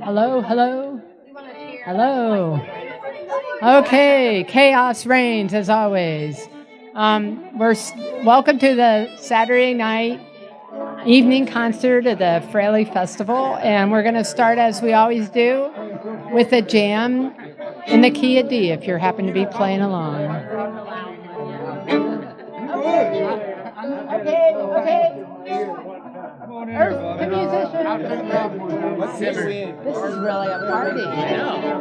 Hello, hello. Hello. Okay, chaos reigns as always. Welcome to the Saturday night evening concert at the Fraley Festival, and we're going to start as we always do with a jam in the key of D if you happen to be playing along. Okay. The musicians. This is really a party. I know.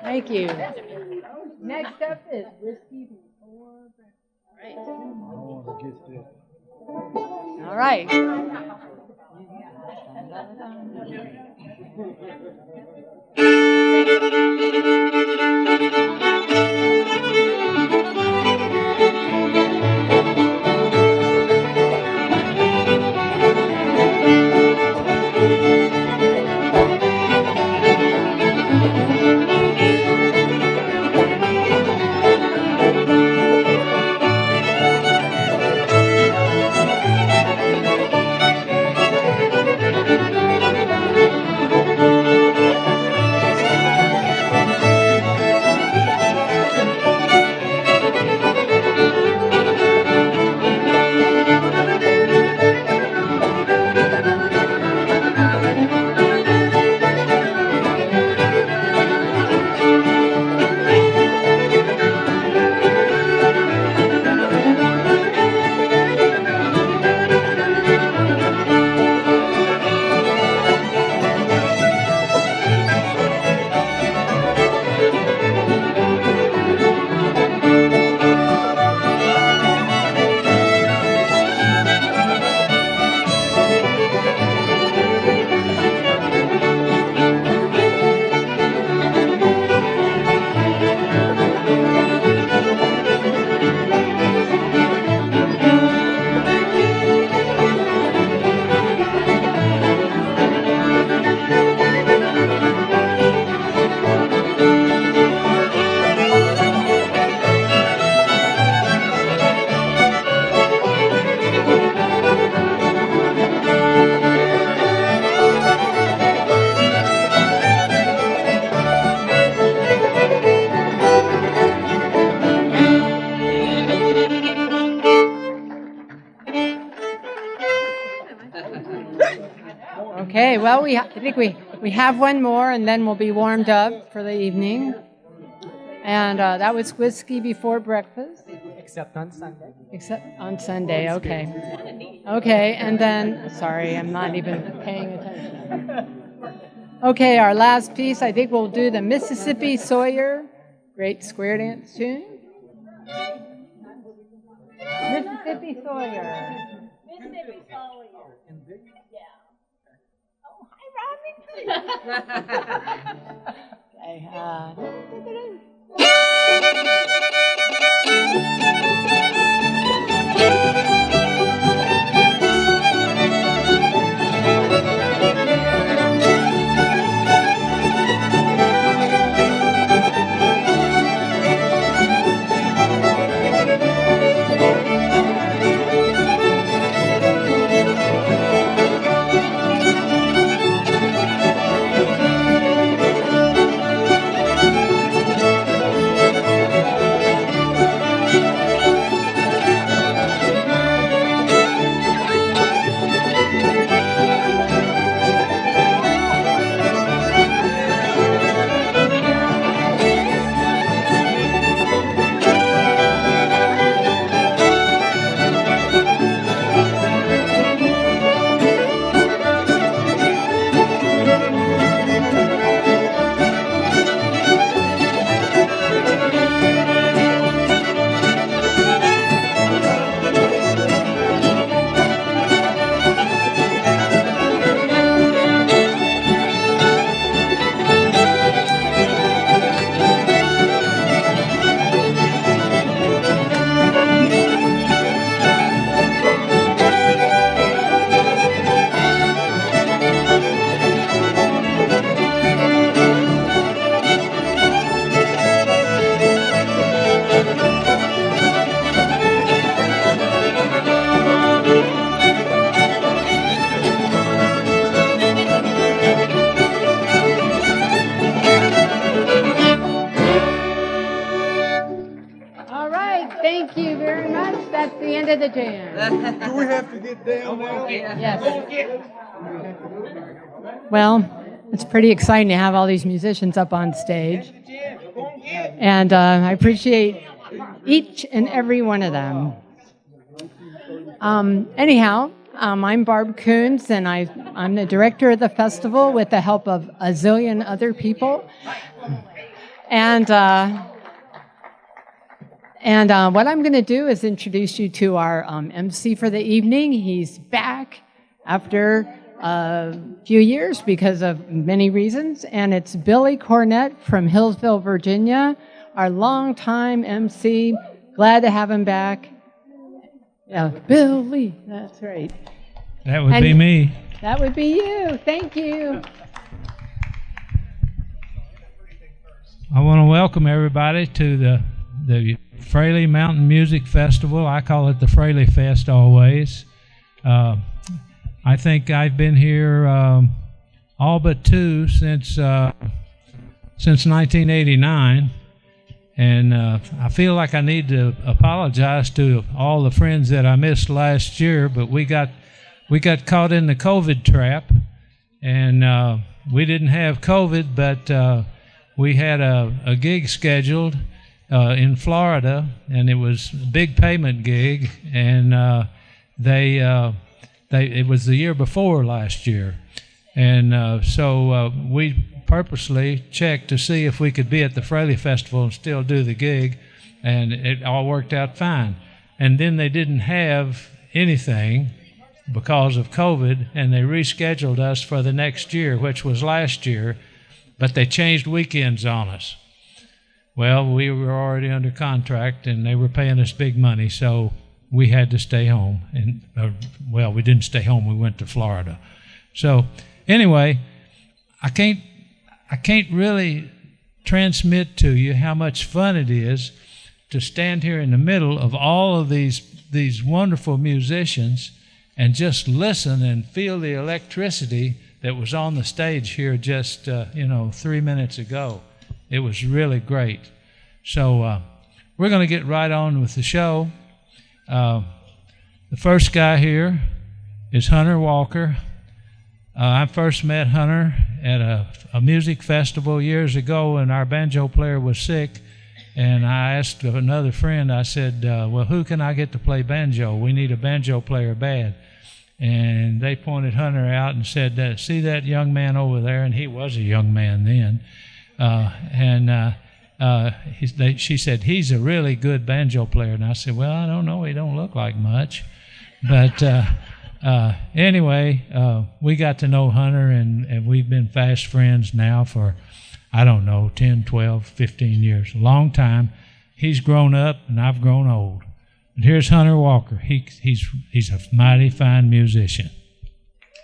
Thank you. Next up is Whiskey Before Breakfast. All right. Okay, well, I think we have one more, and then we'll be warmed up for the evening. And that was Whiskey Before Breakfast. Except on Sunday. Except on Sunday, okay. Okay, and then, sorry, I'm not even paying attention. Okay, our last piece, I think we'll do the Mississippi Sawyer, great square dance tune. Mississippi Sawyer. Mississippi Sawyer. Yeah. Oh, hi, Robin. Thank you very much. That's the end of the jam. Do we have to get down now? Yes. Well, it's pretty exciting to have all these musicians up on stage. And I appreciate each and every one of them. Anyhow, I'm Barb Coons, and I'm the director of the festival with the help of a zillion other people. And what I'm going to do is introduce you to our MC for the evening. He's back after a few years because of many reasons, and it's Billy Cornett from Hillsville, Virginia, our longtime MC. Glad to have him back. Yeah, Billy, that's right. That would be me. That would be you. Thank you. I want to welcome everybody to the Fraley Mountain Music Festival. I call it the Fraley Fest always. I think I've been here all but two since 1989, and I feel like I need to apologize to all the friends that I missed last year, but we got caught in the COVID trap, and we didn't have COVID, but we had a gig scheduled in Florida, and it was a big payment gig, and it was the year before last year, and so we purposely checked to see if we could be at the Fraley Festival and still do the gig, and it all worked out fine. And then they didn't have anything because of COVID, and they rescheduled us for the next year, which was last year, but they changed weekends on us. Well, we were already under contract, and they were paying us big money, so we had to stay home. And we didn't stay home. We went to Florida. So anyway, I can't really transmit to you how much fun it is to stand here in the middle of all of these wonderful musicians and just listen and feel the electricity that was on the stage here just 3 minutes ago. It was really great. So we're going to get right on with the show. The first guy here is Hunter Walker. I first met Hunter at a music festival years ago, and our banjo player was sick. And I asked another friend, I said, well, who can I get to play banjo? We need a banjo player bad. And they pointed Hunter out and said, see that young man over there? And he was a young man then. She said, he's a really good banjo player. And I said, well, I don't know. He don't look like much. But anyway, we got to know Hunter, and we've been fast friends now for, I don't know, 10, 12, 15 years. A long time. He's grown up, and I've grown old. And here's Hunter Walker. He's a mighty fine musician.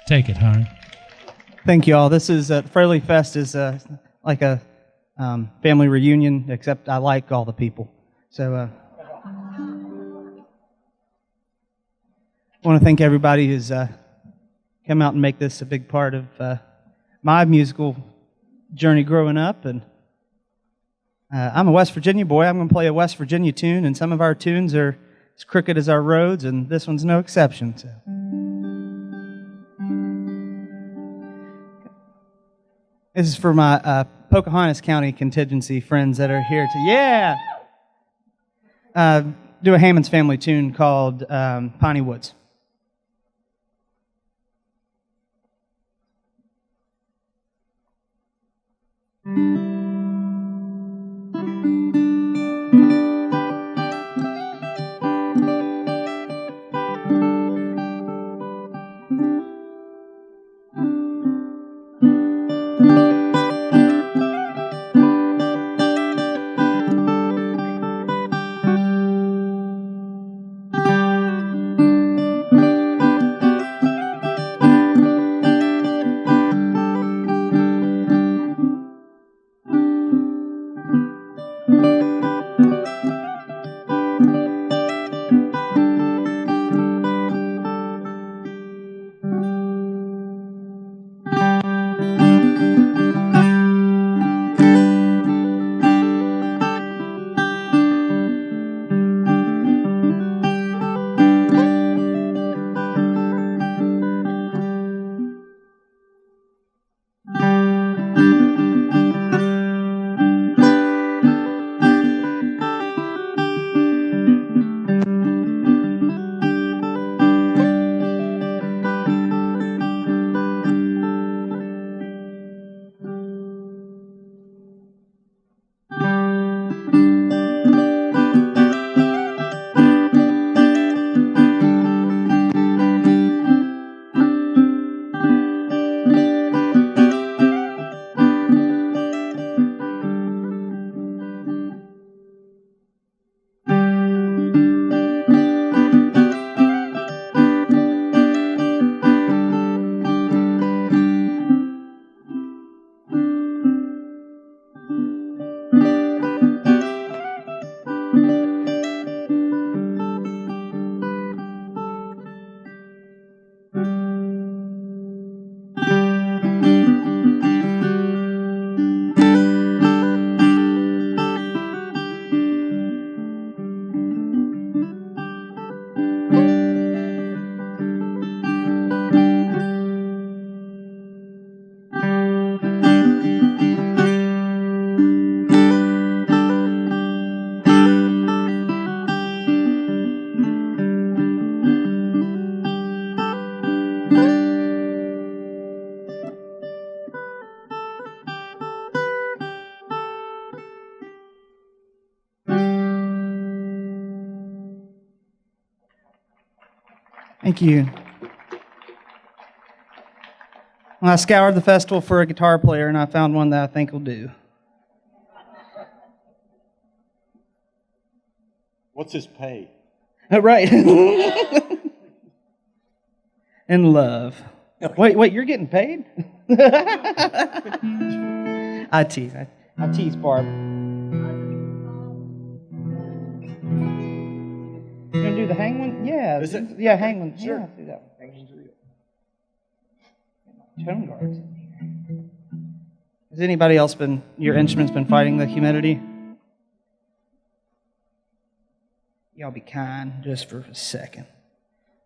Take it, Hunter. Thank you all. This is Fraley Fest is like a family reunion, except I like all the people. So I want to thank everybody who's come out and make this a big part of my musical journey growing up. And I'm a West Virginia boy. I'm going to play a West Virginia tune, and some of our tunes are as crooked as our roads, and this one's no exception. So. This is for my Pocahontas County contingency friends that are here to, do a Hammond's Family tune called Piney Woods. Thank you. Well, I scoured the festival for a guitar player, and I found one that I think will do. What's his pay? Right. And love. Wait, you're getting paid? I tease Barb. You gonna do the hang one? Yeah. Is it? Yeah, hang one. Sure. Yeah, let's do that one. Tone guards. Has anybody else your instruments been fighting the humidity? Y'all be kind just for a second.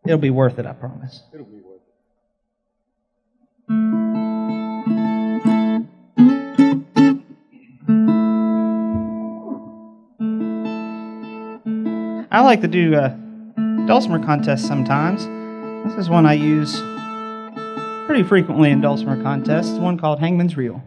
It'll be worth it, I promise. It'll be worth it. I like to do dulcimer contests sometimes. This is one I use pretty frequently in dulcimer contests. One called Hangman's Reel.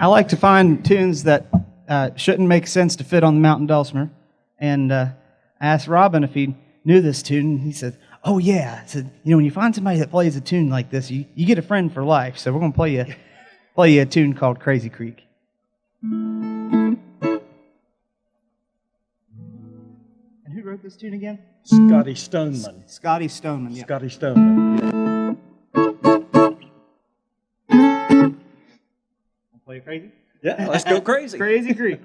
I like to find tunes that shouldn't make sense to fit on the Mountain Dulcimer. And I asked Robin if he knew this tune. He said, "Oh yeah." I said, when you find somebody that plays a tune like this, you get a friend for life. So we're going to play you a tune called Crazy Creek. And who wrote this tune again? Scotty Stoneman. Scotty Stoneman. Yeah. Scotty Stoneman. Play it crazy? Yeah, let's go crazy. Crazy Creek.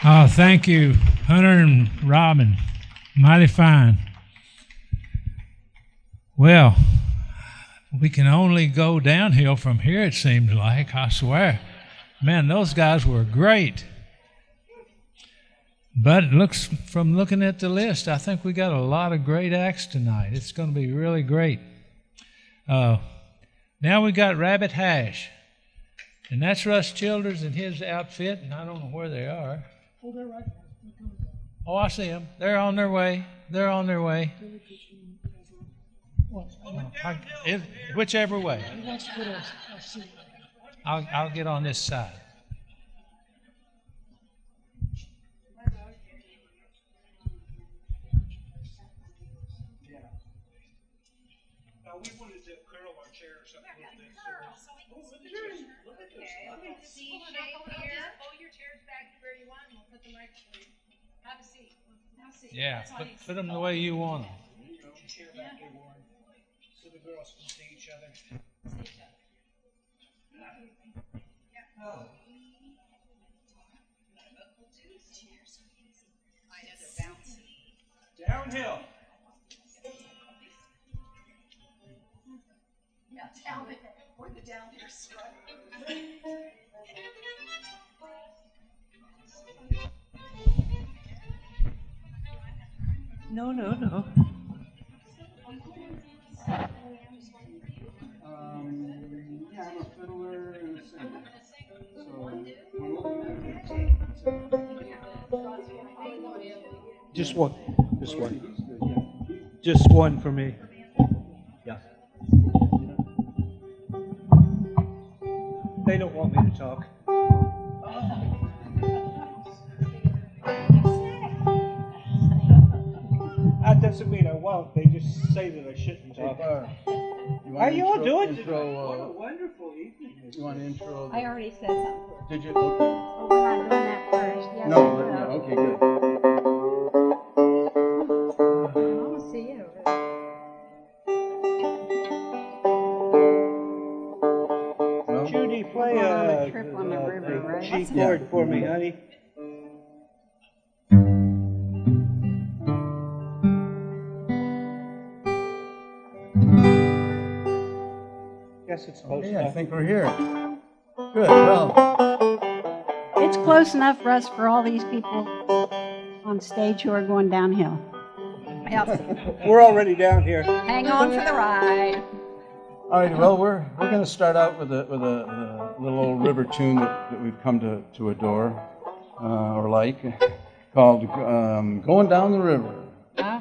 Oh, thank you, Hunter and Robin. Mighty fine. Well, we can only go downhill from here, it seems like, I swear. Man, those guys were great. But it looks, from looking at the list, I think we got a lot of great acts tonight. It's going to be really great. Now we got Rabbit Hash. And that's Russ Childers and his outfit, and I don't know where they are. Oh, they're right there. Oh, I see them. They're on their way. They're on their way. Whichever way. I'll get on this side. We wanted to curl our chairs up a little bit. C shape here. Pull your chairs back to where you want, and we'll put the microphone. Have a seat. Have a seat. Yeah, put them the way you want them. Chair back there, Warren, so the girls can see each other. Downhill. Now tell me where the downhill struck. No. Yeah, I'm a fiddler and a singer. Just one. Just one for me. Yeah. They don't want me to talk. That doesn't mean I won't. They just say that I shouldn't talk. How you all doing? What a wonderful evening. You want an intro? I already said something. Did you? Okay. Oh, we're not doing that first. Yes, No, we yeah, will. okay, good. I want to see you. Well, Judy, play We're on a trip on the river, right? G What's chord for me, honey. Guess it's close okay, I enough. think we're here. Good, well, It's close enough for us for all these people on stage who are going downhill. Yep. We're already down here. Hang on for the ride. all right, well, we're going to start out with a little old river tune that we've come to adore, or like, called Going Down the River.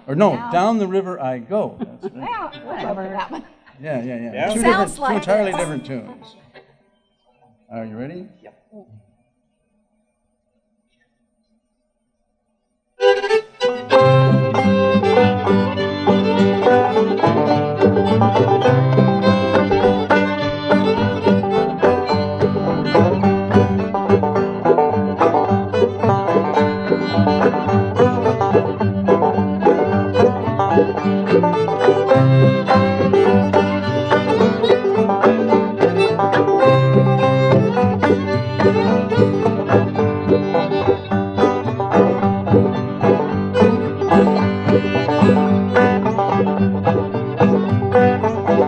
Or no, Down the River I Go. That's right. Well, whatever. That one. Yeah. Yeah. Two Sounds like entirely this. different tunes. Are you ready? Yep.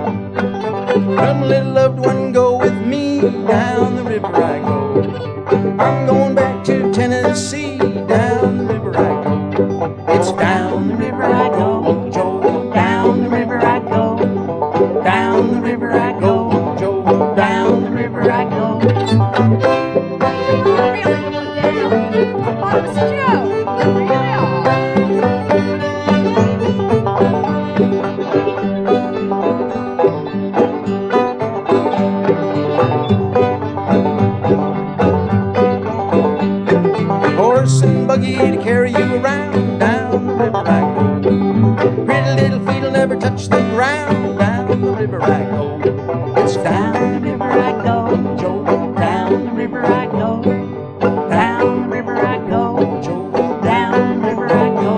Come, little loved one, go with me. Down the river I go. I'm going back to Tennessee. Down the river I go. It's down the river I go, Joe. Down the river I go. Down the river I go, Joe. Down the river I go. Really going down. I thought it was a joke. Really are. Horse and buggy to carry you around. Down the river I go. Pretty little feet will never touch the ground. Down the river I go. It's down the river I go, Joe. Down the river I go. Down the river I go, Joe. Down the river I go.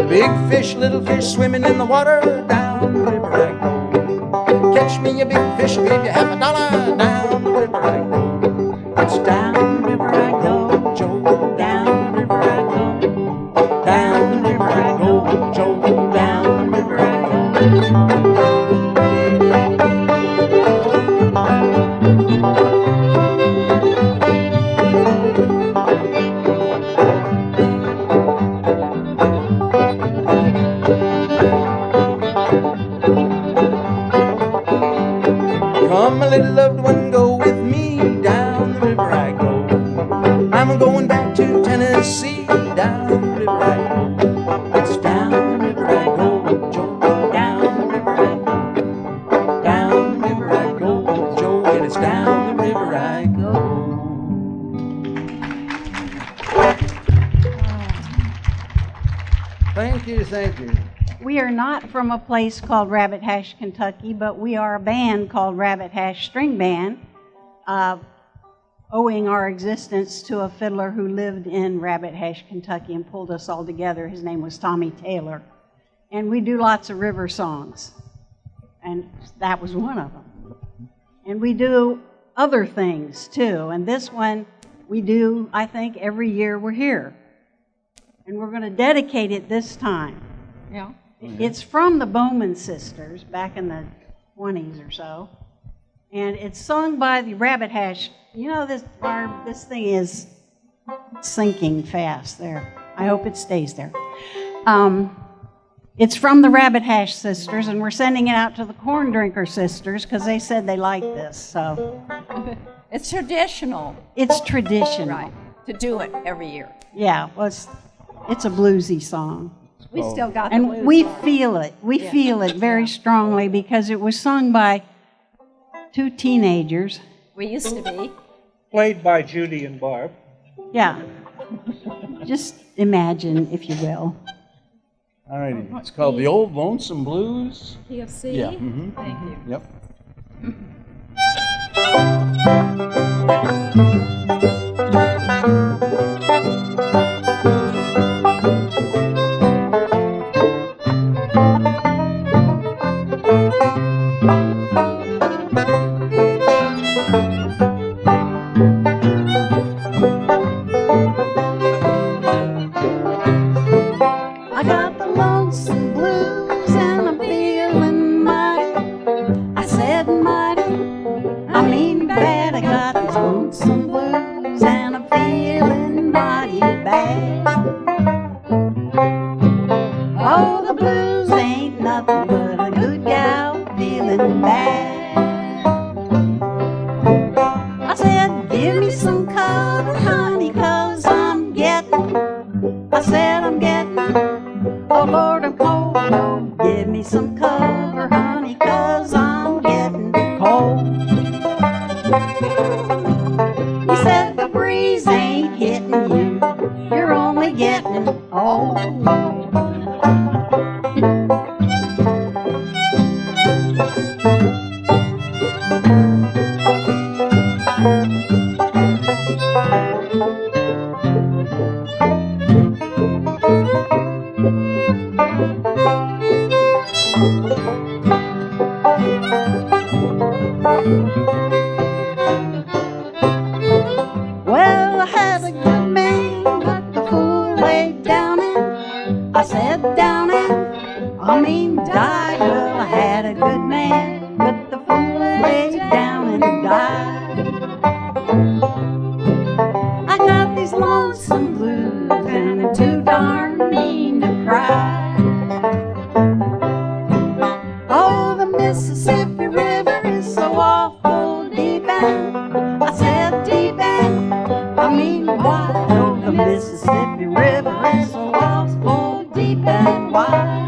Big fish, little fish swimming in the water. Down the river I go. Catch me a big fish, I'll give you $50. Down the river I go. It's down the river I go, Joe. Down the river I go. Down the river I go, Joe. Down the river I go. Come, my little loved one, go with me. Down the river I go. I'm going back to Tennessee. Down the river I go. It's down the river I go. thank you. We are not from a place called Rabbit Hash, Kentucky, but we are a band called Rabbit Hash String Band, owing our existence to a fiddler who lived in Rabbit Hash, Kentucky, and pulled us all together. His name was Tommy Taylor. And we do lots of river songs, and that was one of them. And we do other things, too. And this one we do, I think, every year we're here. And we're going to dedicate it this time. Yeah. It's from the Bowman sisters back in the 20s or so. And it's sung by the Rabbit Hash. You know, this thing is sinking fast there. I hope it stays there. It's from the Rabbit Hash sisters, and we're sending it out to the Corn Drinker sisters because they said they like this. So It's traditional. it's traditional. Right. To do it every year. Yeah, well, it's a bluesy song. We still got the And blues we on. feel it. We feel it very strongly because it was sung by two teenagers. We used to be. Played by Judy and Barb. Yeah. Just imagine, if you will. All righty. It's called The Old Lonesome Blues. PFC. Yeah. Thank you. Yep. I got the lonesome blues and I'm feeling mighty. I said mighty, I mean bad. I got these lonesome blues and I'm feeling mighty bad. Oh, the blues ain't nothing but a good gal feeling bad. I said, give me some cover, honey, 'cause I'm getting. I said, I'm getting. Oh, Lord, I'm cold. Oh, give me some cover, honey, 'cause I'm getting cold. He said, the breeze ain't hitting you. You're only getting old. Well, I had a good man, but the fool laid down in. I said down in, I mean died. Well, I had a good man, but the fool laid down and died. I got these lonesome blues and I'm too darn mean to cry. Oh, the Mississippi River is so awful deep and I said deep and I mean wide. Oh, the Mississippi River is so awful deep and wide.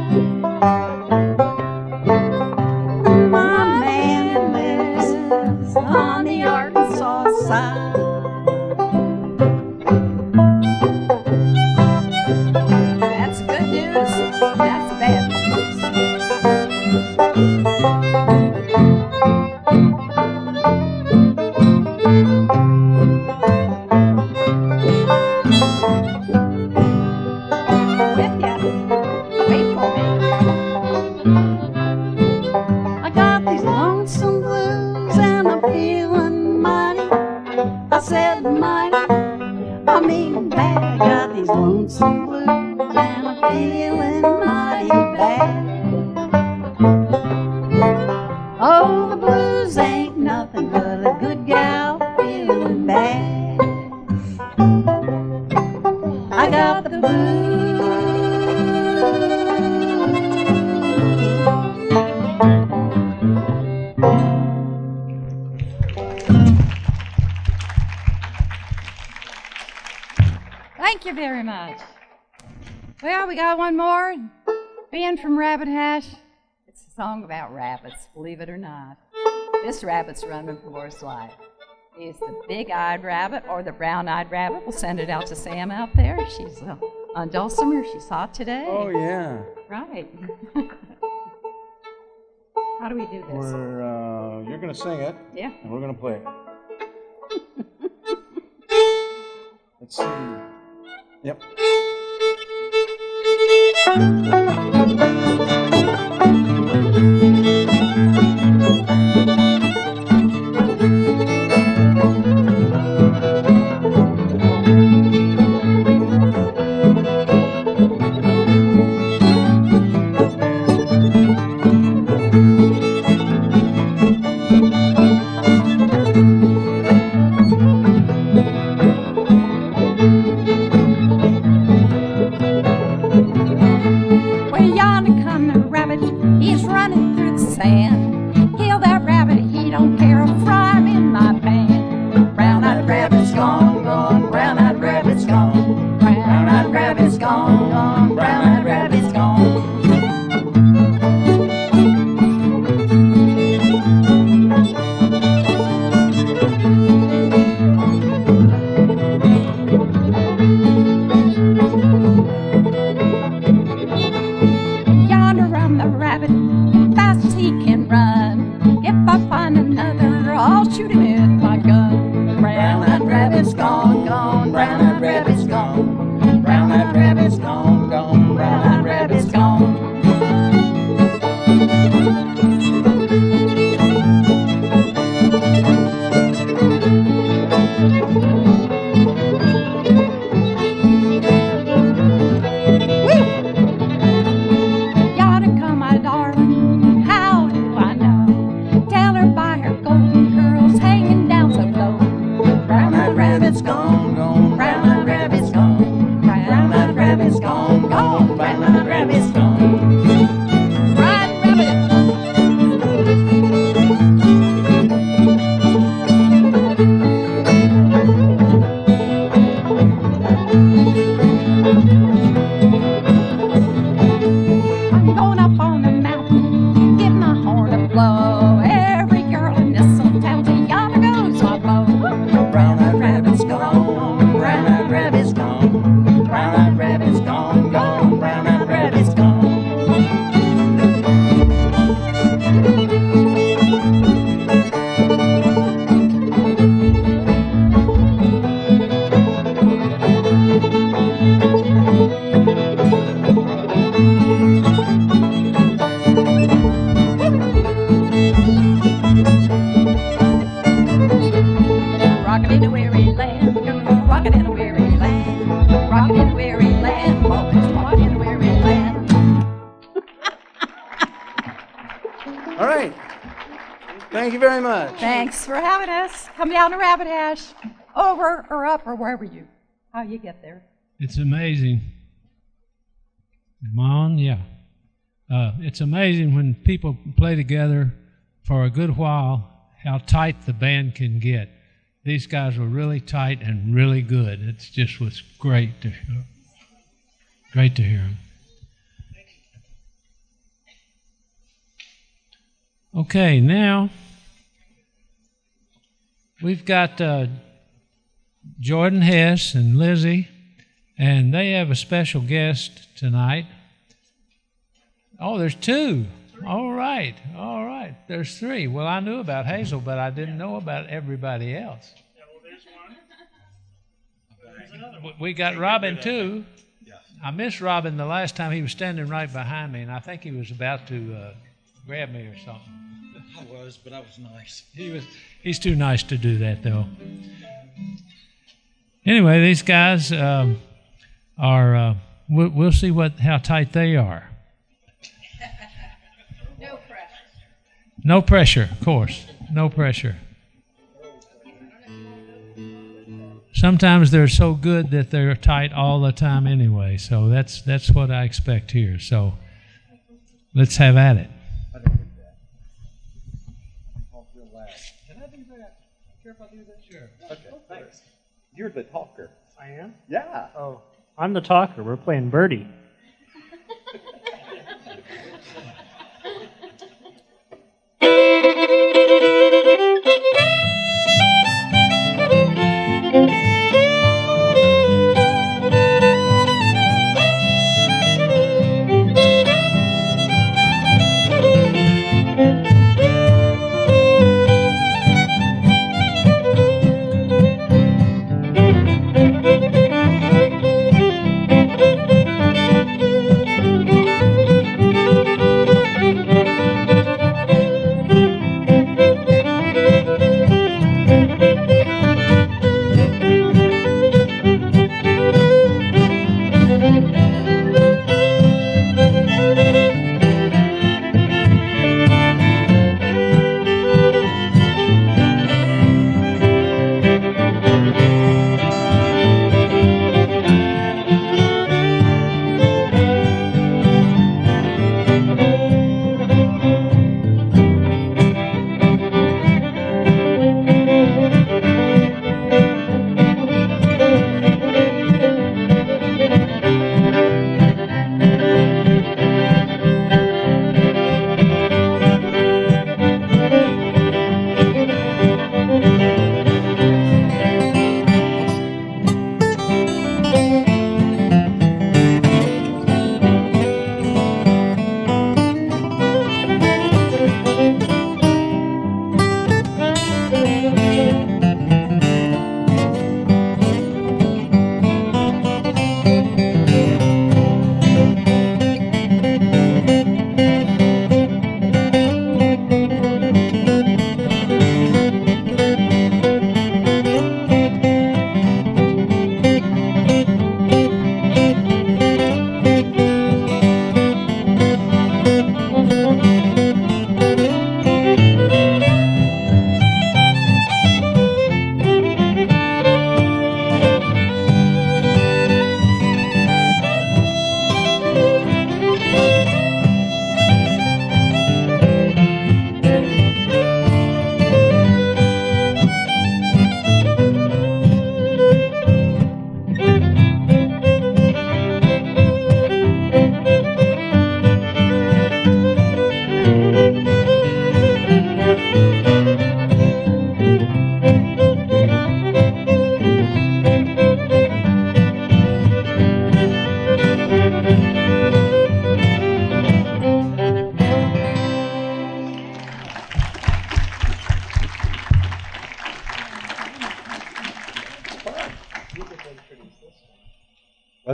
My man lives on the Arkansas side. That's good news. That's bad news. With ya. Wait for me. I got these lonesome blues and I'm feeling mighty. I said mighty, I mean bad. I got these lonesome blues and I'm feeling mighty bad. Oh, the blues ain't nothing but a good gal feeling bad. I got the blues. Thank you very much. Well, we got one more. Being from Rabbit Hash. It's a song about rabbits, believe it or not. This rabbit's running for his life. He's the big-eyed rabbit or the brown-eyed rabbit. We'll send it out to Sam out there. She's on Dulcimer. She saw it today. Oh, yeah. Right. How do we do this? You're going to sing it, Yeah. and we're going to play it. Let's see. Yep. Thanks for having us. Come down to Rabbit Hash, over or up or wherever how you get there. It's amazing. Am I on? Yeah. It's amazing when people play together for a good while how tight the band can get. These guys were really tight and really good. It just was great to hear. Great to hear them. Okay, now we've got Jordan Hess and Lizzie, and they have a special guest tonight. Oh, there's two. All right. There's three. Well, I knew about Hazel, but I didn't know about everybody else. Yeah, well, there's one. There's another one. We got Robin, too. I missed Robin the last time. He was standing right behind me, and I think he was about to grab me or something. I was, but I was nice. He's too nice to do that, though. Anyway, these guys are. We'll see how tight they are. No pressure. No pressure, of course. No pressure. Sometimes they're so good that they're tight all the time anyway. So that's what I expect here. So let's have at it. Can I do that? Care if I do that? Sure. Okay, thanks. You're the talker. I am? Yeah. Oh, I'm the talker. We're playing Birdie.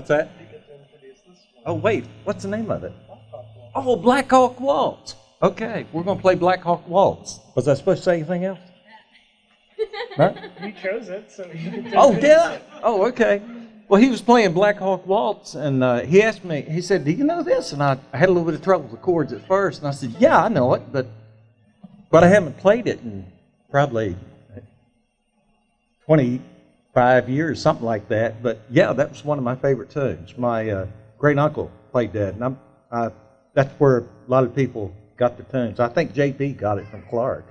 What's that? Oh, wait, what's the name of it? Oh, Black Hawk Waltz. Okay, we're going to play Black Hawk Waltz. Was I supposed to say anything else? No? You chose it, so you can Oh, did I? Oh, okay. Well, he was playing Black Hawk Waltz, and he asked me, he said, do you know this? And I had a little bit of trouble with the chords at first, and I said, yeah, I know it, but I haven't played it in probably 25 years, something like that. But yeah, that was one of my favorite tunes. My great uncle played that, and that's where a lot of people got the tunes. I think JP got it from Clark.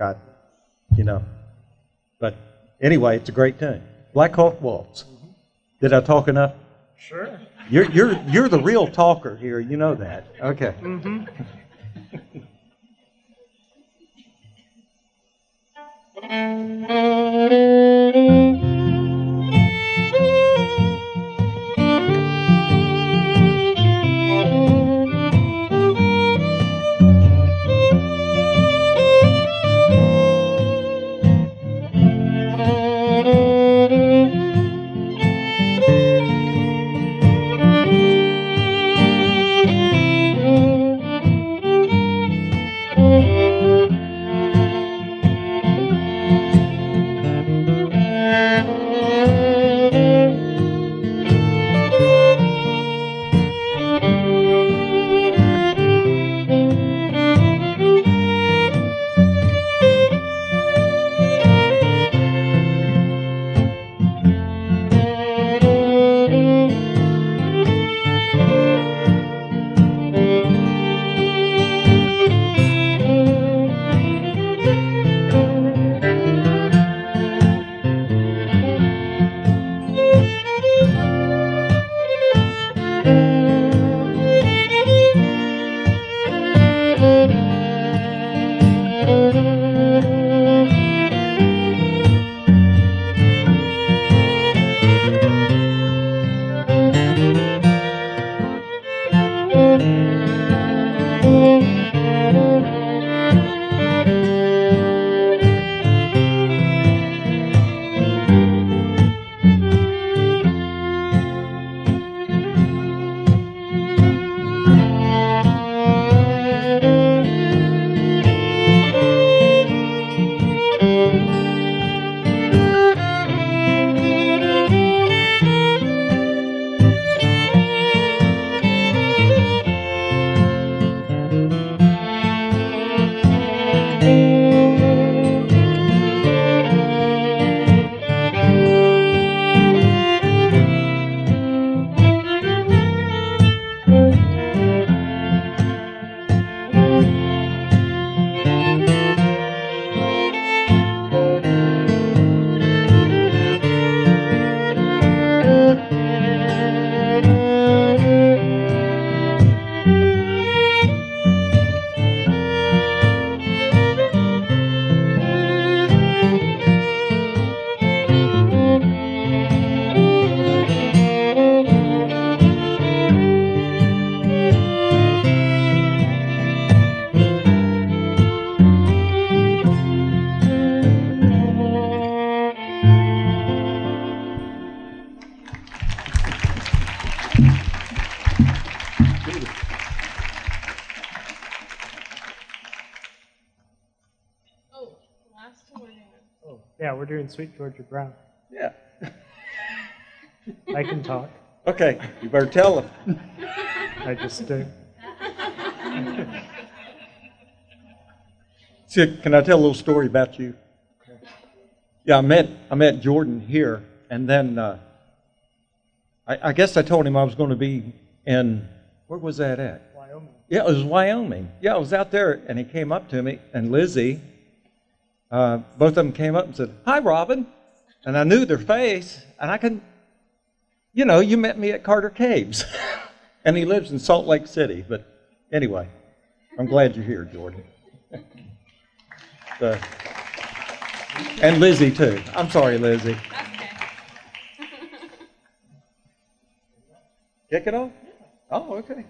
But anyway, it's a great tune. Black Hawk Waltz. Did I talk enough? Sure. You're the real talker here. You know that. Okay. Yeah, we're doing Sweet Georgia Brown. Yeah. I can talk. Okay, you better tell him. I just do. See, can I tell a little story about you? Yeah, I met Jordan here, and then I guess I told him I was going to be in, where was that at? Wyoming. Yeah, it was Wyoming. Yeah, I was out there, and he came up to me, and Lizzie, both of them came up and said, "Hi, Robin." And I knew their face, and I can, you met me at Carter Caves. And he lives in Salt Lake City. But anyway, I'm glad you're here, Jordan. And Lizzie, too. I'm sorry, Lizzie. Okay. Kick it off? Oh, okay.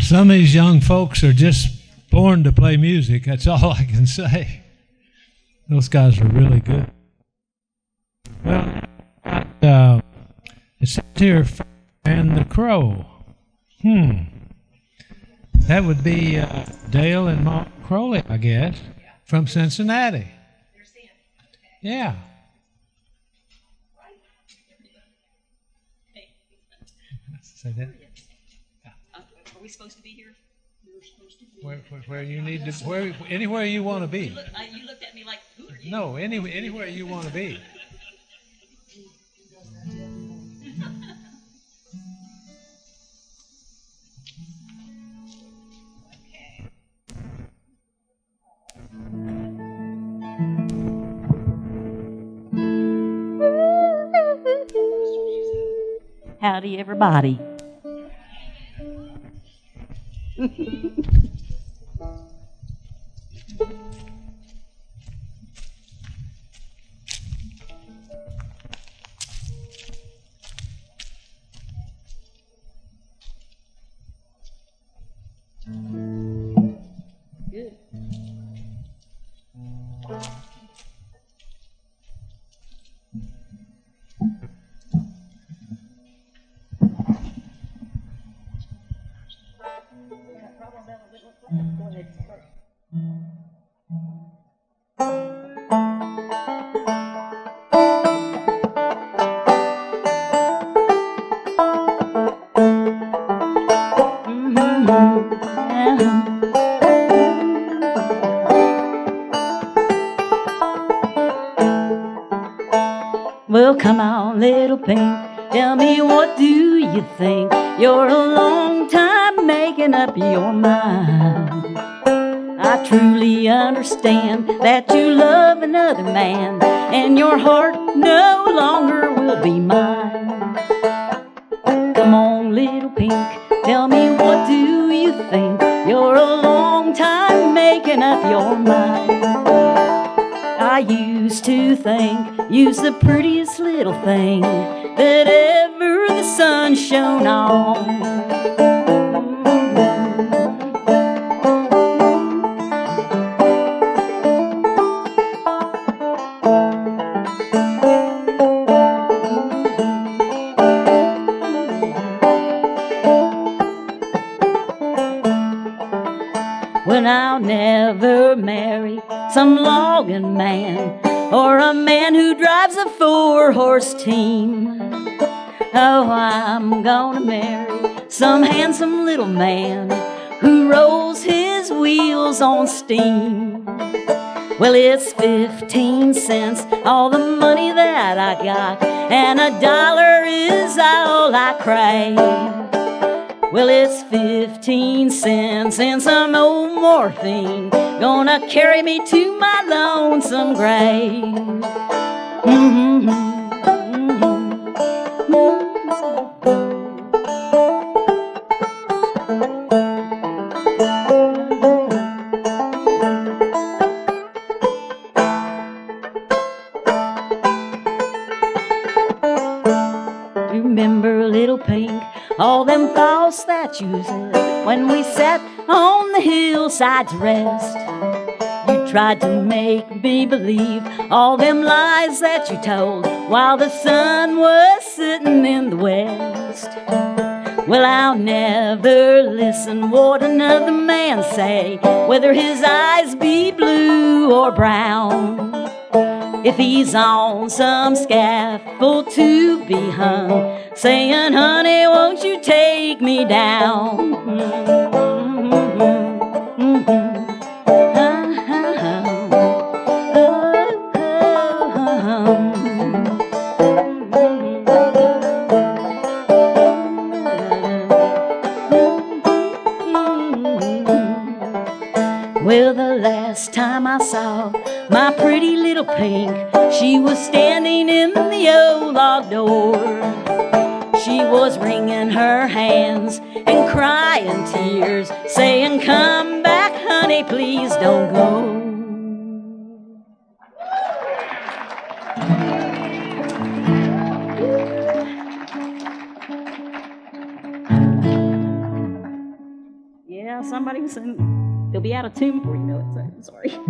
Some of these young folks are just born to play music. That's all I can say. Those guys are really good. Well, it says here, and the Crow. That would be Dale and Mark Crowley, I guess, from Cincinnati. Yeah. Say that. Are we supposed to be here? Where you need to, anywhere you want to be. You looked at me like, who are you? No, anywhere you want to be. Howdy, everybody. Good. Well, come on, little pink, tell me, what do you think? You're a long time making up your mind. I truly understand that you love another man, and your heart no longer will be mine. Come on, little pink, tell me, what do you think? You're a long time making up your mind. I used to think you's the prettiest little thing that ever the sun shone on. Well, I'll never marry some logging man or a man who drives a 4-horse team. Oh, I'm gonna marry some handsome little man who rolls his wheels on steam. Well, it's 15 cents, all the money that I got, and $1 is all I crave. Well, it's 15 cents and some old morphine gonna carry me to my lonesome grave. Remember, little pink, all them thoughts that you said when we sat on the hillside to rest. You tried to make me believe all them lies that you told while the sun was sitting in the west. Well, I'll never listen what another man say, whether his eyes be blue or brown. If he's on some scaffold to be hung, saying, honey, won't you take me down? Well, the last time I saw my pretty little pink, she was standing in the old log door. She was wringing her hands and crying tears, saying, come back, honey, please don't go. Yeah, somebody was saying they'll be out of tune before you know it, so I'm sorry. How'd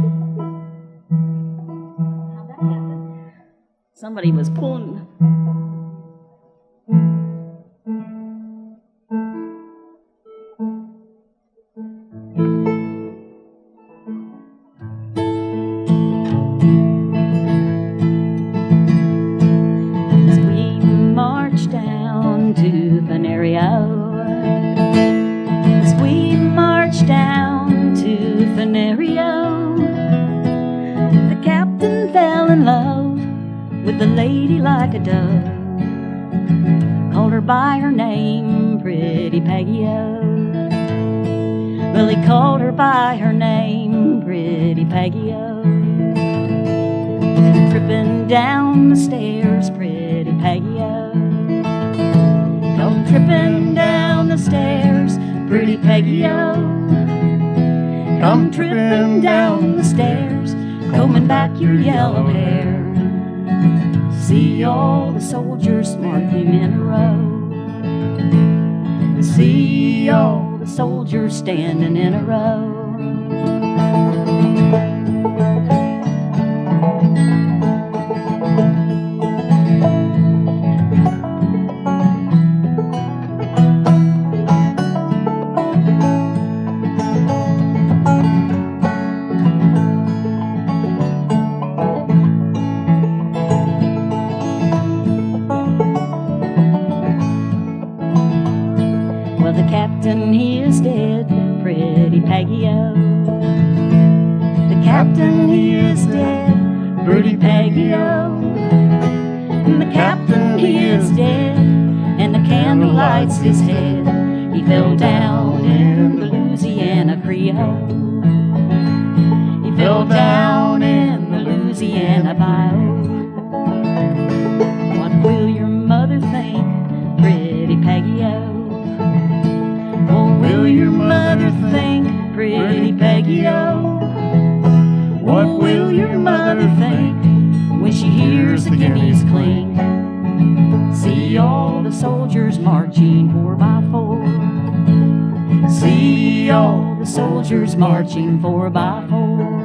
that happen? Somebody was pulling. As we march down to Venerio, as we march down to Venerio, the captain fell in love with the lady like a dove, called her by her name, Pretty Peggy-O. Well, he called her by her name, Pretty Peggy-O. Tripping down the stairs, Pretty Peggy-O. Come tripping down the stairs, Pretty Peggy-O. Come tripping down the stairs, combing back your yellow hair. See all the soldiers marching in a row. See all the soldiers standing in a row. He is dead, Pretty Peggy-O. The captain, he is dead, Pretty Peggy-O. The captain, he is dead, and the candle lights his head. He fell down in the Louisiana Creole. He fell down in the Louisiana Bayou. What will your mother think, Pretty Peggy-O? Will your mother think, Pretty Peggy-O? What will your mother think when she hears the guineas clink? See all the soldiers marching 4 by 4. See all the soldiers marching 4 by 4.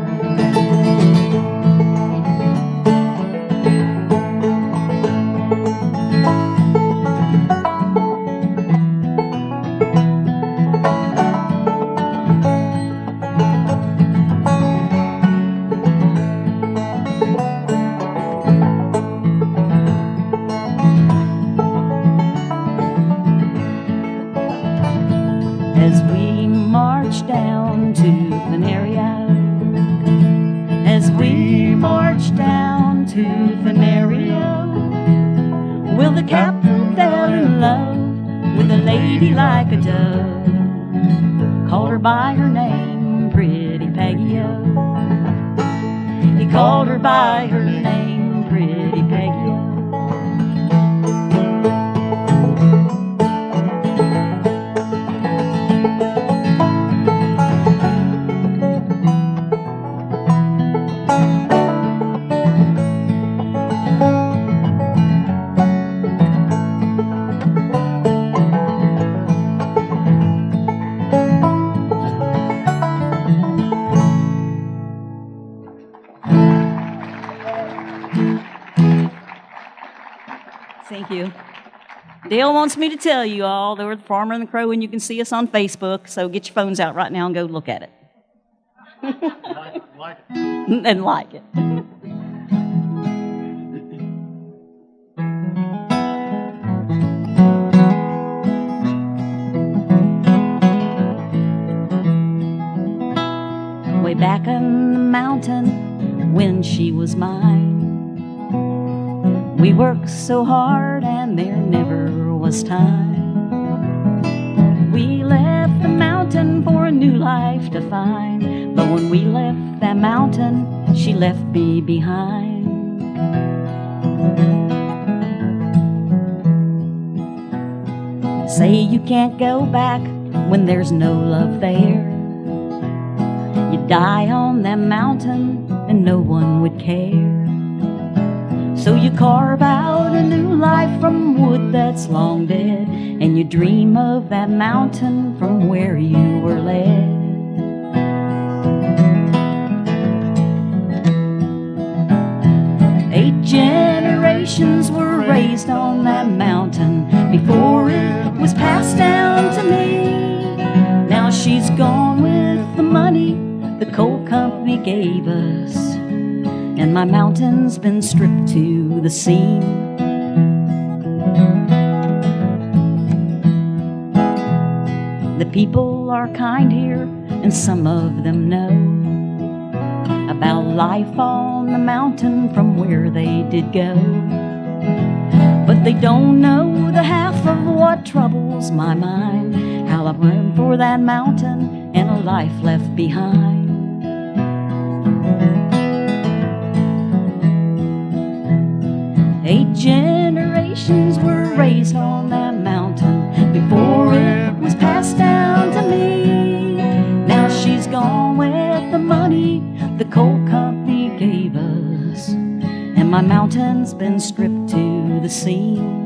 As we march down to Venerio, as we march down to Venerio, will the captain fell in love with a lady like a dove, called her by her name, Pretty Peggy-O. He called her by her name, Pretty Peggy-O. Thank you. Dale wants me to tell you all that we're the Farmer and the Crow, and you can see us on Facebook, so get your phones out right now and go look at it. Like it. And like it. Way back on the mountain when she was mine, we worked so hard and there never was time. We left the mountain for a new life to find, but when we left that mountain, she left me behind. Say you can't go back when there's no love there. You die on that mountain and no one would care. So you carve out a new life from wood that's long dead, and you dream of that mountain from where you were led. she's gone with the money the coal company gave us, and my mountain's been stripped to the seam. The people are kind here, and some of them know about life on the mountain from where they did go. But they don't know the half of what troubles my mind, how I went for that mountain and a life left behind. 8 generations were raised on that mountain before it was passed down to me. Now she's gone with the money the coal company gave us, and my mountain's been stripped to the seam.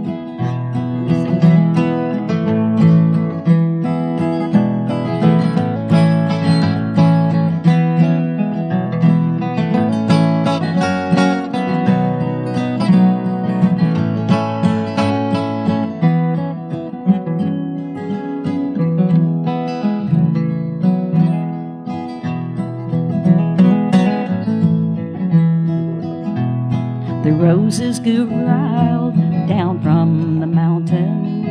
Roses grew wild down from the mountain.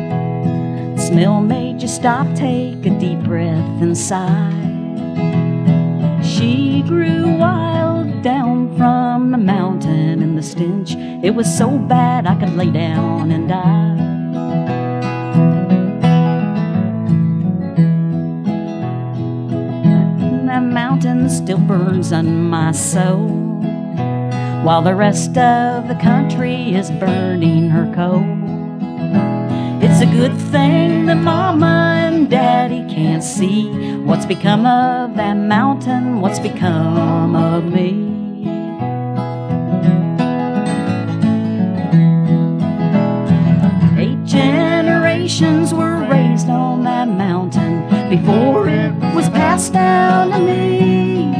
The smell made you stop, take a deep breath and sigh. She grew wild down from the mountain, and the stench, it was so bad I could lay down and die. That mountain still burns on my soul, while the rest of the country is burning her coal. It's a good thing that Mama and Daddy can't see what's become of that mountain, what's become of me. Eight generations were raised on that mountain before it was passed down to me.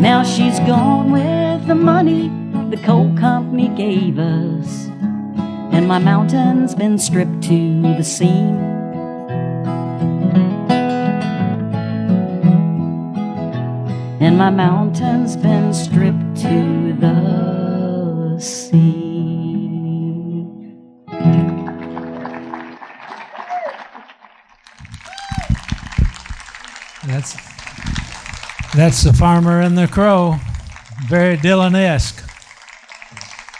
Now she's gone with the money the coal company gave us, and my mountain's been stripped to the seam. And my mountain's been stripped to the seam. That's The Farmer and the Crow. Very Dylan-esque.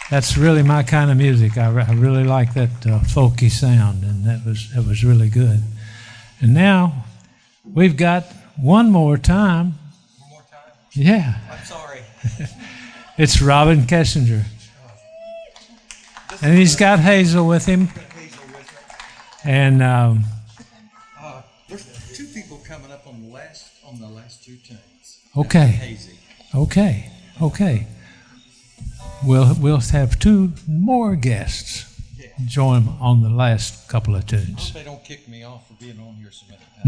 That's really my kind of music. I really like that folky sound, and that was really good. And now we've got one more time. One more time? Yeah. I'm sorry. It's Robin Kessinger. And he's got Hazel with him. And there's 2 people coming up on the last 2 tunes. Okay. Okay. We'll have 2 more guests join on the last couple of tunes. I hope they don't kick me off for being on here so many times.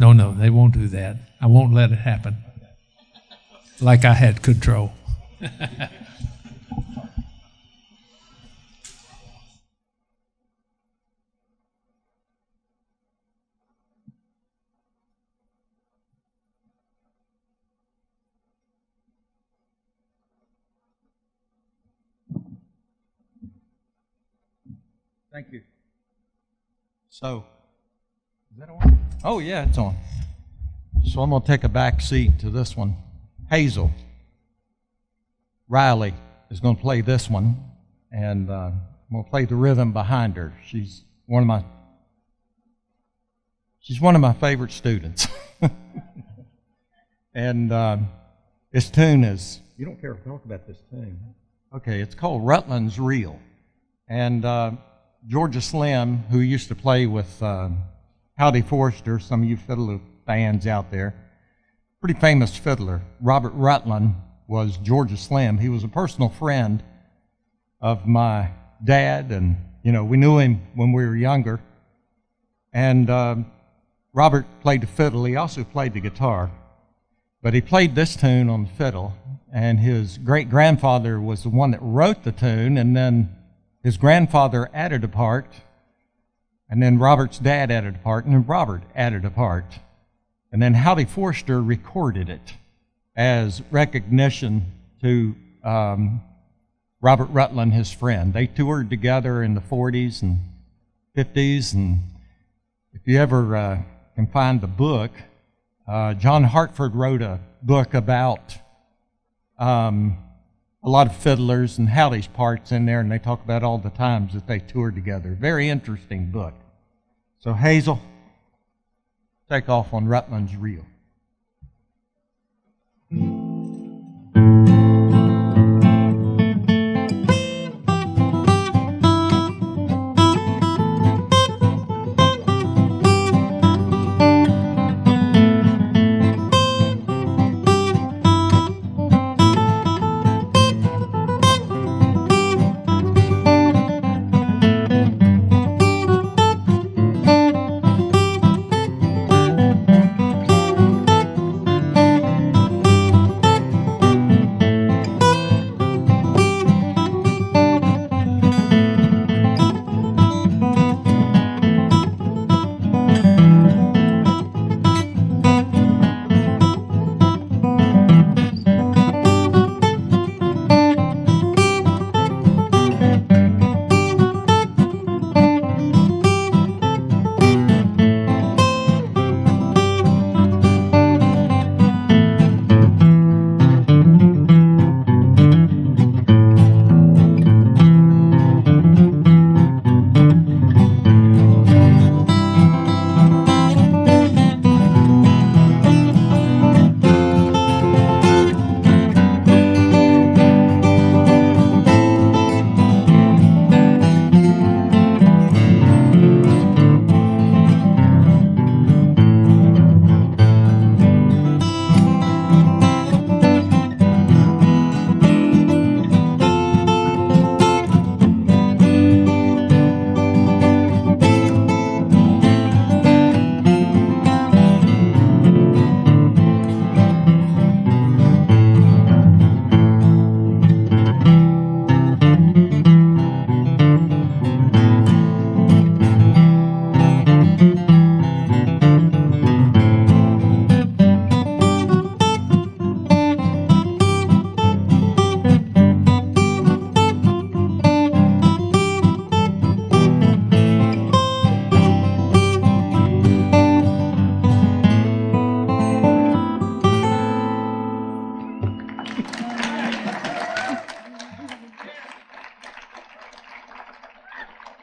No, they won't do that. I won't let it happen. Like I had control. Thank you. So, is that on? Oh, yeah, it's on. So I'm going to take a back seat to this one. Hazel. Riley is going to play this one, and I'm going to play the rhythm behind her. She's one of my favorite students. And this tune is, you don't care to talk about this tune. Okay, it's called Rutland's Reel. And Georgia Slim, who used to play with Howdy Forster, some of you fiddler fans out there, pretty famous fiddler. Robert Rutland was Georgia Slim. He was a personal friend of my dad, and we knew him when we were younger. And Robert played the fiddle. He also played the guitar, but he played this tune on the fiddle. And his great-grandfather was the one that wrote the tune, and then his grandfather added a part, and then Robert's dad added a part, and then Robert added a part. And then Howdy Forster recorded it as recognition to Robert Rutland, his friend. They toured together in the 40s and 50s, and if you ever can find the book, John Hartford wrote a book about a lot of fiddlers, and Howdy's parts in there, and they talk about all the times that they toured together. Very interesting book. So Hazel, take off on Rutland's reel.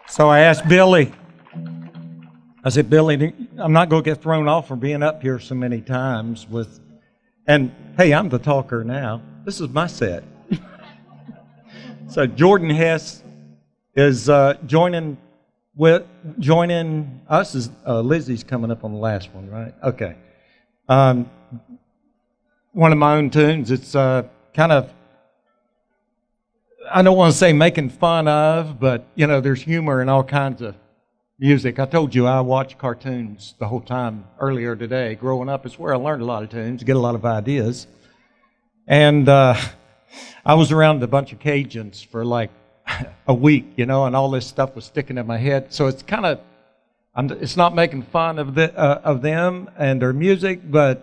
So I asked Billy, I said, Billy, I'm not going to get thrown off for being up here so many times with, and hey, I'm the talker now. This is my set. So Jordan Hess is joining us. As Lizzie's coming up on the last one, right? Okay. One of my own tunes. It's kind of, I don't want to say making fun of, but, you know, there's humor in all kinds of music. I told you I watched cartoons the whole time earlier today. Growing up, it's where I learned a lot of tunes, get a lot of ideas. And I was around a bunch of Cajuns for like a week, you know, and all this stuff was sticking in my head. So it's kind of, it's not making fun of them and their music, but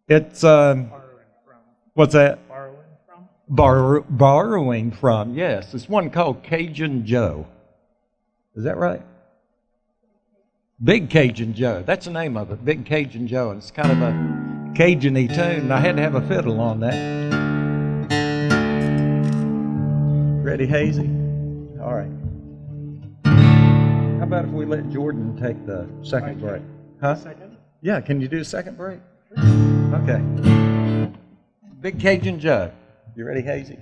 it's, what's that? Borrowing from, yes. It's one called Cajun Joe. Is that right? Big Cajun Joe. That's the name of it, Big Cajun Joe. And it's kind of a Cajun-y tune, and I had to have a fiddle on that. Ready, Hazy? All right. How about if we let Jordan take the second break? Huh? Second? Yeah, can you do a second break? Okay. Big Cajun Joe. You ready, Hazy?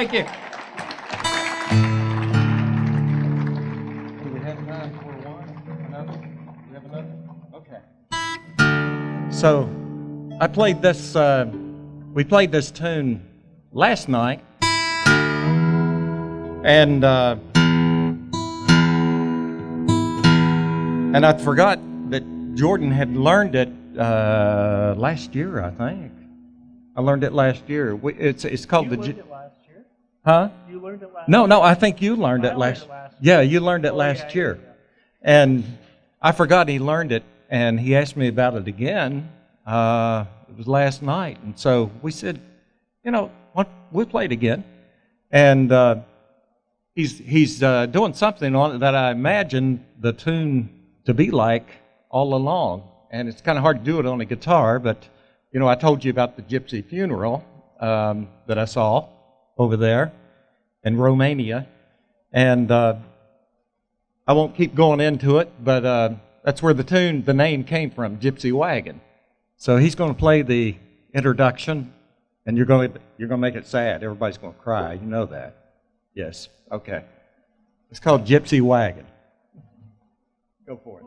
Thank you. Do we have time for one? Another? We have another? Okay. So, I played this, we played this tune last night, and I forgot that Jordan had learned it last year, I think. I learned it last year. It's called You learned it last year? Huh? You learned it last No, year? no, I think you learned it last. Yeah, you learned it last year. And I forgot he learned it, and he asked me about it again. It was last night, and so we said, you know, we'll play it again. And he's doing something on it that I imagine the tune to be like all along. And it's kind of hard to do it on a guitar, but you know, I told you about the gypsy funeral that I saw over there in Romania, and I won't keep going into it, but that's where the name came from, Gypsy Wagon. So he's going to play the introduction, and you're going to make it sad. Everybody's going to cry. You know that. Yes. Okay. It's called Gypsy Wagon. Go for it.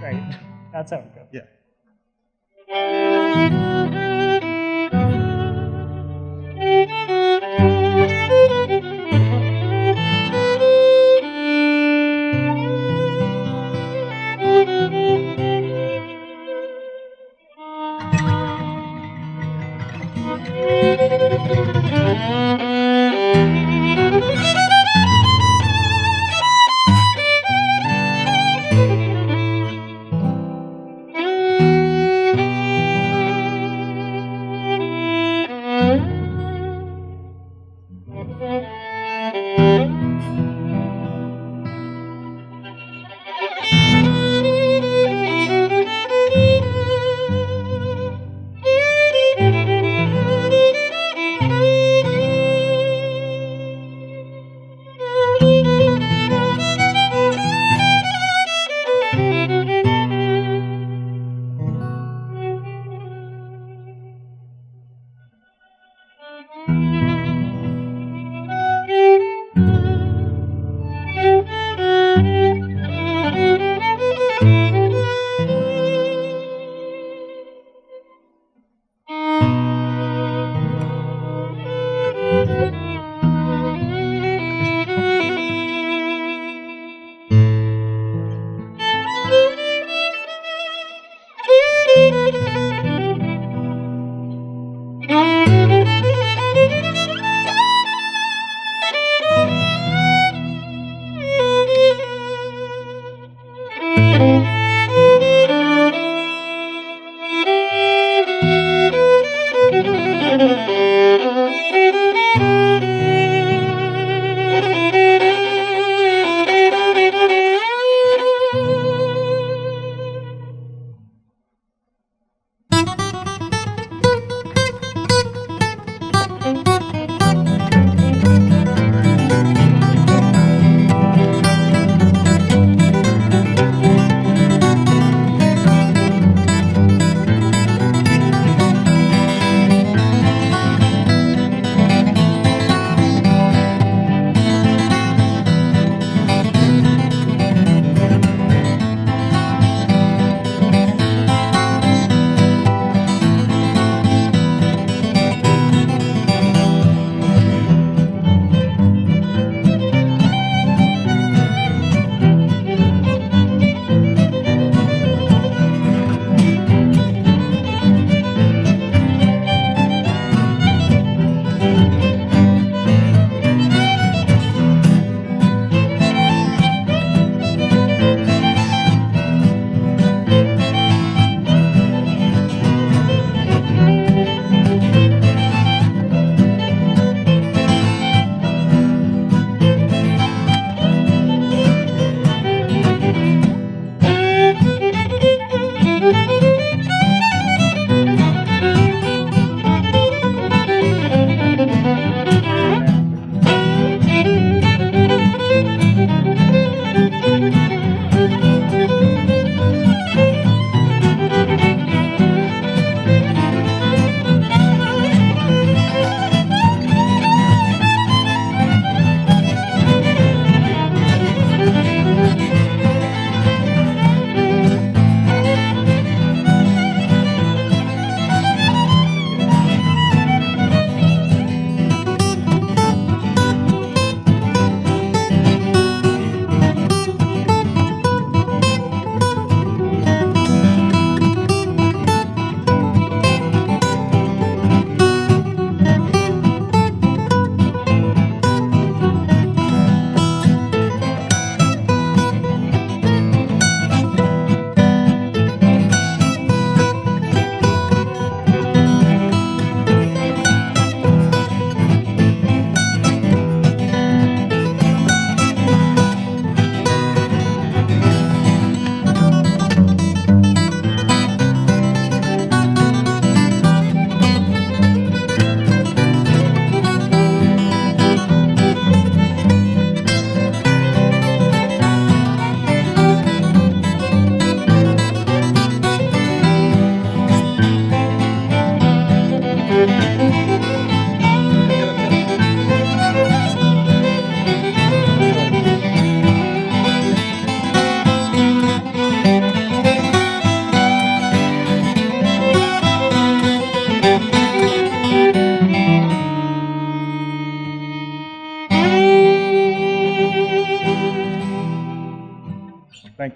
Right. That's how it goes. Yeah.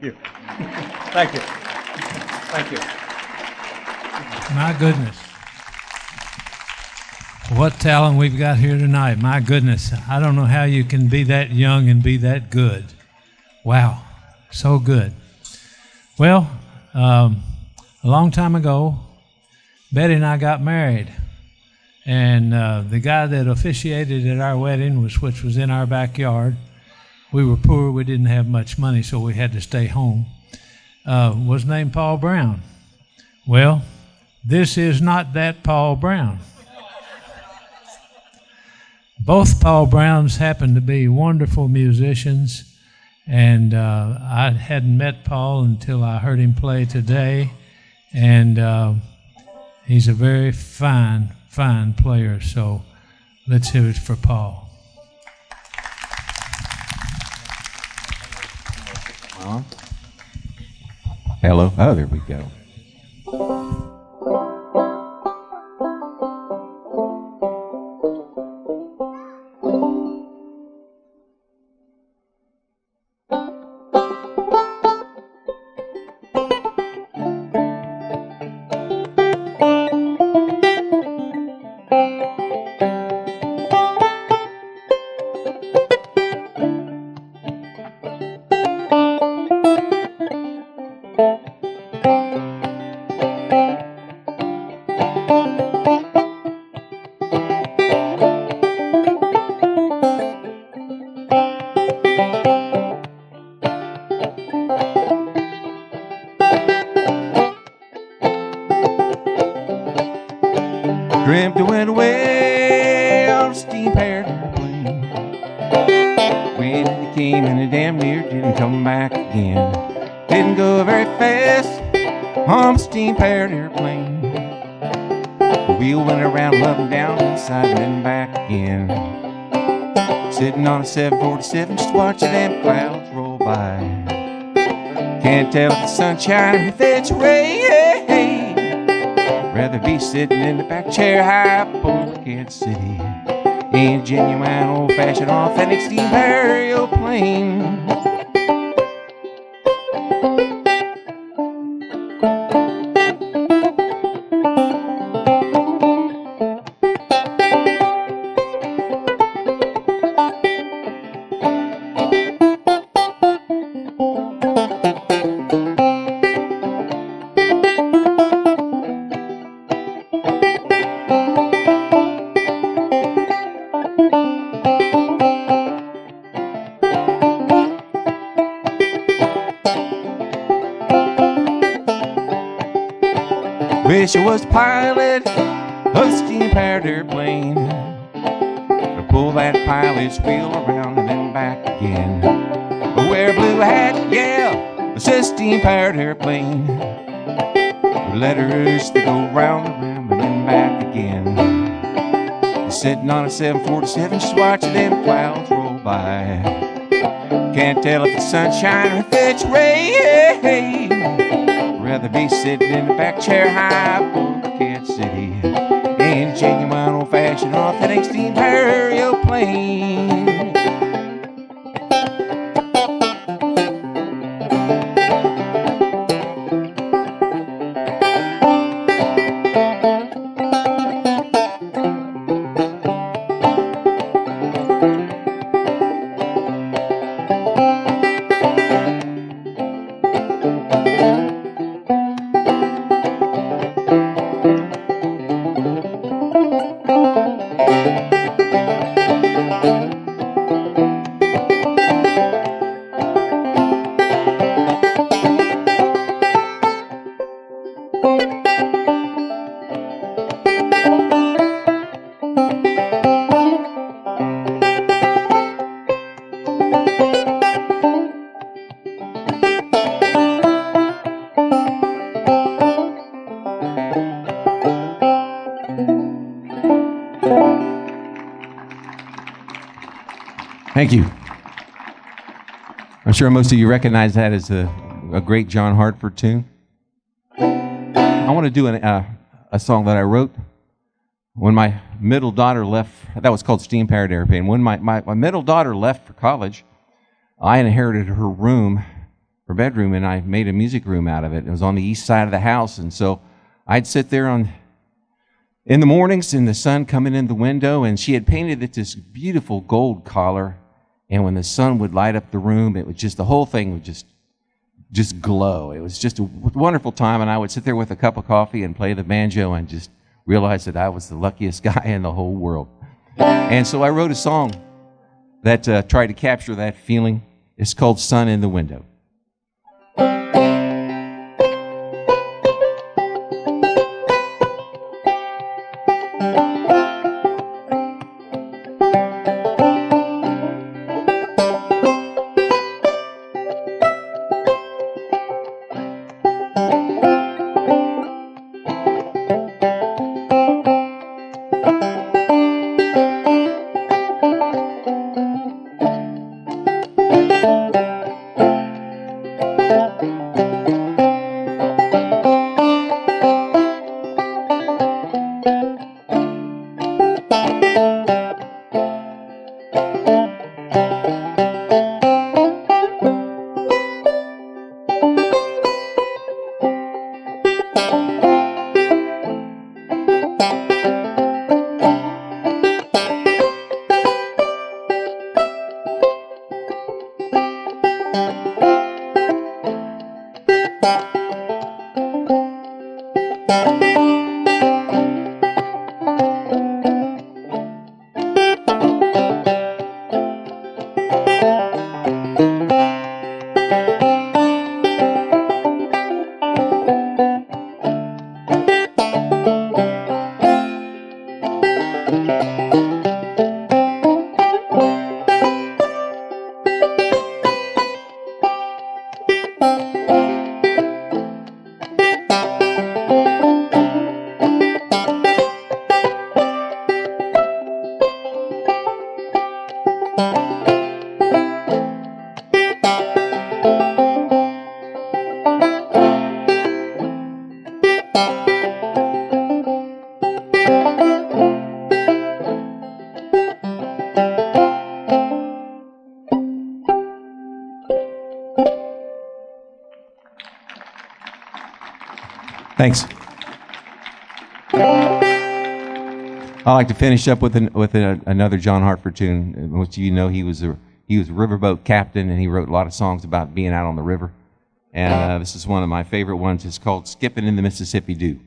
Thank you. Thank you. Thank you. My goodness. What talent we've got here tonight. My goodness. I don't know how you can be that young and be that good. Wow. So good. Well, a long time ago, Betty and I got married. And the guy that officiated at our wedding, which was in our backyard, we were poor, we didn't have much money, so we had to stay home, was named Paul Brown. Well, this is not that Paul Brown. Both Paul Browns happen to be wonderful musicians, and I hadn't met Paul until I heard him play today, and he's a very fine player, so let's hear it for Paul. Hello. Oh, there we go. Dreamt I went away on a steam-powered airplane. When it came and it damn near didn't come back again. Didn't go very fast on a steam-powered airplane. The wheel went around, up and down, inside and then back again. Sitting on a 747, just watching them clouds roll by. Can't tell if it's sunshine or if it's rain. Rather be sitting in the back chair high up on Kansas City in a genuine old-fashioned authentic steam-powered airplane. Wish I was the pilot of a steam-powered airplane to pull that pilot's wheel around and then back again. Wear a blue hat, yeah, it's a steam-powered airplane with letters that go round and round and then back again. Sitting on a 747, just watching them clouds roll by. Can't tell if it's sunshine or if it's rain. Rather be sitting in the back chair high up on Kansas City in a genuine old-fashioned authentic steam-powered airplane. Thank you. I'm sure most of you recognize that as a great John Hartford tune. I want to do a song that I wrote when my middle daughter left. That was called Steam-Powered Airplane. When my middle daughter left for college, I inherited her room bedroom, and I made a music room out of it. It was on the east side of the house, and so I'd sit there in the mornings in the sun coming in the window, and she had painted it this beautiful gold color, and when the sun would light up the room, it would just, the whole thing would just glow. It was just a wonderful time, and I would sit there with a cup of coffee and play the banjo and just realize that I was the luckiest guy in the whole world. And so I wrote a song that tried to capture that feeling. It's called Sun in the Window. Thanks. I like to finish up with another John Hartford tune. Most of you know he was a riverboat captain, and he wrote a lot of songs about being out on the river. And this is one of my favorite ones. It's called "Skipping in the Mississippi Dew."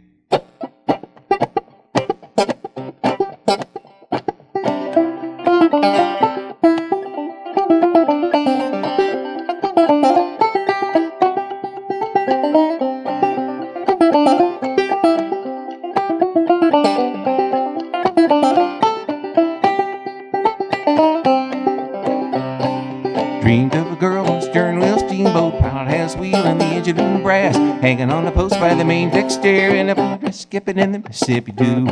Dreamed of a girl on stern wheel steamboat, pilot has wheel and the engine room brass, hanging on the post by the main deck stair, and a skipping in the Mississippi Dew.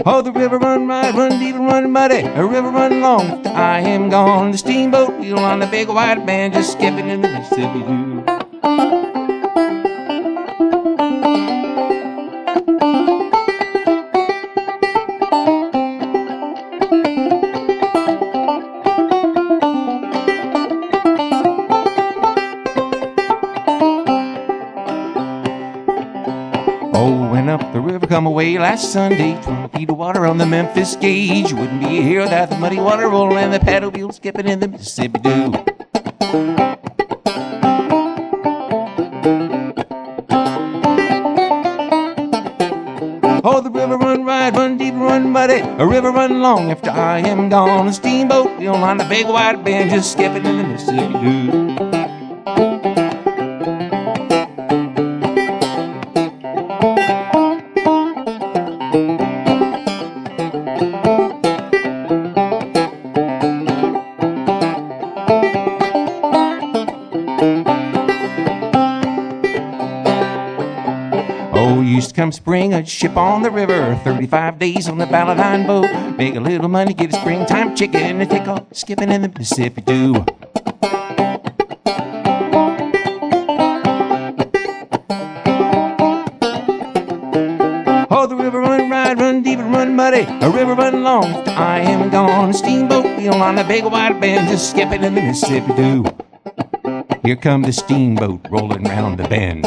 Oh, the river run wide, run deep and run muddy, a river run long after I am gone. The steamboat wheel on the big white band, just skipping in the Mississippi Dew. Oh, went up the river, come away last Sunday, 20 feet of water on the Memphis gauge. Wouldn't be here without the muddy water rolling and the paddle wheel skipping in the Mississippi Dew. Oh, the river run wide, run deep, run muddy, a river run long after I am gone. A steamboat wheel on the big white band, just skipping in the Mississippi Dew. Used to come spring, a ship on the river, 35 days on the Valentine boat, make a little money, get a springtime chicken, and take off skipping in the Mississippi Dew. Oh, the river run wide, run deep and run muddy, muddy, a river run long. I am gone, a steamboat wheel on the big white bend, just skipping in the Mississippi too. Here come the steamboat rolling round the bend.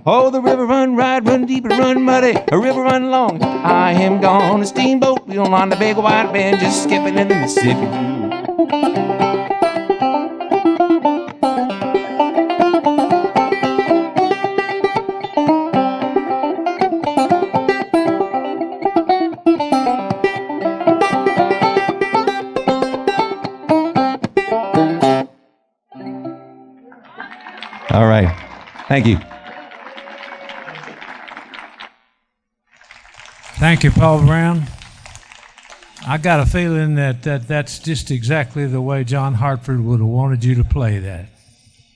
Oh, the river run wide, run deep, and run muddy, a river run long. I am gone, a steamboat wheel on the big white bend, just skipping in the Mississippi. All right. Thank you. Thank you, Paul Brown. I got a feeling that's just exactly the way John Hartford would have wanted you to play that.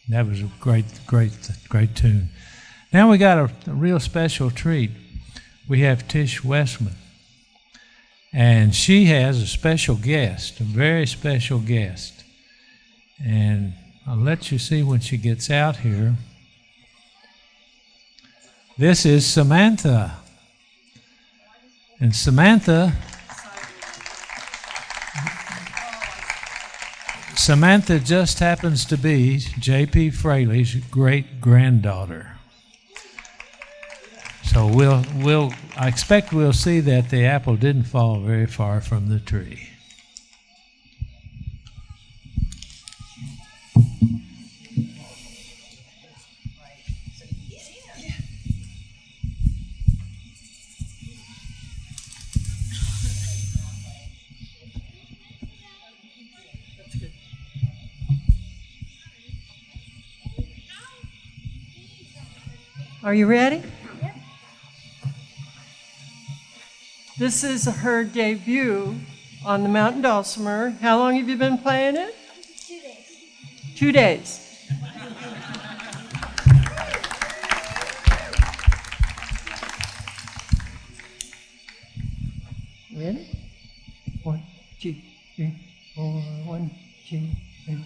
That was a great tune. Now we got a real special treat. We have Tish Westman. And she has a special guest, a very special guest. And I'll let you see when she gets out here. This is Samantha. And Samantha just happens to be J.P. Fraley's great-granddaughter. So I expect we'll see that the apple didn't fall very far from the tree. Are you ready? Yep. This is her debut on the Mountain Dulcimer. How long have you been playing it? 2 days. 2 days. Ready? 1, 2, 3, 4. 1, 2, 3.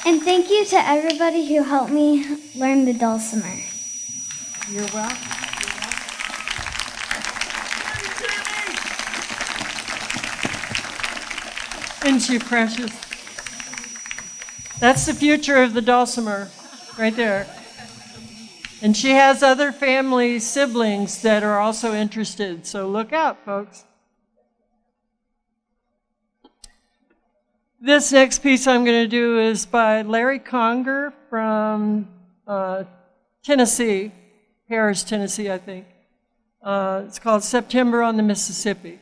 And thank you to everybody who helped me learn the dulcimer. You're welcome. Isn't she precious? That's the future of the dulcimer, right there. And she has other family siblings that are also interested, so look out, folks. This next piece I'm going to do is by Larry Conger from Tennessee, Harris, Tennessee, I think. It's called September on the Mississippi.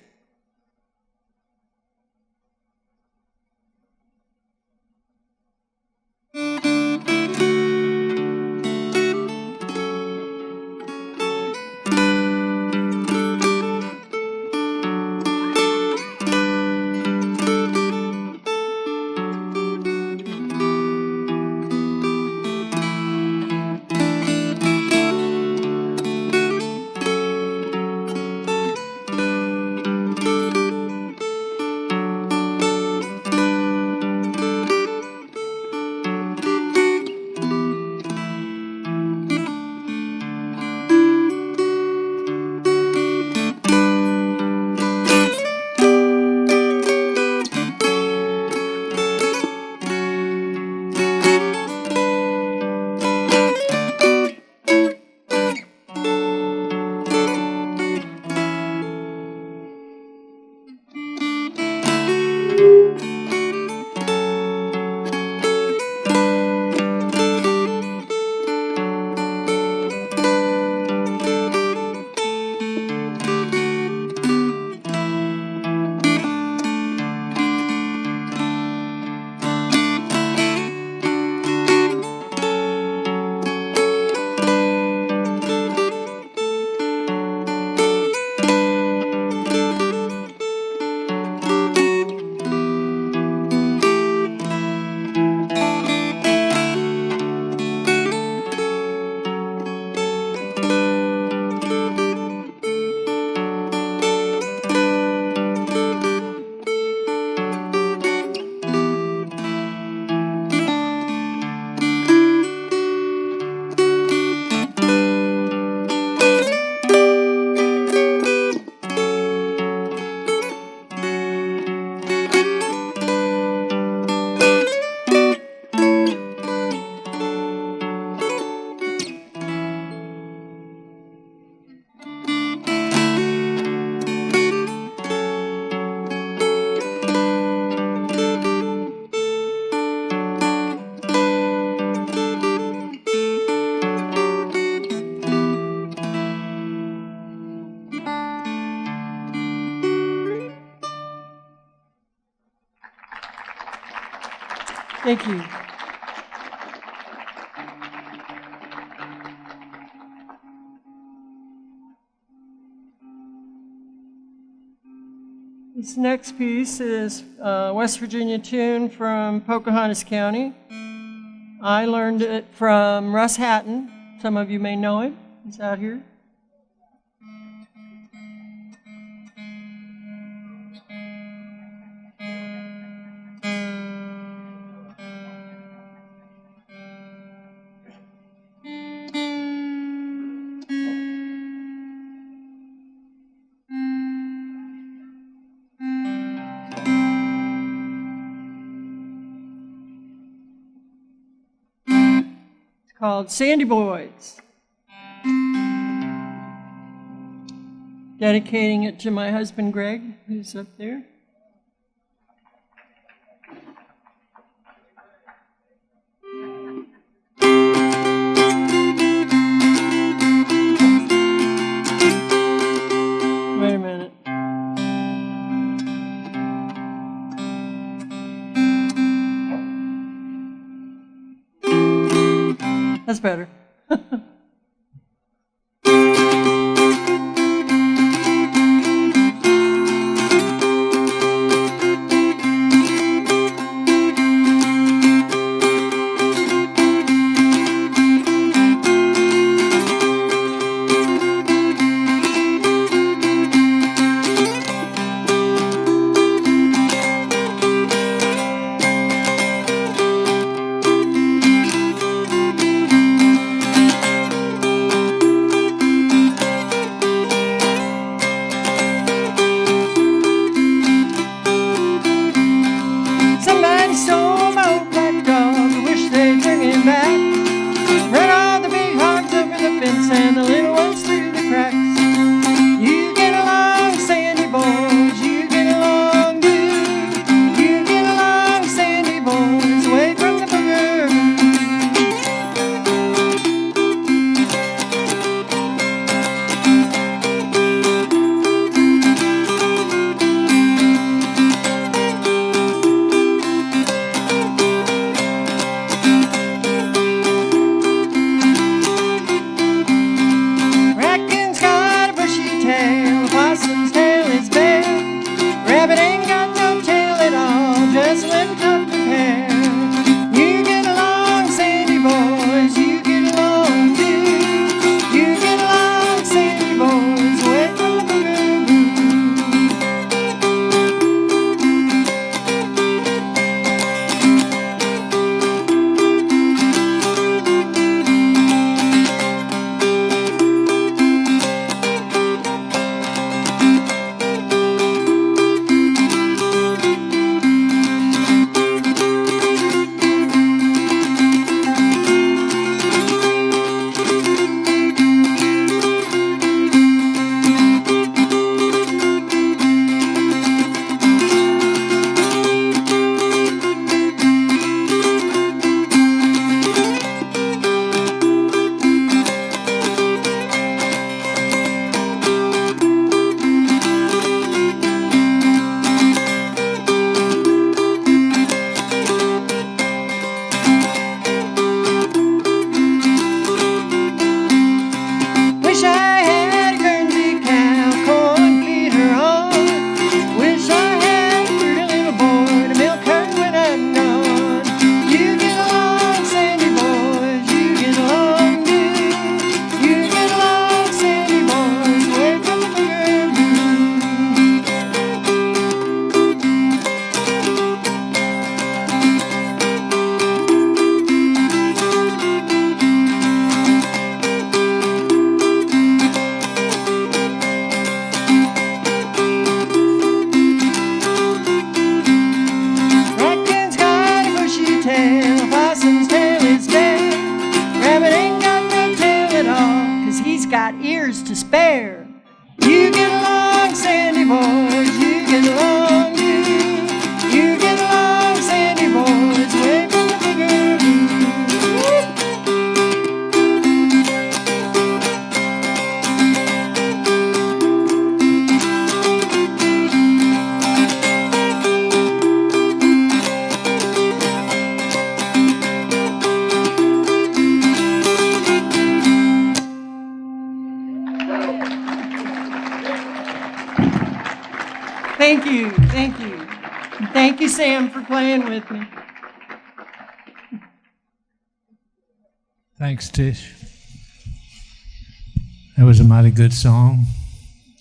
Thank you. This next piece is a West Virginia tune from Pocahontas County. I learned it from Russ Hatton. Some of you may know him. He's out here. Called Sandy Boys. Dedicating it to my husband Greg, who's up there. Wait a minute. That's better. to spare. You get along, Sandy boys, you get along, you get along, Sandy boys, wave the boogaloo. Thank you, thank you. Thank you, Sam, for playing with me. Thanks, Tish. That was a mighty good song.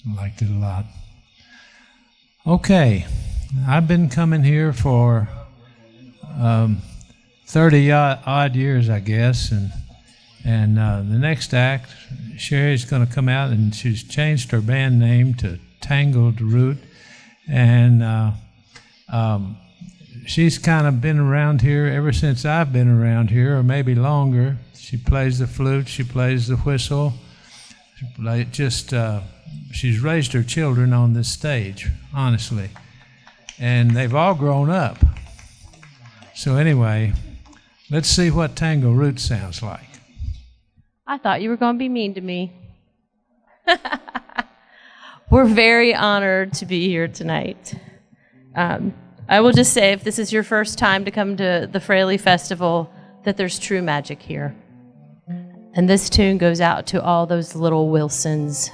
I liked it a lot. Okay, I've been coming here for 30 odd years, I guess, and the next act, Sherry's going to come out, and she's changed her band name to Tangled Root, and she's kind of been around here ever since I've been around here, or maybe longer. She plays the flute, she plays the whistle. She's raised her children on this stage, honestly, and they've all grown up. So anyway, let's see what Tangled Root sounds like. I thought you were going to be mean to me. We're very honored to be here tonight. I will just say, if this is your first time to come to the Fraley Festival, that there's true magic here. And this tune goes out to all those little Wilsons.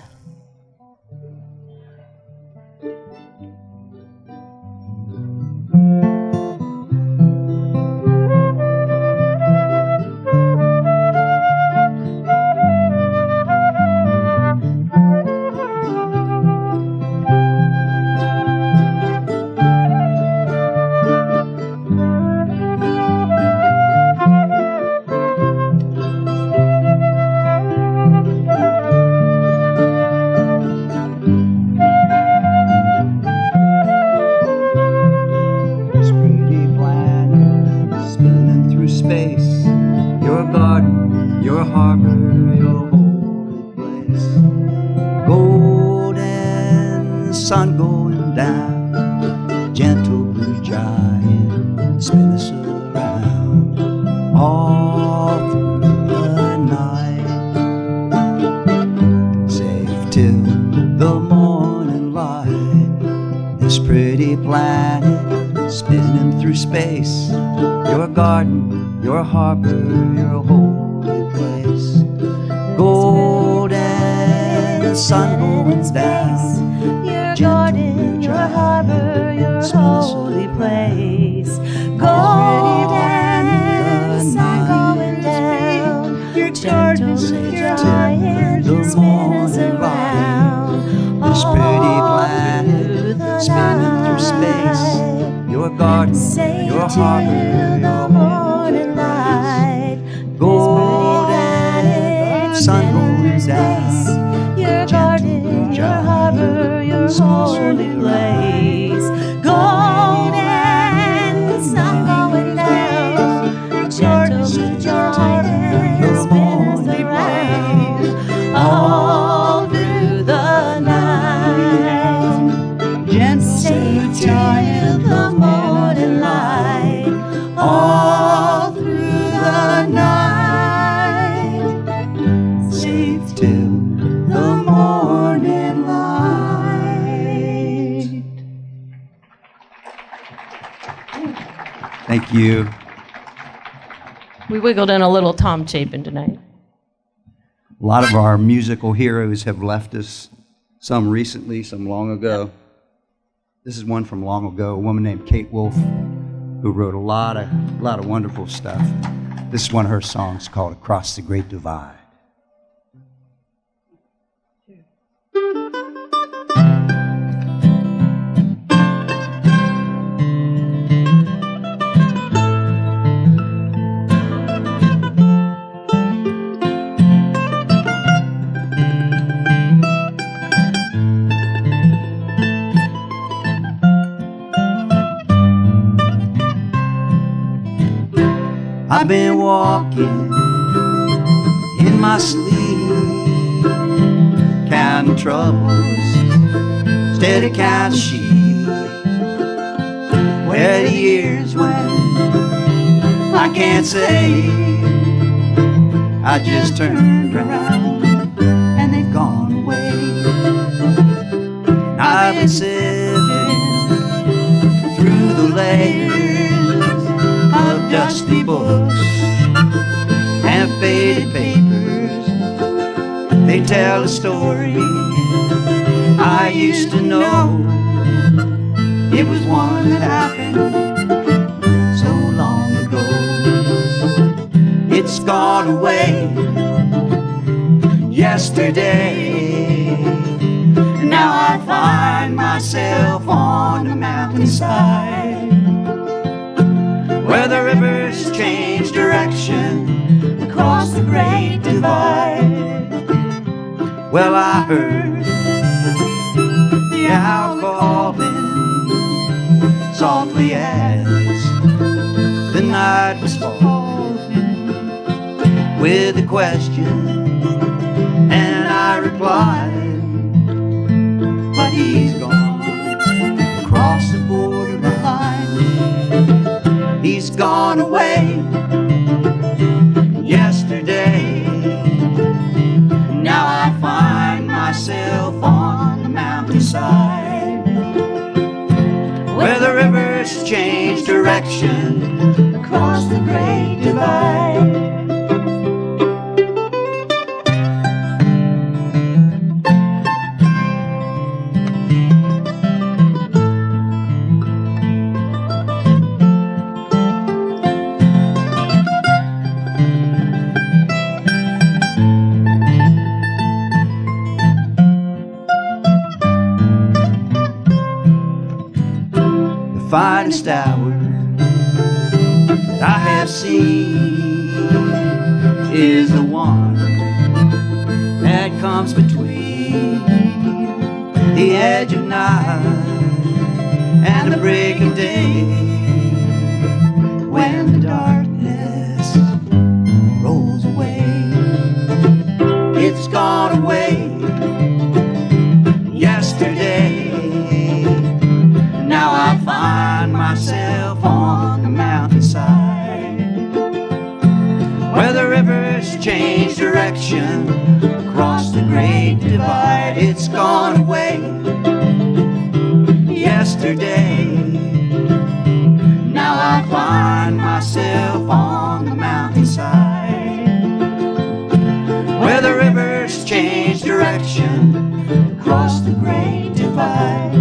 Thank you. We wiggled in a little Tom Chapin tonight. A lot of our musical heroes have left us, some recently, some long ago. This is one from long ago, a woman named Kate Wolf, who wrote a lot of wonderful stuff. This is one of her songs called Across the Great Divide. I've been walking in my sleep, forgotten troubles, steady count of sheep. Where the years went, I can't say. I just turned around and they've gone away. And I've been sifting through the layers of dusty books and faded papers. They tell a story I used to know. It was one that happened so long ago. It's gone away yesterday. And now I find myself on the mountainside, where the rivers change direction across the great divide. Well, I heard the owl calling softly as the night was falling, with a question, and I replied, but he's gone across the borderline. He's gone away yesterday. Now I find myself on the mountainside, where the rivers change direction across the great divide. Finest hour that I have seen is the one that comes between the edge of night and the break of day, when the darkness rolls away. It's gone away yesterday. Now I find myself on the mountainside, where the rivers change direction across the great divide. It's gone away yesterday. Now I find myself on the mountainside, where the rivers change direction across the great divide.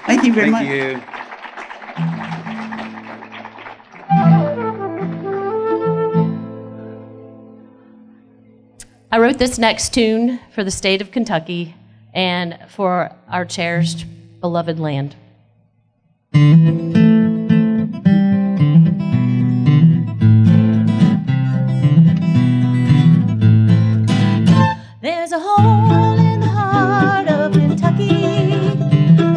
Thank you very much. Thank you. I wrote this next tune for the state of Kentucky and for our cherished, beloved land. There's a hole in the heart of Kentucky,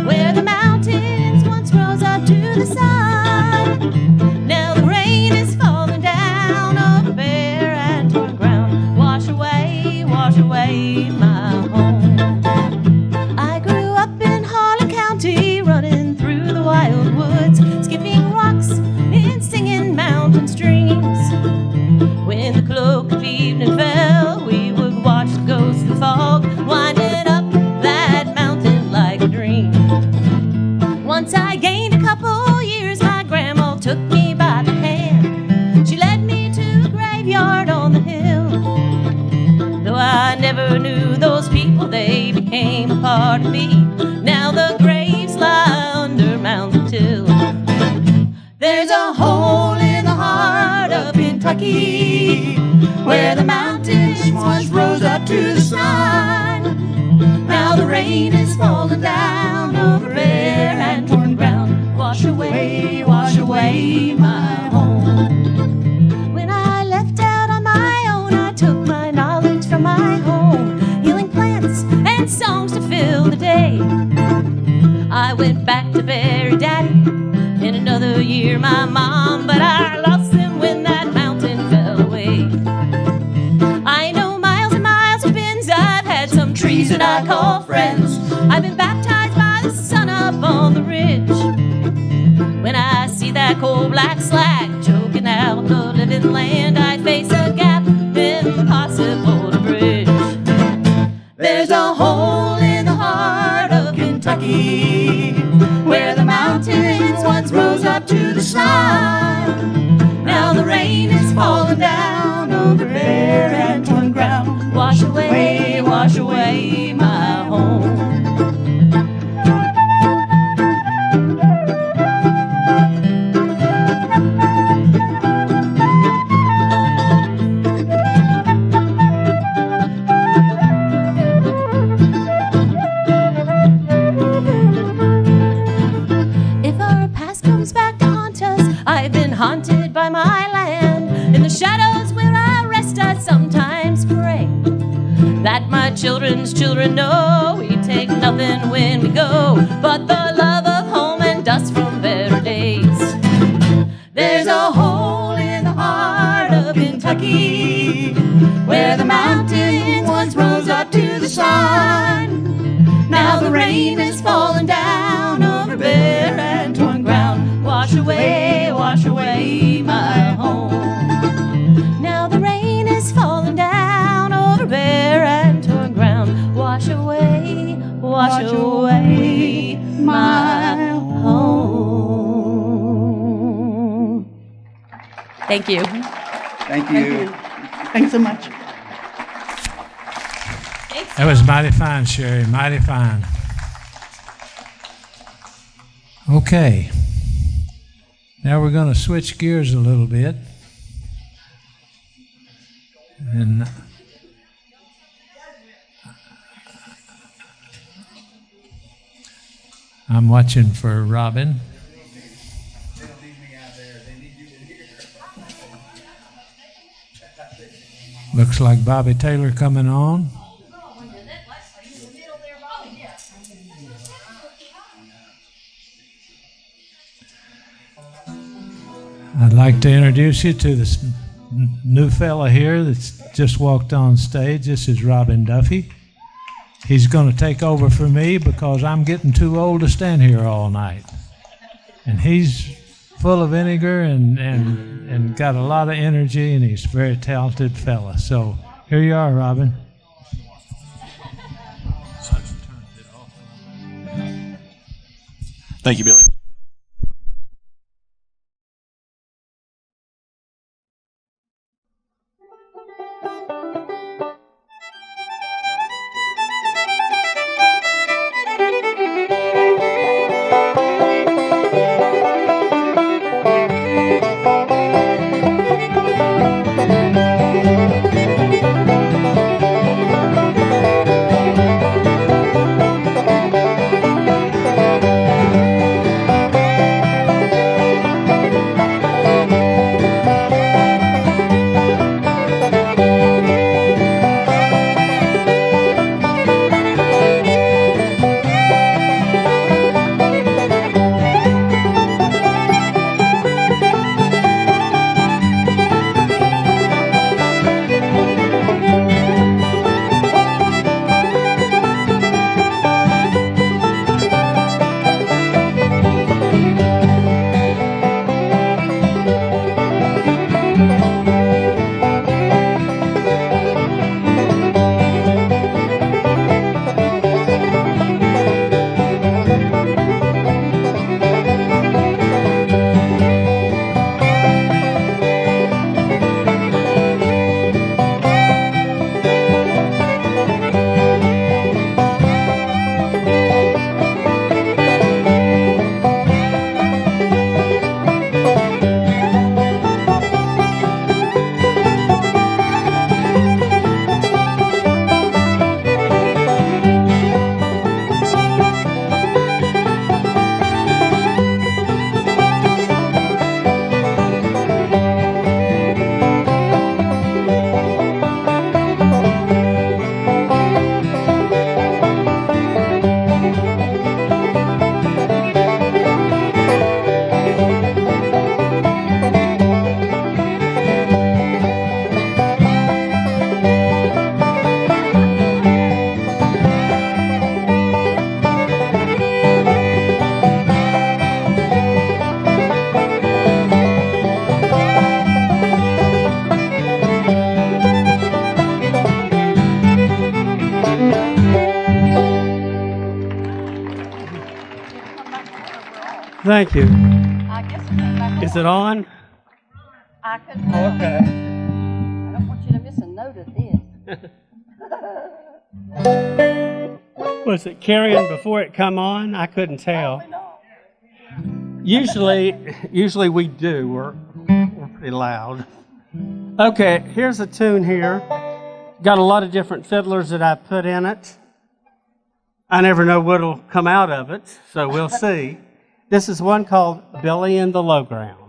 where the mountains once rose up to the sun. Now the rain is falling down over bare and torn ground. Wash away my home. I grew up in Harlan County, running through the wild woods, skipping rocks and singing mountain streams. When the cloak of evening fell, we would watch the ghosts of the fog winding up that mountain like a dream. Once I gained a couple years, my grandma took me by the hand. She led me to a graveyard on the hill. Though I never knew those people, they became a part of me. Now the graves lie under Mountain Till. There's a hole in the heart of Kentucky, where the mountains once rose up to the sun. Now the rain is falling down over bare and torn ground. Wash away my home. When I left out on my own, I took my knowledge from my home, healing plants and songs to fill the day. I went back to bury Daddy in another year, my mom, but I lost him when that mountain fell away. I call friends. I've been baptized by the sun up on the ridge. When I see that coal black slag choking out the living land, I face a gap impossible to bridge. There's a hole in the heart of Kentucky where the mountains once rose up to the sun. Now the rain is falling down over bare and torn ground. Wash away my home. Haunted by my land, in the shadows where I rest I sometimes pray that my children's children know we take nothing when we go but the love of home and dust from better days. There's a hole in the heart of Kentucky where the mountains once rose up to the sun. Now the rain is falling down over bare and torn ground. Wash away my home. Now the rain is falling down over bare and torn ground. Wash away my home. Thank you. Thank you. Thanks so much. That was mighty fine, Sherry, mighty fine. Okay. Now we're going to switch gears a little bit. And I'm watching for Robin. Looks like Bobby Taylor coming on. I'd like to introduce you to this new fella here that's just walked on stage. This is Robin Duffy. He's going to take over for me because I'm getting too old to stand here all night. And he's full of vinegar and got a lot of energy, and he's a very talented fella. So here you are, Robin. Thank you, Billy. thank you. I guess it's back Is it on? I couldn't tell. Okay. I don't want you to miss a note of this. Was it carrying before it come on? I couldn't tell. Usually we do. We're pretty loud. Okay, here's a tune here. Got a lot of different fiddlers that I put in it. I never know what'll come out of it, so we'll see. This is one called Billy in the Low Ground.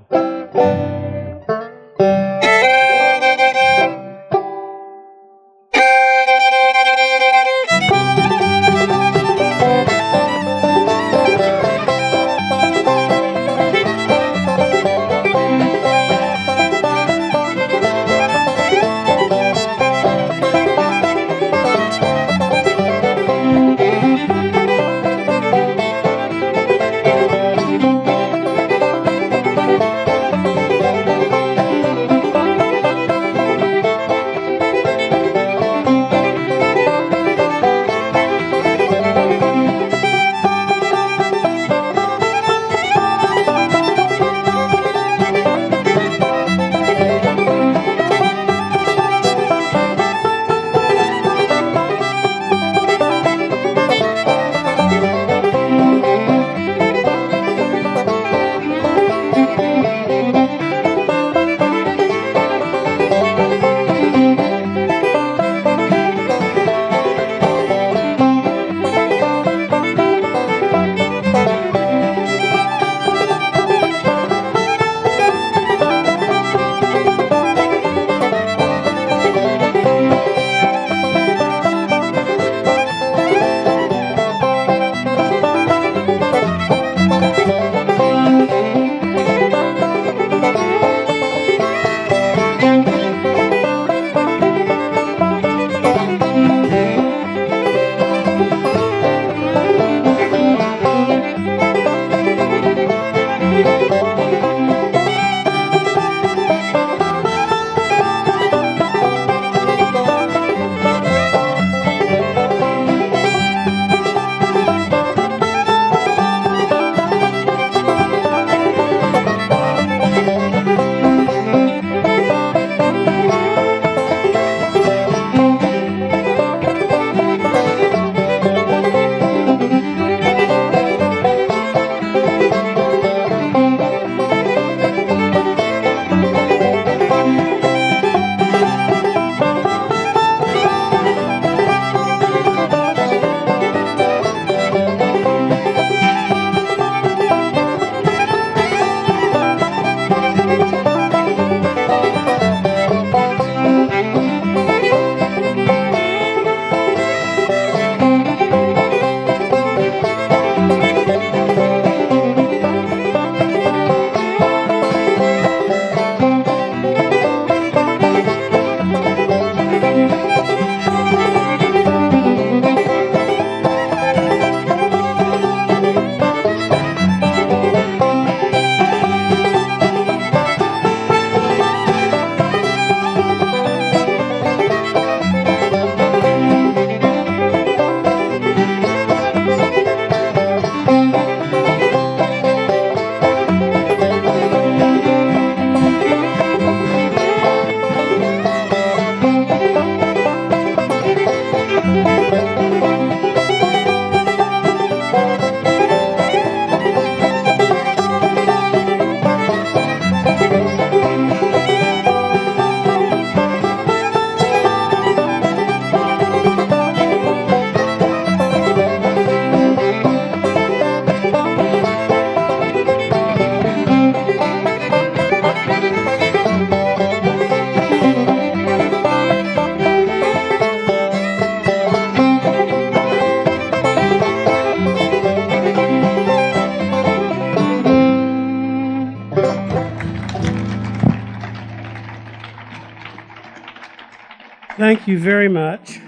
Thank you very much.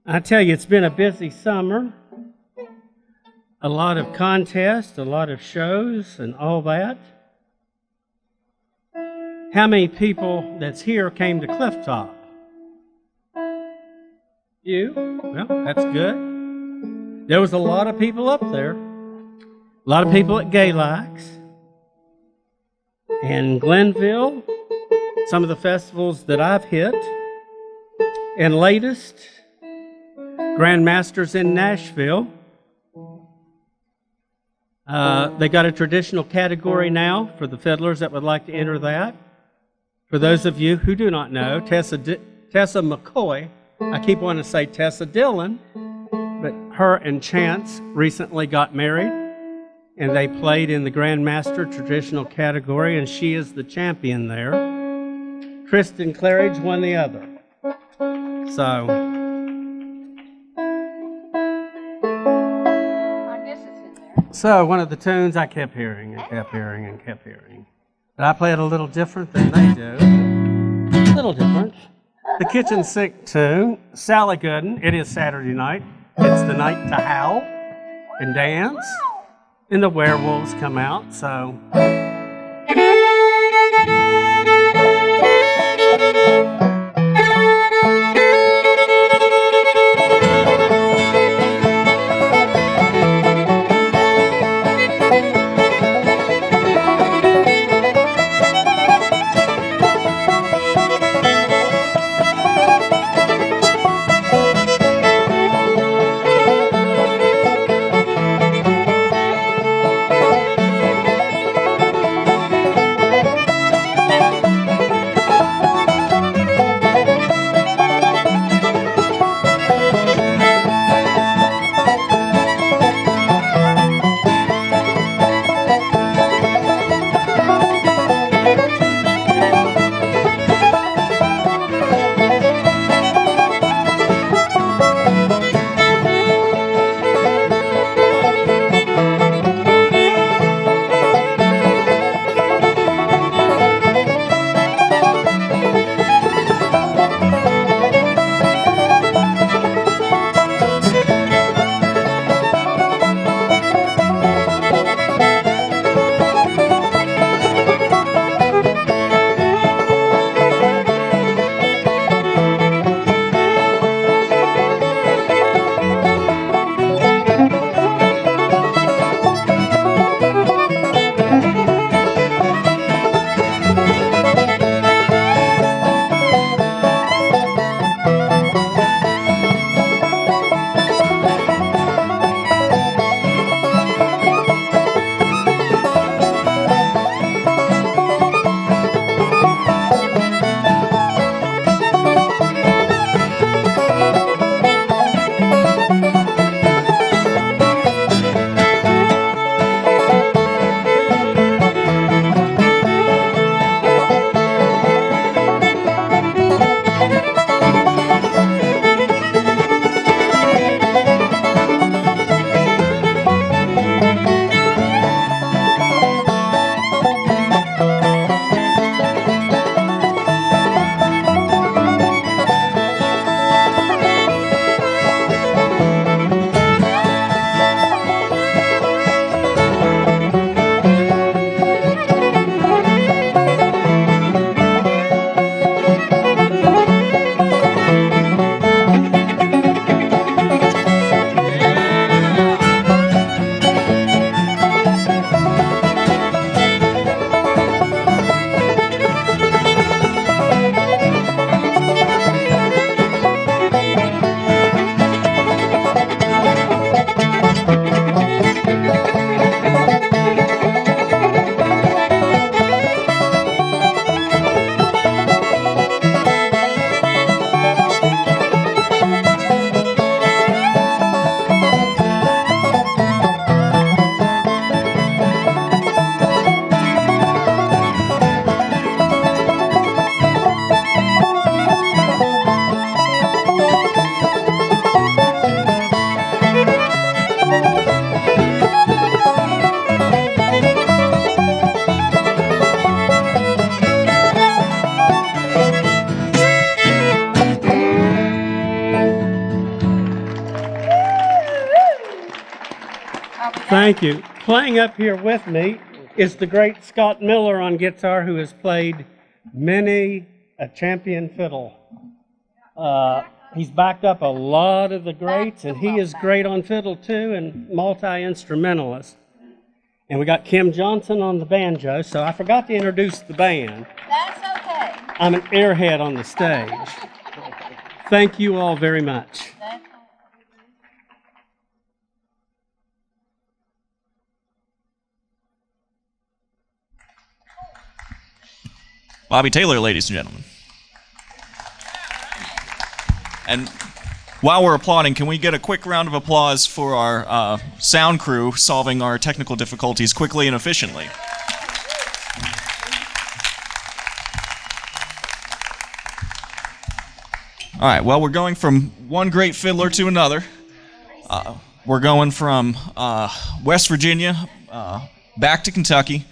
I tell you, it's been a busy summer. A lot of contests, a lot of shows, and all that. How many people that's here came to Clifftop? You? Well, that's good. There was a lot of people up there. A lot of people at Galax. And Glenville, some of the festivals that I've hit. And latest, Grandmasters in Nashville. They got a traditional category now for the fiddlers that would like to enter that. For those of you who do not know, Tessa McCoy, I keep wanting to say Tessa Dillon, but her and Chance recently got married, and they played in the Grandmaster traditional category, and she is the champion there. Kristen Claridge won the other. So one of the tunes I kept hearing and kept hearing and kept hearing. But I play it a little different than they do. A little different. The Kitchen Sink tune, Sally Gooden. It is Saturday night. It's the night to howl and dance. And the werewolves come out, so. Thank you. Playing up here with me is the great Scott Miller on guitar, who has played many a champion fiddle. He's backed up a lot of the greats, and he is great on fiddle too, and multi-instrumentalist. And we got Kim Johnson on the banjo, so I forgot to introduce the band. That's okay. I'm an airhead on the stage. Thank you all very much. Bobby Taylor, ladies and gentlemen. And while we're applauding, can we get a quick round of applause for our sound crew solving our technical difficulties quickly and efficiently? All right, well, we're going from one great fiddler to another. We're going from West Virginia back to Kentucky.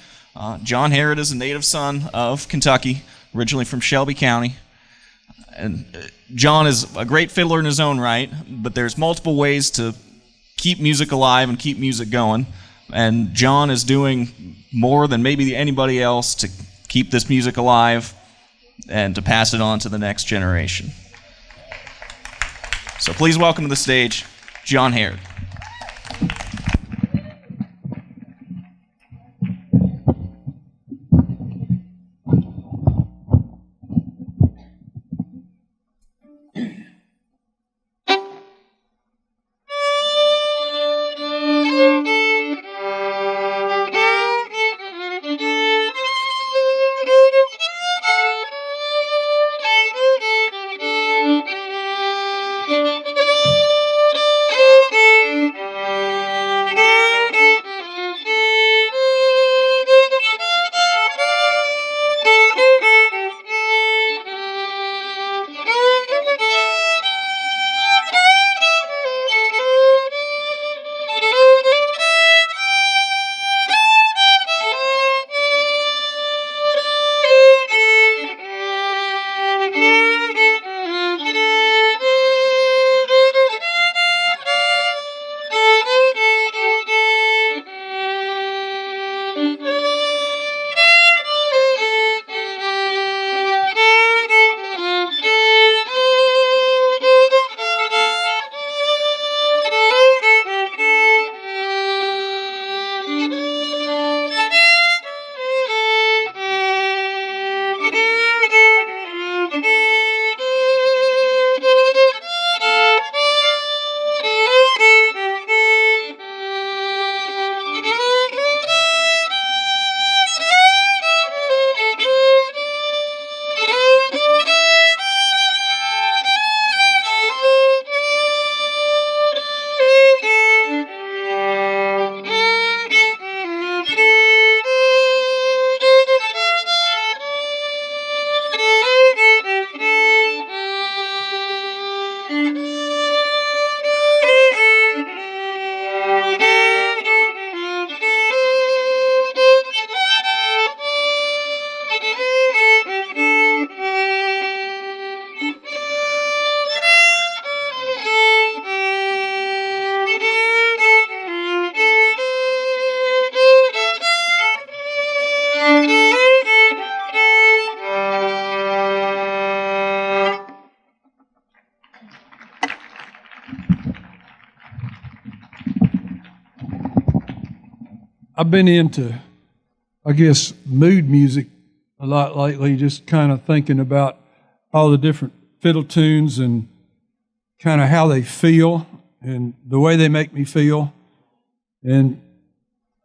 John Harrod is a native son of Kentucky, originally from Shelby County. And John is a great fiddler in his own right, but there's multiple ways to keep music alive and keep music going. And John is doing more than maybe anybody else to keep this music alive and to pass it on to the next generation. So please welcome to the stage, John Harrod. I've been into, I guess, mood music a lot lately, just kind of thinking about all the different fiddle tunes and kind of how they feel and the way they make me feel. And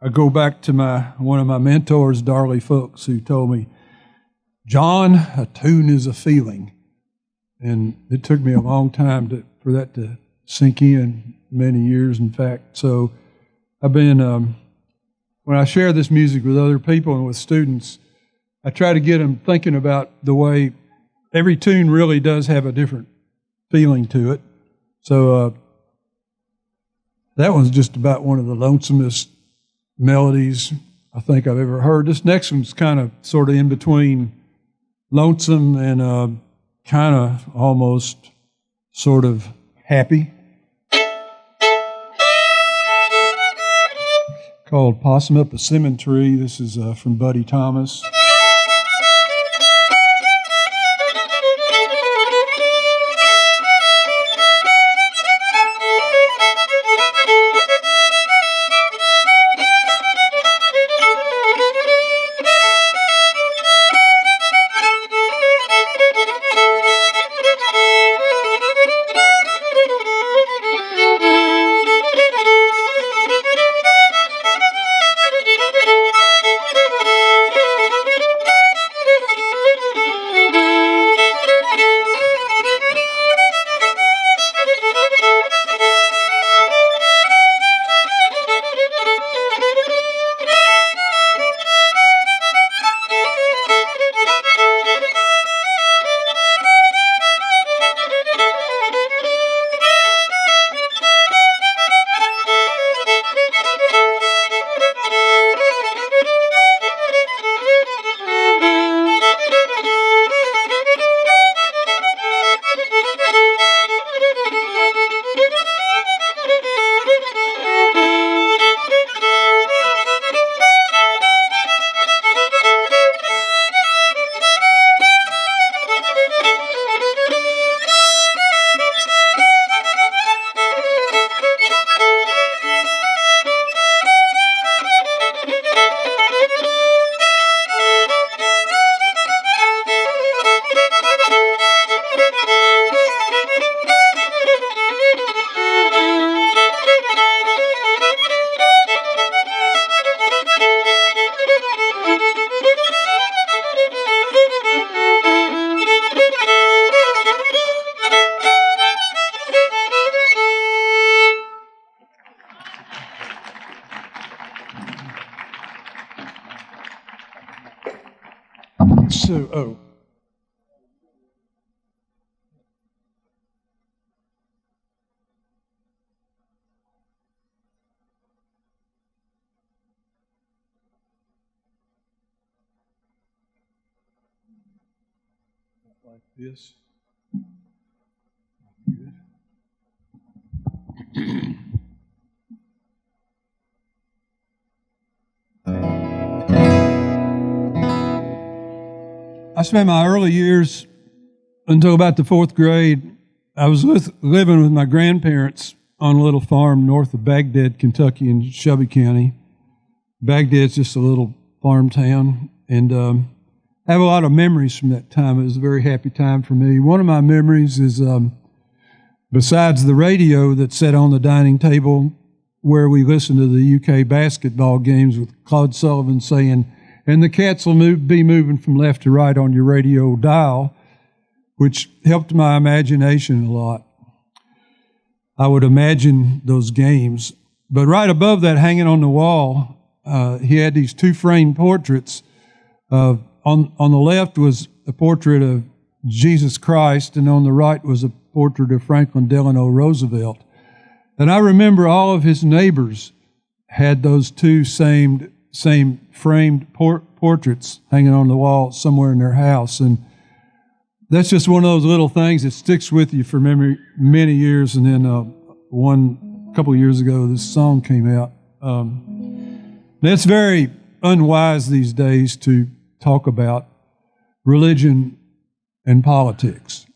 I go back to one of my mentors, Darley Folks, who told me, John, a tune is a feeling. And it took me a long time for that to sink in, many years, in fact. So I've been, when I share this music with other people and with students, I try to get them thinking about the way every tune really does have a different feeling to it. So that one's just about one of the lonesomest melodies I think I've ever heard. This next one's kind of sort of in between lonesome and kind of almost sort of happy. Called Possum Up a Cinnamon Tree. This is from Buddy Thomas. oh. Like this. Good. I spent my early years until about the 4th grade. I was living with my grandparents on a little farm north of Baghdad, Kentucky, in Shelby County. Baghdad's just a little farm town, and I have a lot of memories from that time. It was a very happy time for me. One of my memories is, besides the radio that sat on the dining table where we listened to the UK basketball games with Claude Sullivan saying, "And the cats will be moving from left to right on your radio dial," which helped my imagination a lot. I would imagine those games. But right above that, hanging on the wall, he had these 2 framed portraits. On the left was a portrait of Jesus Christ, and on the right was a portrait of Franklin Delano Roosevelt. And I remember all of his neighbors had those 2 same framed portraits hanging on the wall somewhere in their house. And that's just one of those little things that sticks with you for many years. And then a couple of years ago, this song came out. It's very unwise these days to talk about religion and politics.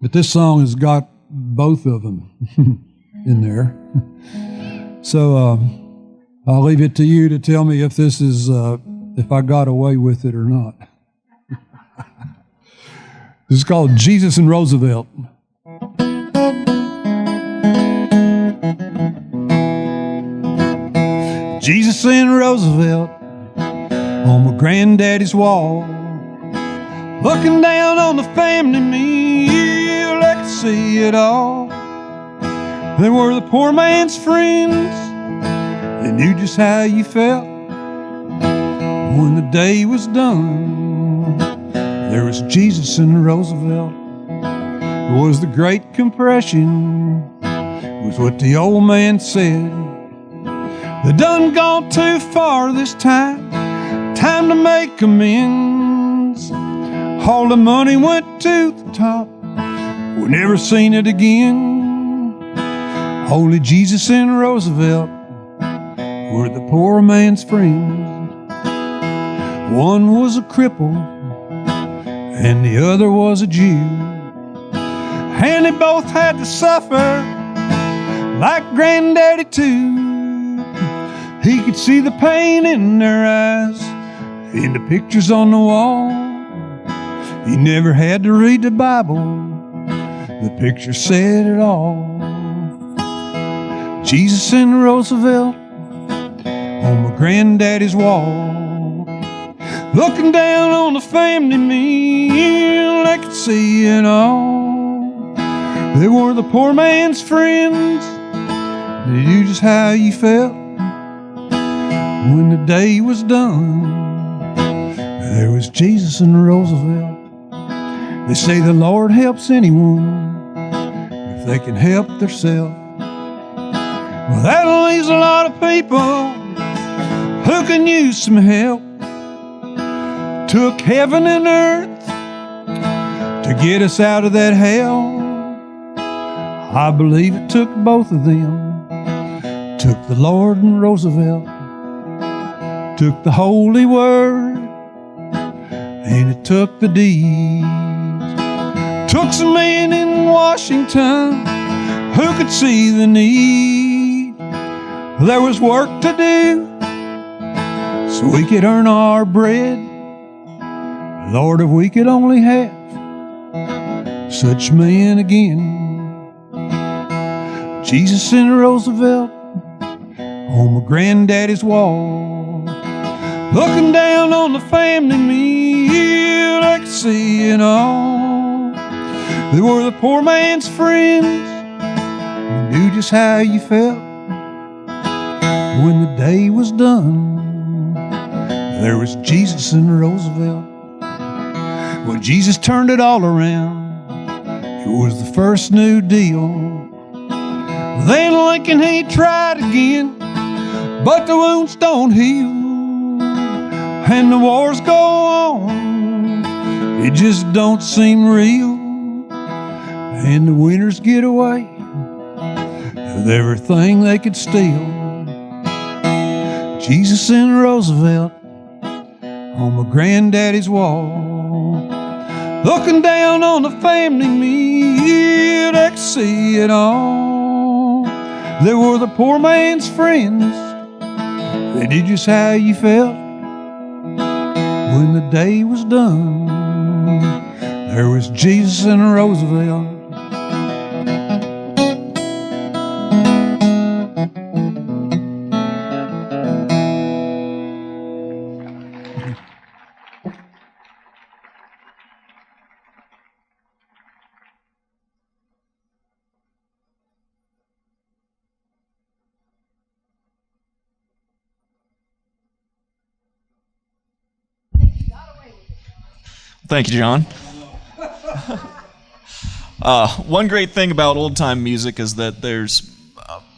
But this song has got both of them in there. So I'll leave it to you to tell me if this is, if I got away with it or not. This is called Jesus and Roosevelt. Jesus and Roosevelt on my granddaddy's wall, looking down on the family meal, I could see it all. They were the poor man's friends. They knew just how you felt when the day was done. There was Jesus and Roosevelt. It was the Great Compression, was what the old man said. They done gone too far this time, time to make amends. All the money went to the top, we never seen it again. Holy Jesus and Roosevelt were the poor man's friends. One was a cripple and the other was a Jew, and they both had to suffer like Granddaddy too. He could see the pain in their eyes in the pictures on the wall. He never had to read the Bible, the picture said it all. Jesus and Roosevelt on my granddaddy's wall, looking down on the family meal, I could see it all. They were the poor man's friends. They knew just how you felt when the day was done. There was Jesus and Roosevelt. They say the Lord helps anyone if they can help themselves. Well, that leaves a lot of people who can use some help. Took heaven and earth to get us out of that hell. I believe it took both of them. Took the Lord and Roosevelt. Took the holy word, and it took the deeds. Took some men in Washington who could see the need. There was work to do so we could earn our bread. Lord, if we could only have such men again. Jesus and Roosevelt on my granddaddy's wall, looking down on the family meal, I could see it all. They were the poor man's friends. They knew just how you felt when the day was done. There was Jesus and Roosevelt Well, Jesus turned it all around. It was the first New Deal. Then Lincoln, he tried again, but the wounds don't heal, and the wars go on. It just don't seem real, and the winners get away with everything they could steal. Jesus and Roosevelt on my granddaddy's wall, looking down on the family meal, they could see it all. They were the poor man's friends. They did just how you felt. When the day was done, there was Jesus and Roosevelt. Thank you, John. One great thing about old-time music is that there's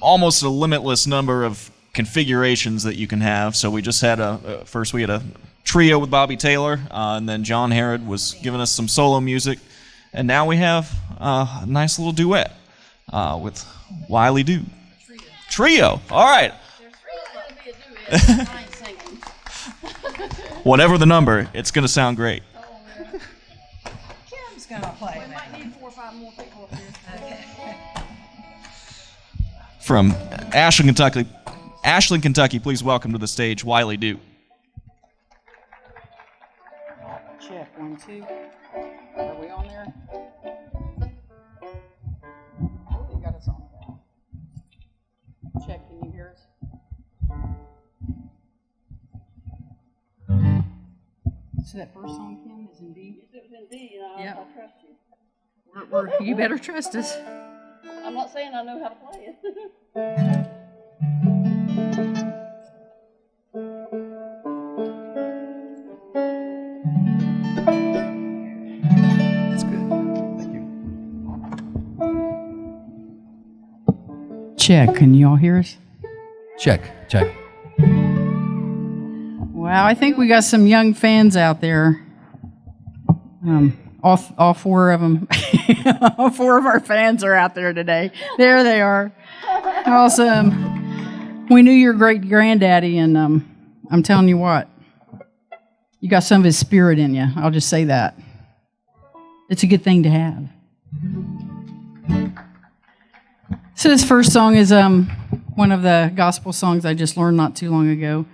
almost a limitless number of configurations that you can have. So we just had first we had a trio with Bobby Taylor, and then John Herod was giving us some solo music, and now we have a nice little duet with Wiley Dew. Trio. All right. Whatever the number, it's going to sound great. From Ashland, Kentucky, please welcome to the stage Wiley Dew. Check, 1, 2. Are we on there? They got us on there. Check, can you hear us? So that first song, Kim, is in D? It's in D, and Yep. I'll trust you. You better trust us. I'm not saying I know how to play it. That's good. Thank you. Check, can y'all hear us? Check. Wow, I think we got some young fans out there. All 4 of them. All 4 of our fans are out there today. There they are. Awesome. We knew your great granddaddy, and I'm telling you what, you got some of his spirit in you. I'll just say that. It's a good thing to have. So this first song is one of the gospel songs I just learned not too long ago.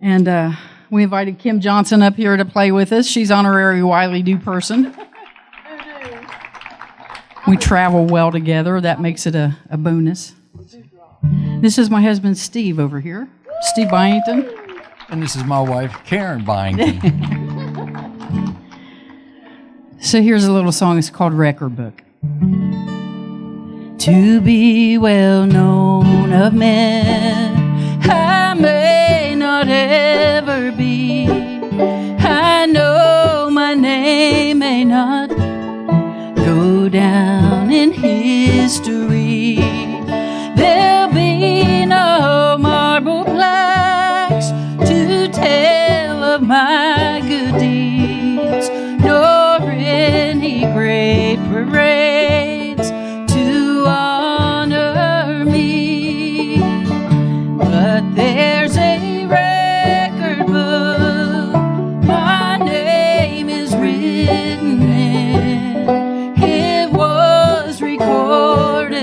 And we invited Kim Johnson up here to play with us. She's honorary Wiley Dew person. We travel well together. That makes it a bonus. This is my husband, Steve, over here. Steve Byington. And this is my wife, Karen Byington. So here's a little song. It's called Record Book. To be well known of men, I may not ever be. I know my name may not go down in history. There'll be no marble plaques to tell of my good deeds, nor any great parades to honor me. But there's a record book my name is written in. It was recorded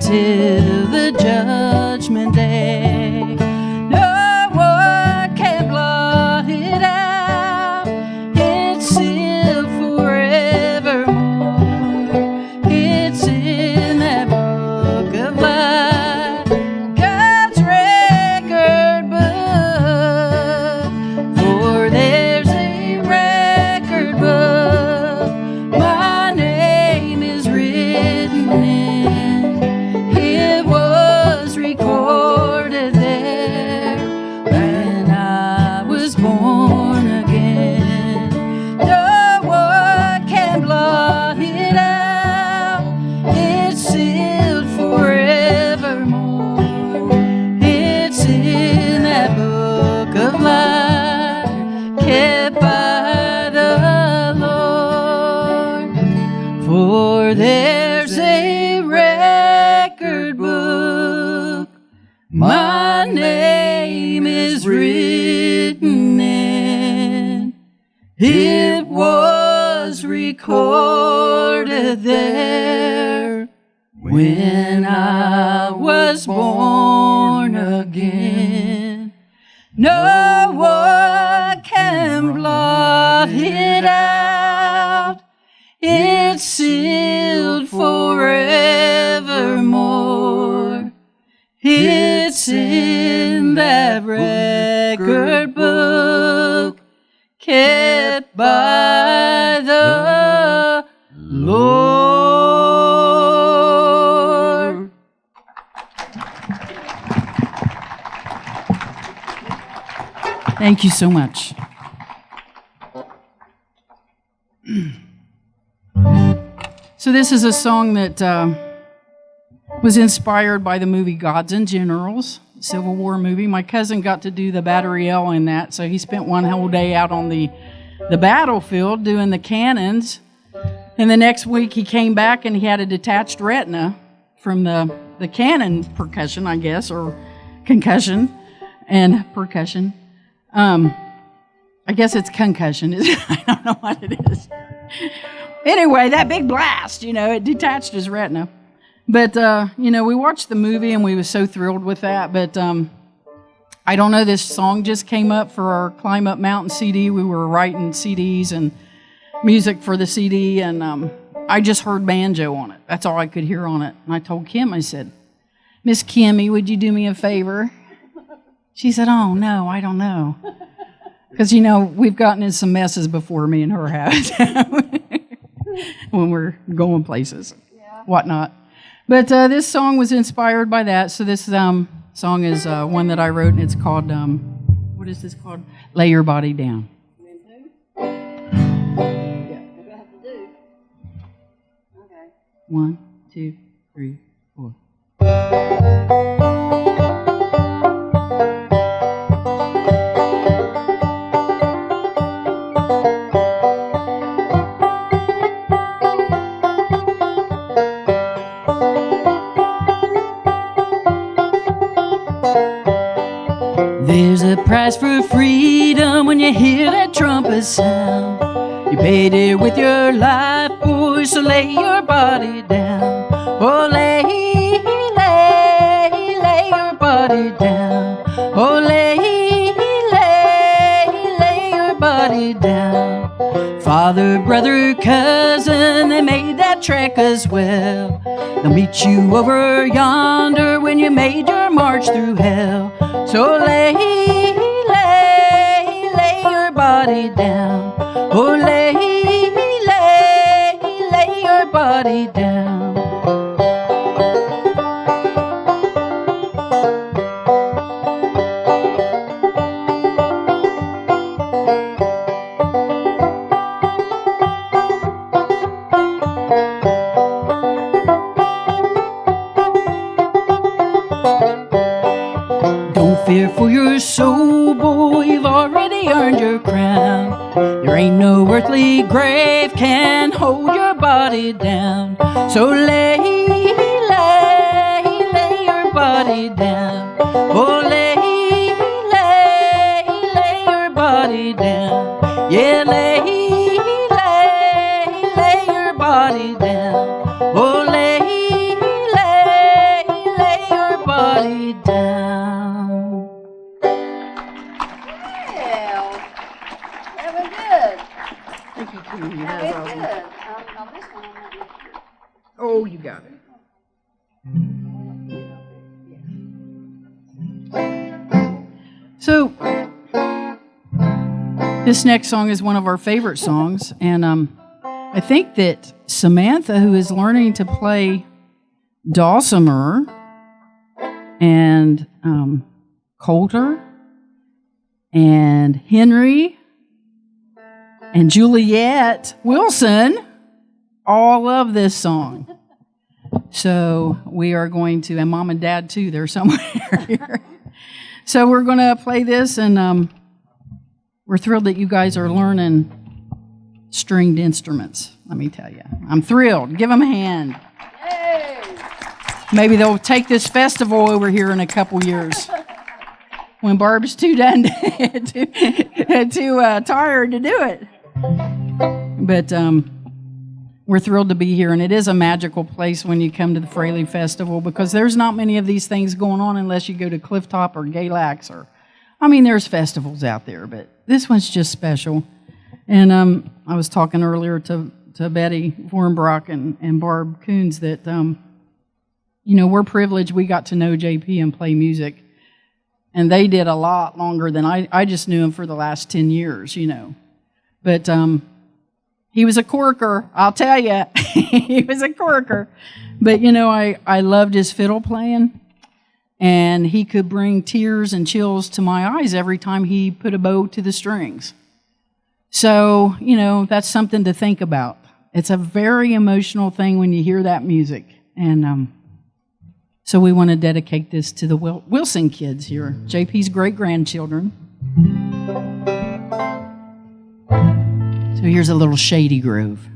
until the judgment day. No one can blot it out. It's sealed forevermore. It's in that book of life, God's record book. For there's a record book my name is written in. It was recorded there when I was born again. No one can blot it out. It's sealed forevermore. It's in that book of life, kept by the Lord. For there's a record book my name is written in. It was recorded there when I was born again. No one can blot it out. It's sealed forevermore. It's in that record book kept by the Lord. Thank you so much. So this is a song that was inspired by the movie Gods and Generals, Civil War movie. My cousin got to do the Battery L in that, so he spent one whole day out on the battlefield doing the cannons. And the next week he came back and he had a detached retina from the cannon percussion, I guess, or concussion and percussion. I guess it's concussion. I don't know what it is. Anyway, that big blast, it detached his retina. But, we watched the movie and we were so thrilled with that. But I don't know, this song just came up for our Climb Up Mountain CD. We were writing CDs and music for the CD, and I just heard banjo on it. That's all I could hear on it. And I told Kim, I said, Miss Kimmy, would you do me a favor? She said, oh, no, I don't know. Because, we've gotten in some messes before, me and her have. When we're going places, whatnot. But this song was inspired by that. So this song is one that I wrote, and it's called, what is this called? Lay Your Body Down. One, two, three, four. There's a price for freedom when you hear that trumpet sound. You paid it with your life, boy, so lay your body down. Oh, lay your body down. Oh, lay your body down. Father, brother, cousin, they made that trek as well. They'll meet you over yonder when you made your march through hell. So lay your body down. Oh, lay your body down. Fear for your soul, boy, you've already earned your crown. There ain't no earthly grave can hold your body down. So lay your body down. Oh, lay your body down. Yeah, lay your body down. Oh, lay So, this next song is one of our favorite songs, and I think that Samantha, who is learning to play dulcimer, and Coulter, and Henry, and Juliet Wilson all love this song. So we are going to, and Mom and Dad too, they're somewhere here. So we're going to play this, and we're thrilled that you guys are learning stringed instruments, let me tell you. I'm thrilled. Give them a hand. Yay. Maybe they'll take this festival over here in a couple years when Barb's too tired to do it. But we're thrilled to be here, and it is a magical place when you come to the Fraley Festival because there's not many of these things going on unless you go to Clifftop or Galax or, I mean, there's festivals out there, but this one's just special. And I was talking earlier to Betty Warrenbrock and Barb Coons that, we're privileged. We got to know JP and play music, and they did a lot longer than I just knew him for the last 10 years, But he was a corker, I'll tell you. He was a corker. But, I loved his fiddle playing, and he could bring tears and chills to my eyes every time he put a bow to the strings. So, that's something to think about. It's a very emotional thing when you hear that music. And so we want to dedicate this to the Wilson kids here, JP's great-grandchildren. So here's a little Shady Grove.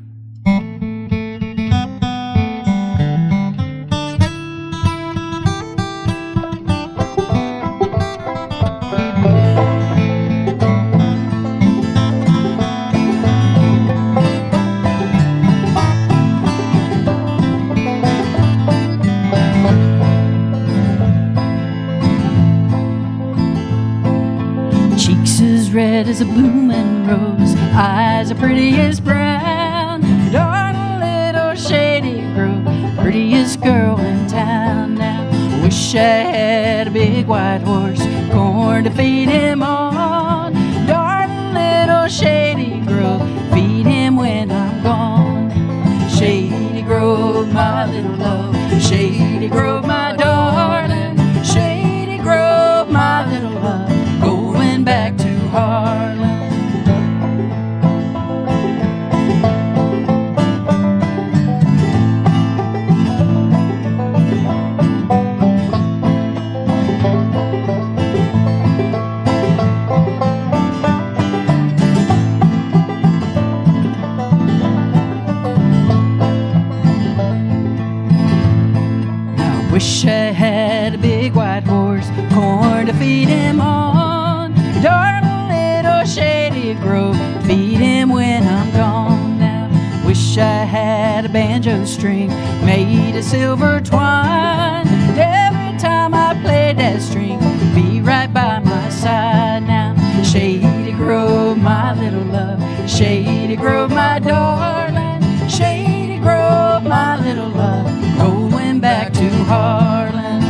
Red as a blooming rose, eyes are pretty as brown. Darn little Shady Grove, prettiest girl in town now. Wish I had a big white horse, corn to feed him on. Darn little Shady Grove, feed him when I'm gone. Shady Grove, my little love, Shady Grove, my darling. Shady Grove, my little love, going back to Harlan. I wish I had a big white horse, corn to feed him on. Darling Shady Grove, feed him when I'm gone now. Wish I had a banjo string made of silver twine. Every time I played that string, be right by my side now. Shady Grove, my little love, Shady Grove, my darling. Shady Grove, my little love, going back to Harlan.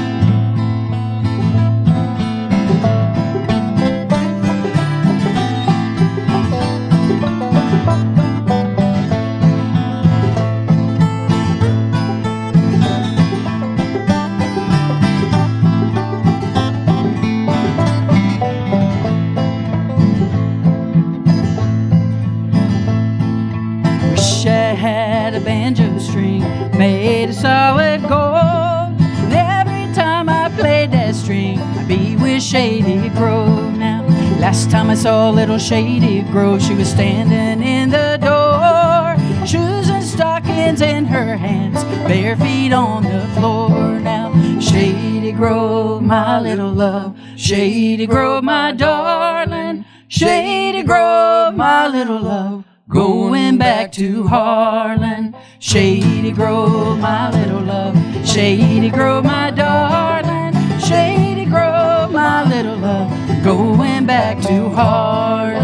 Banjo string made of solid gold. And every time I played that string, I'd be with Shady Grove now. Last time I saw little Shady Grove, she was standing in the door, shoes and stockings in her hands, bare feet on the floor now. Shady Grove, my little love, Shady Grove, my darling. Shady Grove, my little love, going back to Harlan. Shady Grove, my little love, Shady Grove, my darling. Shady Grove, my little love, going back to Harlan.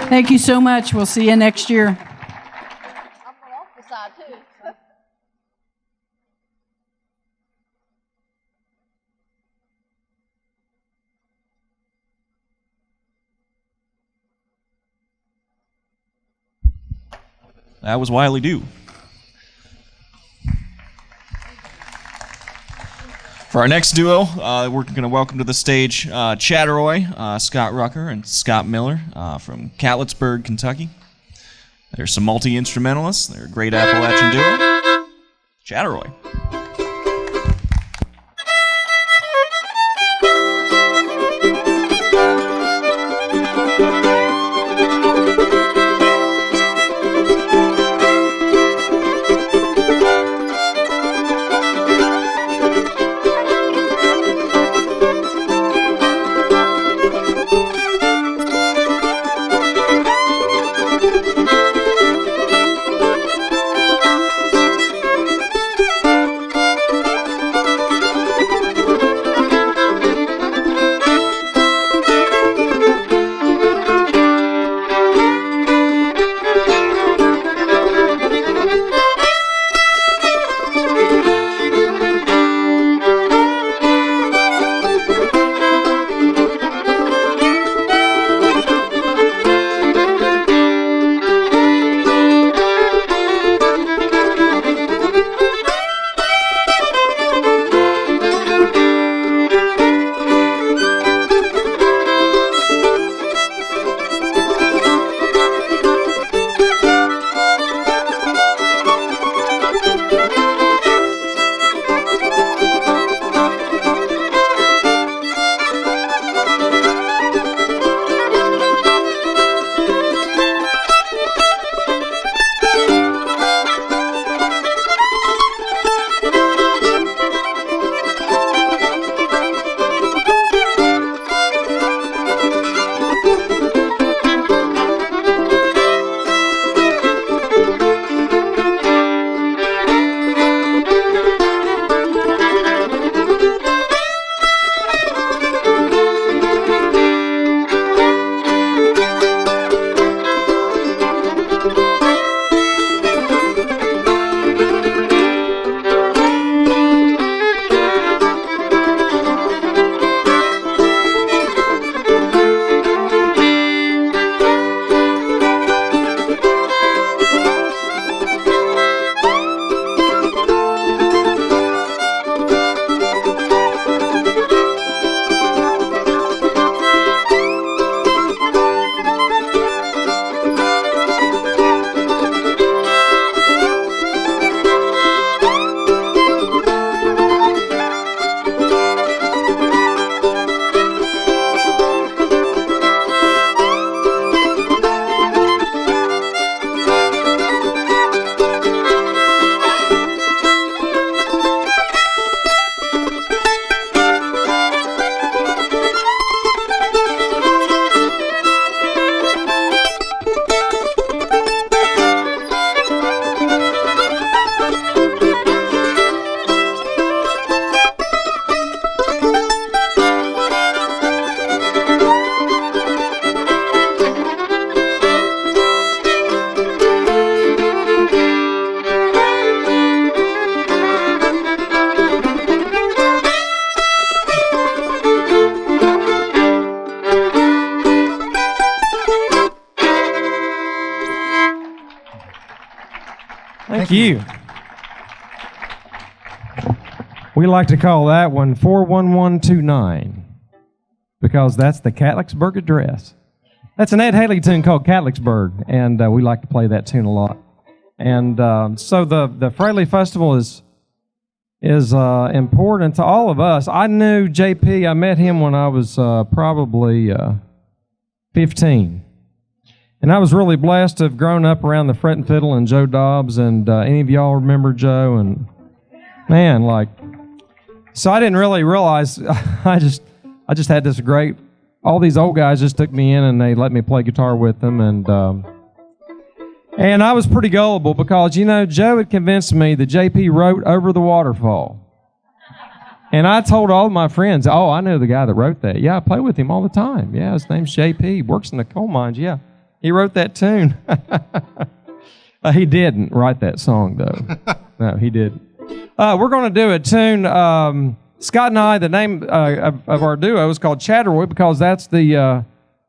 Thank you so much. We'll see you next year. That was Wiley Dew. For our next duo, we're going to welcome to the stage Chatteroi, Scott Rucker and Scott Milner from Catlettsburg, Kentucky. They're some multi-instrumentalists. They're a great Appalachian duo. Chatteroi. Thank you. We like to call that one 41129 because that's the Catlettsburg Address. That's an Ed Haley tune called Catlettsburg, and we like to play that tune a lot. And so the Fraley Festival is important to all of us. I knew JP, I met him when I was probably 15. And I was really blessed to have grown up around the Fret and Fiddle and Joe Dobbs, and any of y'all remember Joe? And man, like, so I didn't really realize, I just had this great, all these old guys just took me in and they let me play guitar with them, and I was pretty gullible because, you know, Joe had convinced me that JP wrote Over the Waterfall. And I told all of my friends, oh, I know the guy that wrote that. Yeah, I play with him all the time. Yeah, his name's JP. He works in the coal mines. Yeah, he wrote that tune. He didn't write that song, though. No, he didn't. We're going to do a tune. Scott and I, the name of our duo is called Chatteroi because that's the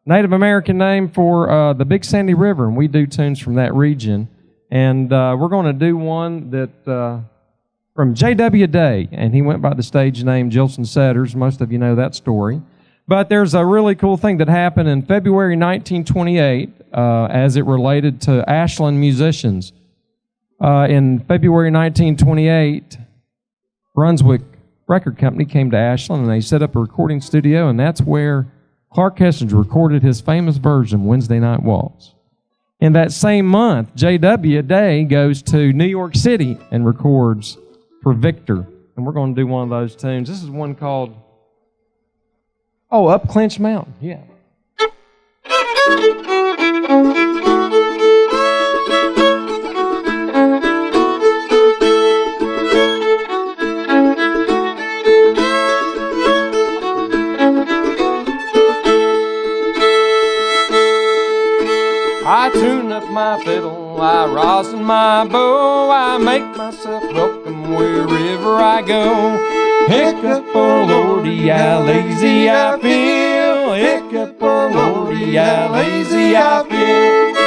Native American name for the Big Sandy River, and we do tunes from that region. And we're going to do one that from J.W. Day, and he went by the stage name Jilson Setters. Most of you know that story. But there's a really cool thing that happened in February 1928 as it related to Ashland musicians. In February 1928, Brunswick Record Company came to Ashland, and they set up a recording studio, and that's where Clark Kessinger recorded his famous version, Wednesday Night Waltz. In that same month, J.W. Day goes to New York City and records for Victor. And we're going to do one of those tunes. This is one called, Up Clinch Mountain. Yeah. I tune up my fiddle, I rosin my bow, I make myself welcome wherever I go. Hiccup, oh Lordy, how lazy I feel. Hiccup, oh Lordy, how lazy I feel.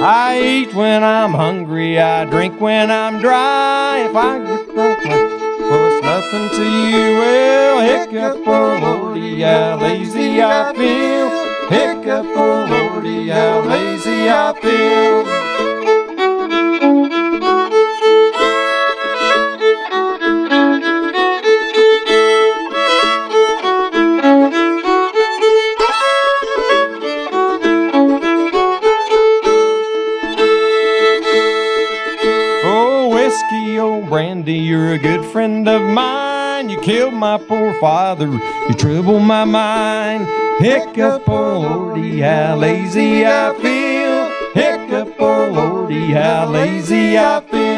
I eat when I'm hungry, I drink when I'm dry. If I get drunk, well, it's nothing to you. Well, hiccup, oh Lordy, how lazy I feel. Hiccup, oh Lordy, how lazy I feel. Brandy, you're a good friend of mine. You killed my poor father, you trouble my mind. Hiccup, oh Lordy, how lazy I feel. Hiccup, oh Lordy, how lazy I feel.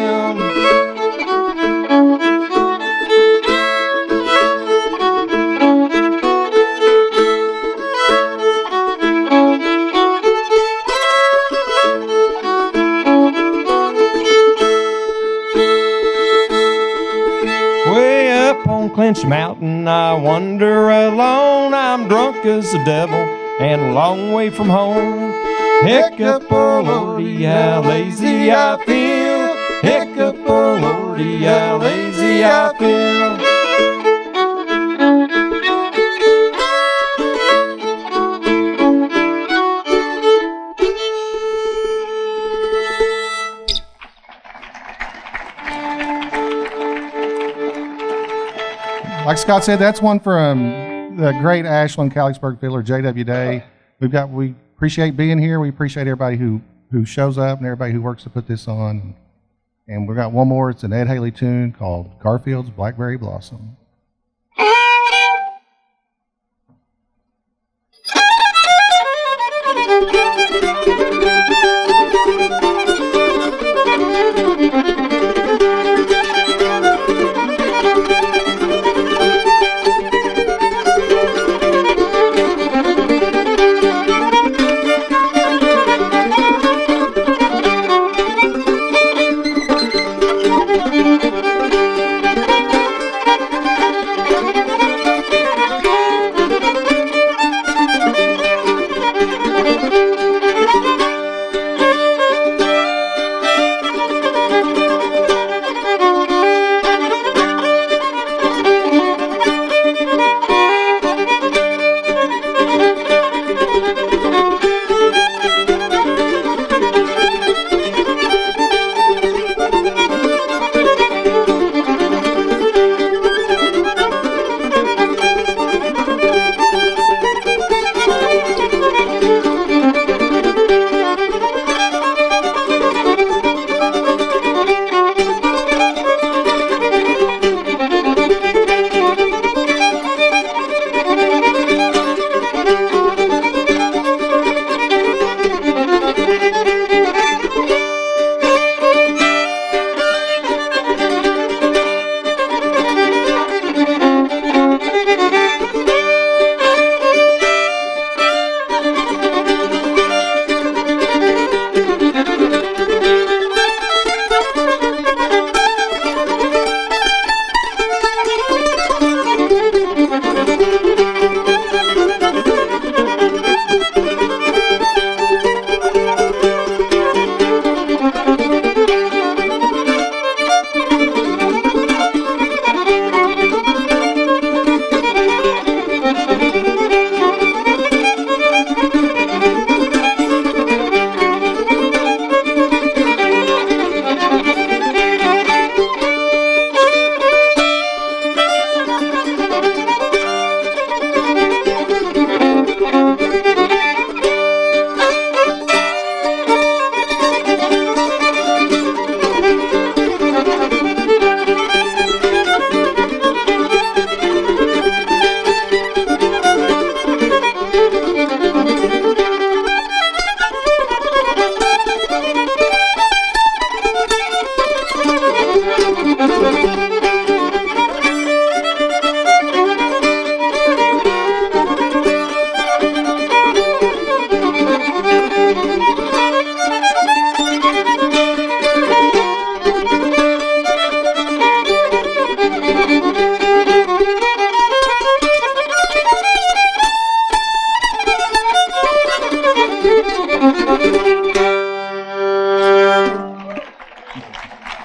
Clinch Mountain, I wander alone. I'm drunk as the devil and a long way from home. Hiccup, oh Lordy, how lazy I feel. Hiccup, oh Lordy, how lazy I feel. Like Scott said, that's one from the great Ashland Calixburg fiddler J.W. Day. We appreciate being here. We appreciate everybody who shows up and everybody who works to put this on. And we've got one more. It's an Ed Haley tune called Garfield's Blackberry Blossom.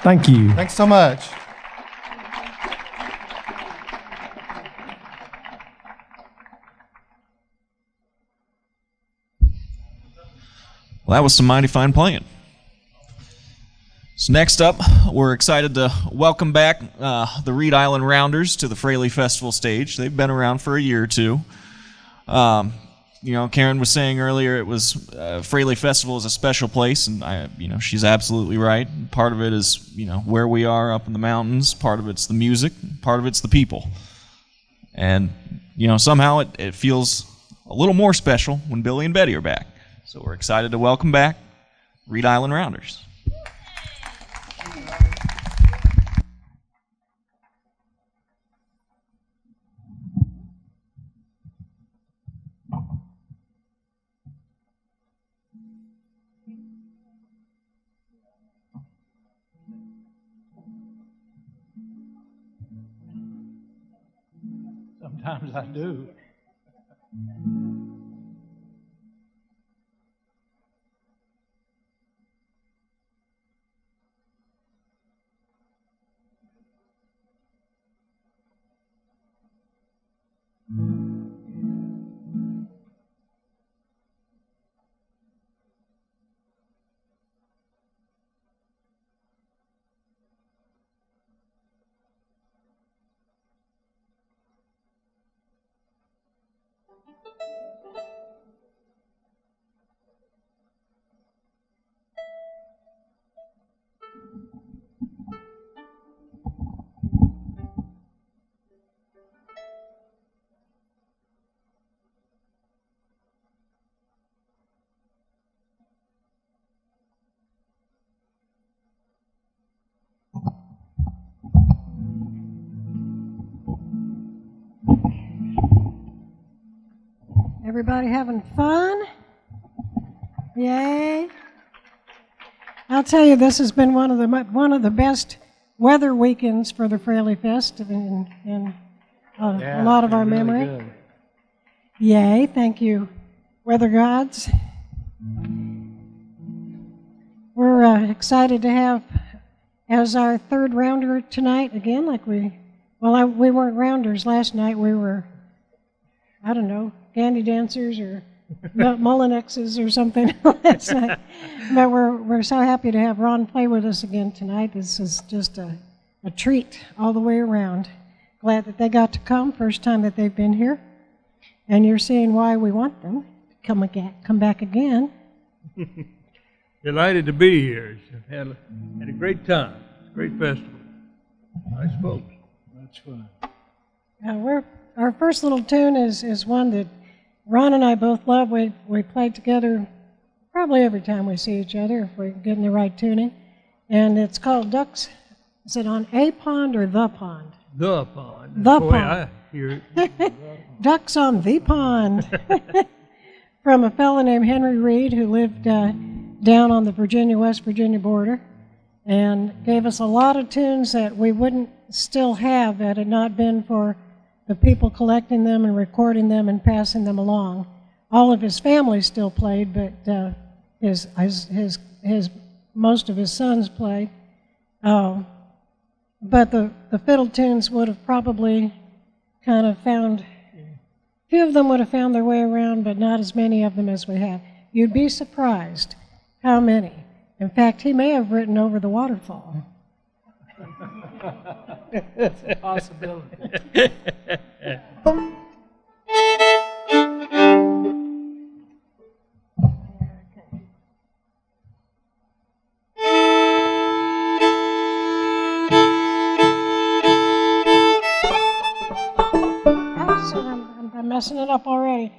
Thank you. Thanks so much. Well, that was some mighty fine playing. So next up, we're excited to welcome back the Reed Island Rounders to the Fraley Festival stage. They've been around for a year or two. You know, Karen was saying earlier it was Fraley Festival is a special place, and she's absolutely right. Part of it is where we are up in the mountains. Part of it's the music. Part of it's the people. And somehow it feels a little more special when Billy and Betty are back. So we're excited to welcome back Reed Island Rounders. Sometimes I do. Everybody having fun? Yay. I'll tell you, this has been one of the best weather weekends for the Fraley Fest in a lot of our memory. Really good. Yay, thank you, weather gods. We're excited to have as our third rounder tonight again, we weren't rounders last night. We were, I don't know, candy dancers or Mullinexes or something last night. But we're so happy to have Ron play with us again tonight. This is just a treat all the way around. Glad that they got to come, first time that they've been here. And you're seeing why we want them to come back again. Delighted to be here. Had a great time. It's a great festival. Nice folks. That's fun. Our first little tune is one that Ron and I both love. We play together probably every time we see each other if we're getting the right tuning. And it's called Ducks. Is it on a pond or the pond? The pond. The Boy, pond. I hear it. Ducks on the pond. From a fellow named Henry Reed who lived down on the West Virginia border and gave us a lot of tunes that we wouldn't still have had it not been for the people collecting them and recording them and passing them along. All of his family still played, but his most of his sons played. But the fiddle tunes would have probably kind of found, a few of them would have found their way around, but not as many of them as we have. You'd be surprised how many. In fact, he may have written Over the Waterfall. It's a possibility. I'm messing it up already.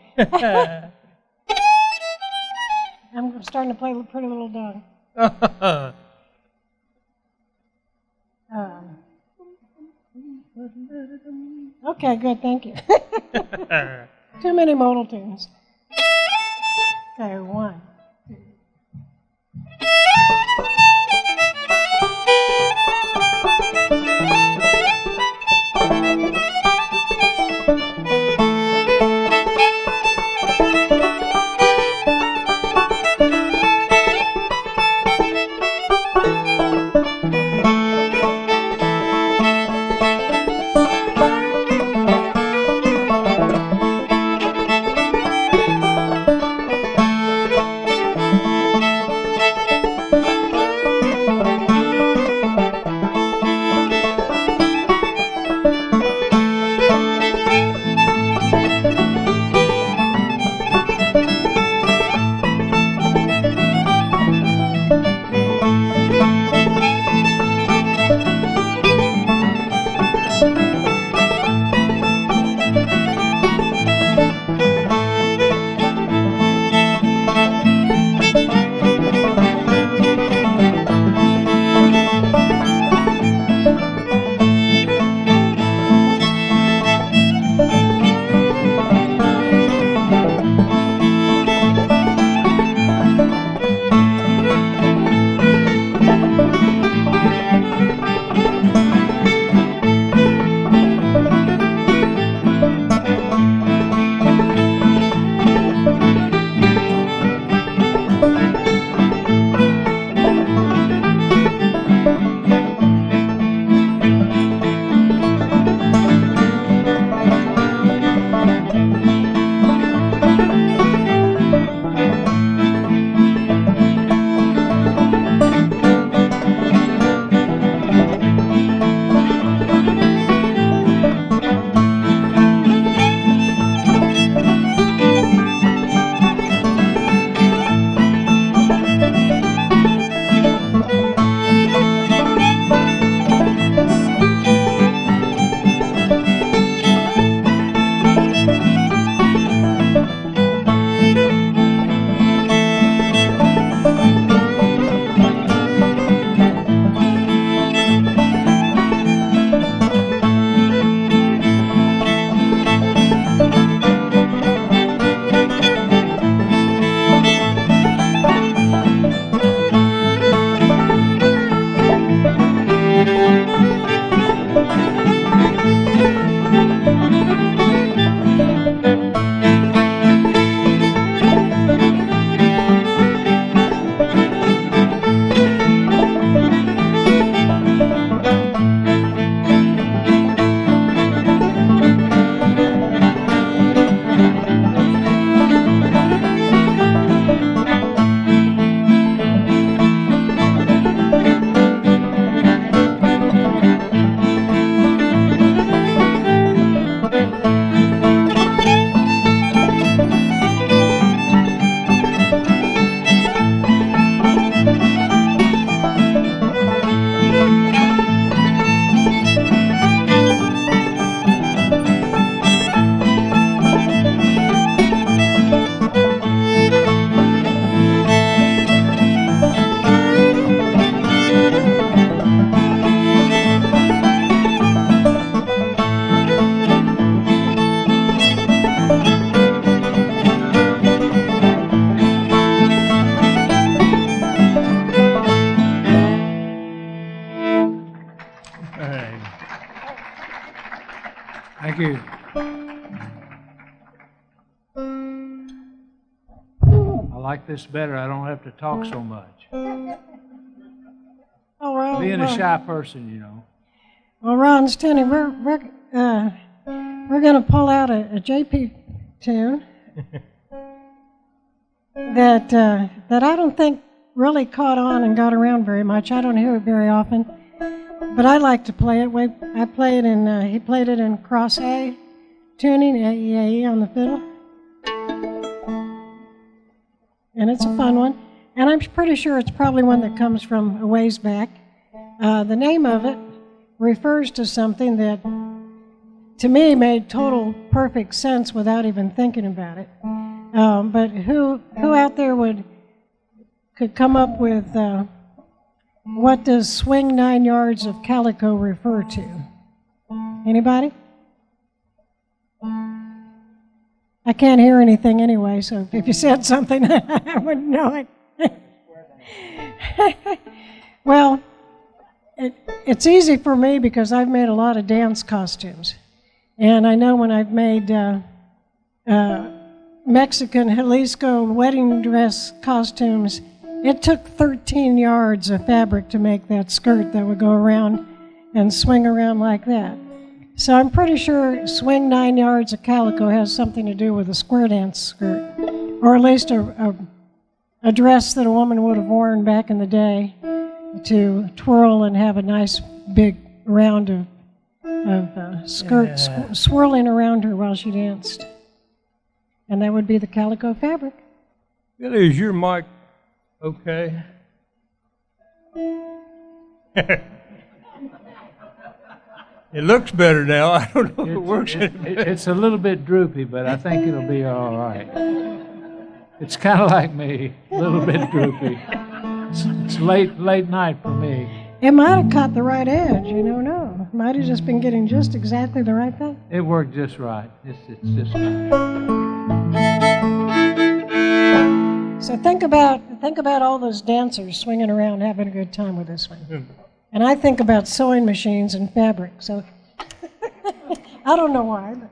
I'm starting to play Pretty Little Dog. on. Okay, good, thank you. Too many modal tunes. Okay, 1, 2. Thank you. I like this better. I don't have to talk so much. Oh, well, Being a shy person, you know. Well, Ron, Tierney, we're going to pull out a JP tune that I don't think really caught on and got around very much. I don't hear it very often, but I like to play it. I play it in. He played it in cross A tuning, A on the fiddle, and it's a fun one. And I'm pretty sure it's probably one that comes from a ways back. The name of it refers to something that, to me, made total perfect sense without even thinking about it. But who out there could come up with What does swing 9 yards of calico refer to? Anybody? I can't hear anything anyway, so if you said something, I wouldn't know it. Well, it's easy for me because I've made a lot of dance costumes. And I know when I've made Mexican Jalisco wedding dress costumes, it took 13 yards of fabric to make that skirt that would go around and swing around like that. So I'm pretty sure swing 9 yards of calico has something to do with a square dance skirt, or at least a dress that a woman would have worn back in the day to twirl and have a nice big round of skirt swirling around her while she danced. And that would be the calico fabric. Billy, is your mic okay? It looks better now. I don't know if it works. It's a little bit droopy, but I think it'll be all right. It's kind of like me, a little bit droopy. It's late night for me. It might have caught the right edge, you don't know. Might have just been getting just exactly the right thing. It worked just right. It's just right. So think about all those dancers swinging around having a good time with this one. And I think about sewing machines and fabric, so I don't know why. But.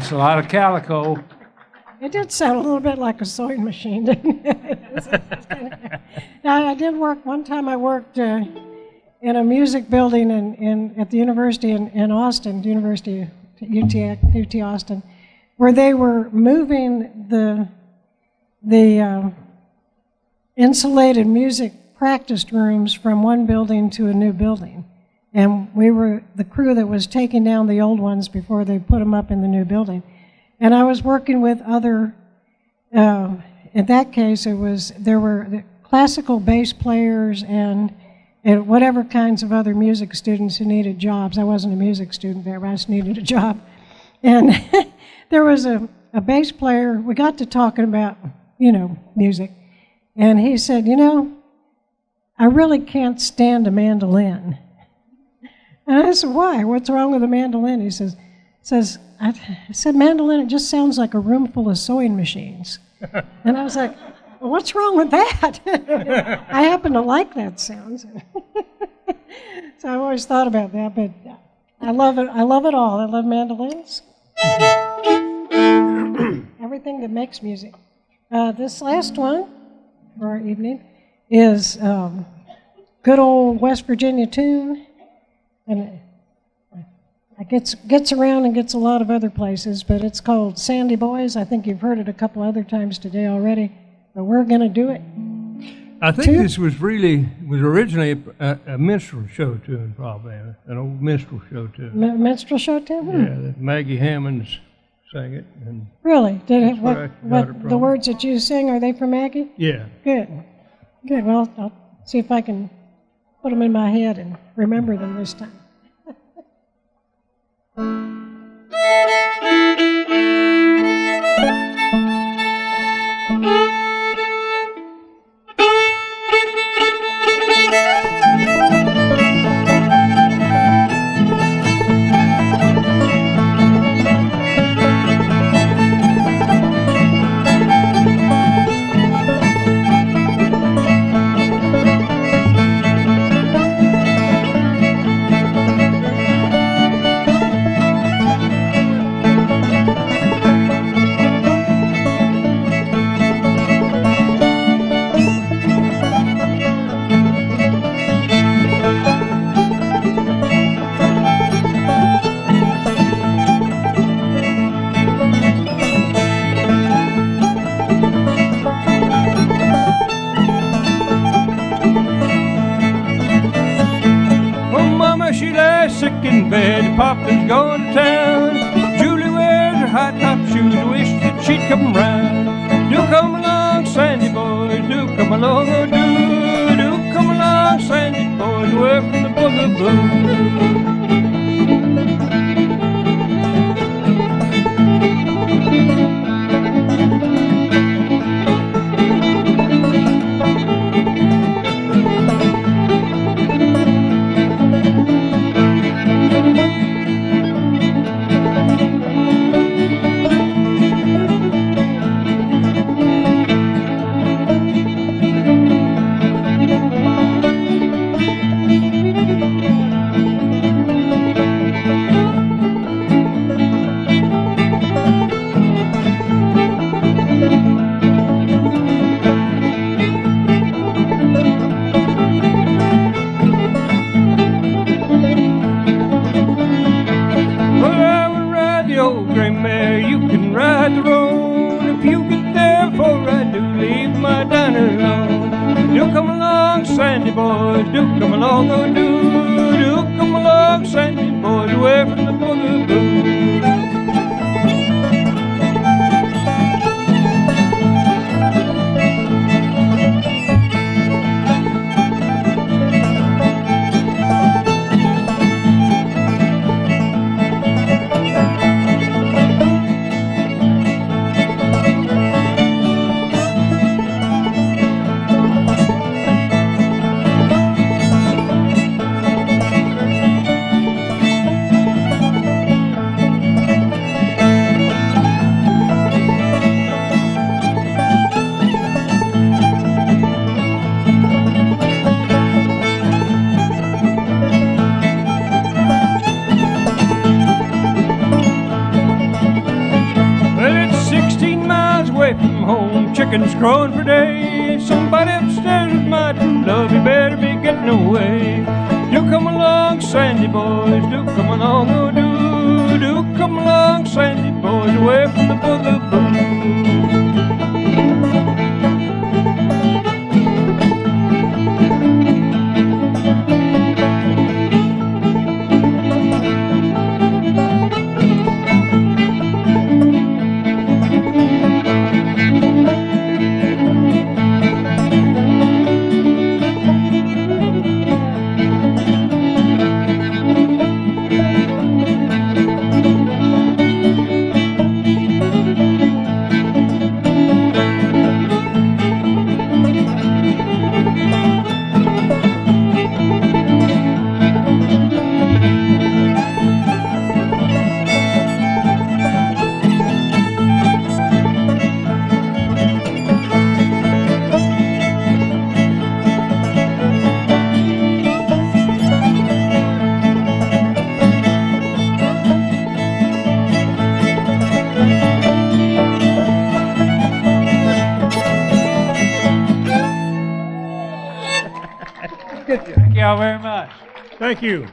That's a lot of calico. It did sound a little bit like a sewing machine, didn't it? Now, I did work, one time I worked in a music building at the university in Austin, University UT Austin, where they were moving the insulated music practice rooms from one building to a new building. And we were the crew that was taking down the old ones before they put them up in the new building. And I was working with other, in that case, there were the classical bass players and whatever kinds of other music students who needed jobs. I wasn't a music student there, but I just needed a job. And there was a bass player, we got to talking about, music. And he said, I really can't stand a mandolin. And I said, why? What's wrong with a mandolin? He says, I said, mandolin, it just sounds like a room full of sewing machines. And I was like, well, what's wrong with that? I happen to like that sound. So I've always thought about that, but I love it. I love it all. I love mandolins. Everything that makes music. This last one for our evening is good old West Virginia tune. And it gets around and gets a lot of other places, but it's called Sandy Boys. I think you've heard it a couple other times today already, but we're going to do it. I think this was originally a minstrel show tune, probably, an old minstrel show tune. Minstrel show tune? Yeah, Maggie Hammonds sang it. And really? Did it? The words that you sing, are they from Maggie? Yeah. Good. Well, I'll see if I can put them in my head and remember them this time. Papa's going to town. Julie wears her high top shoes. Wish that she'd come round. Do come along, Sandy boys. Do come along, oh do. Do come along, Sandy boys. Away from the bugaboo. boys, do come along, oh do come along, Sandy boys, away from the boogaboo. Thank y'all very much. Thank you.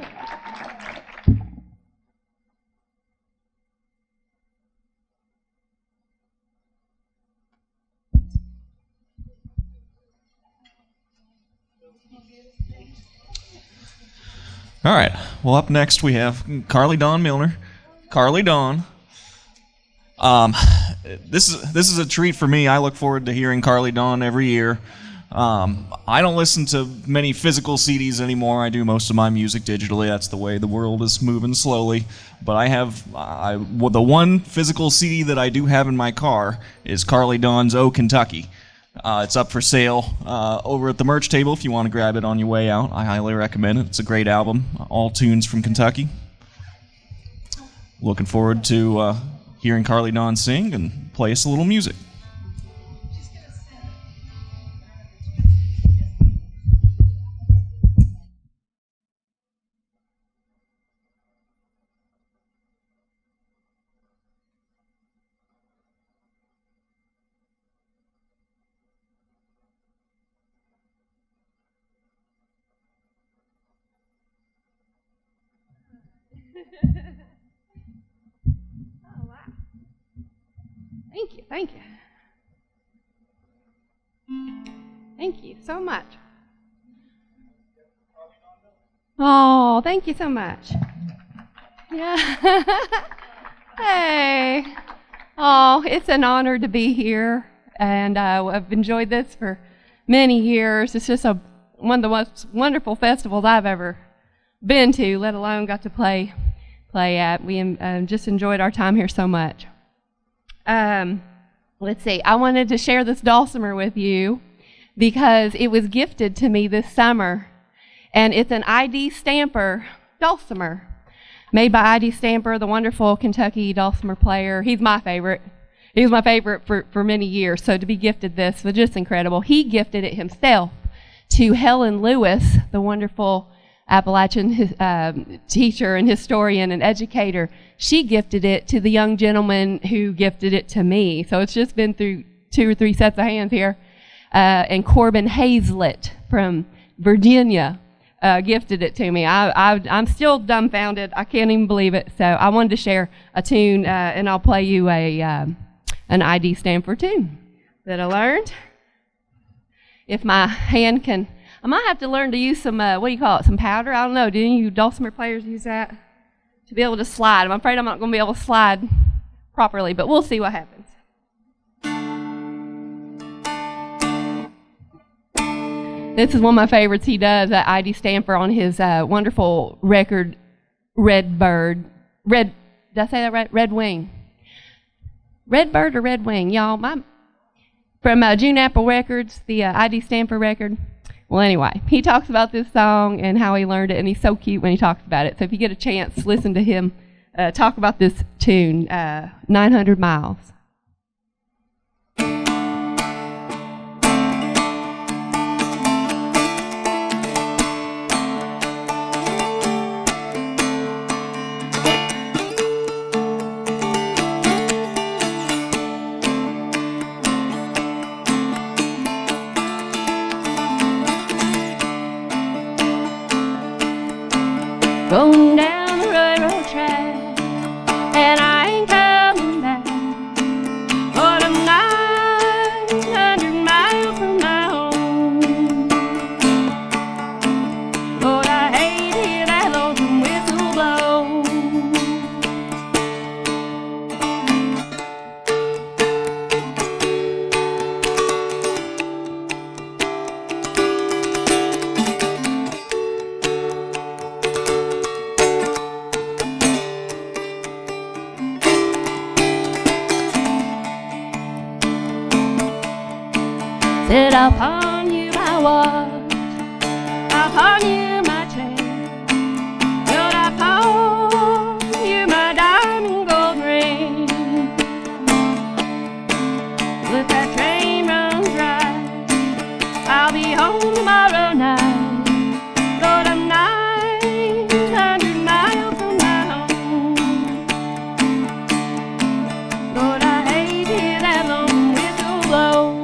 All right. Well, up next we have Carly Dawn Milner. Carly Dawn. This is a treat for me. I look forward to hearing Carly Dawn every year. I don't listen to many physical CDs anymore. I do most of my music digitally. That's the way the world is moving slowly. But I have the one physical CD that I do have in my car is Carly Dawn's "Oh Kentucky." It's up for sale over at the merch table if you want to grab it on your way out. I highly recommend it. It's a great album. All tunes from Kentucky. Looking forward to hearing Carly Dawn sing and play us a little music. Thank you, thank you. Thank you so much. Oh, thank you so much. Yeah. Hey. Oh, it's an honor to be here, and I've enjoyed this for many years. It's just one of the most wonderful festivals I've ever been to, let alone got to play at. We just enjoyed our time here so much. Let's see, I wanted to share this dulcimer with you because it was gifted to me this summer, and it's an ID Stamper dulcimer made by ID Stamper, the wonderful Kentucky dulcimer player. He's my favorite. He was my favorite for many years, so to be gifted this was just incredible. He gifted it himself to Helen Lewis, the wonderful Appalachian teacher and historian and educator. She gifted it to the young gentleman who gifted it to me. So it's just been through 2 or 3 sets of hands here. And Corbin Hazlett from Virginia gifted it to me. I'm still dumbfounded. I can't even believe it. So I wanted to share a tune, and I'll play you an ID Stanford tune that I learned. If my hand can... I might have to learn to use some, what do you call it, some powder? I don't know. Do any of you dulcimer players use that? To be able to slide. I'm afraid I'm not going to be able to slide properly, but we'll see what happens. This is one of my favorites he does, that ID Stamper on his wonderful record, Red Bird. Did I say that right? Red Wing. Red Bird or Red Wing? Y'all, from June Apple Records, the ID Stamper record. Well, anyway, he talks about this song and how he learned it, and he's so cute when he talks about it. So if you get a chance, listen to him talk about this tune, 900 Miles. going down the railroad track, and I ain't coming back. But I'm 900 miles from my home. Lord, I hate to hear that lonesome whistle blow. Said I'll pawn you my watch, I'll pawn you my chain, Lord, I'll pawn you my diamond gold ring. If that train runs right, I'll be home tomorrow night. Lord, I'm 900 miles from my home. Lord, I hate to hear that lone whistle blow.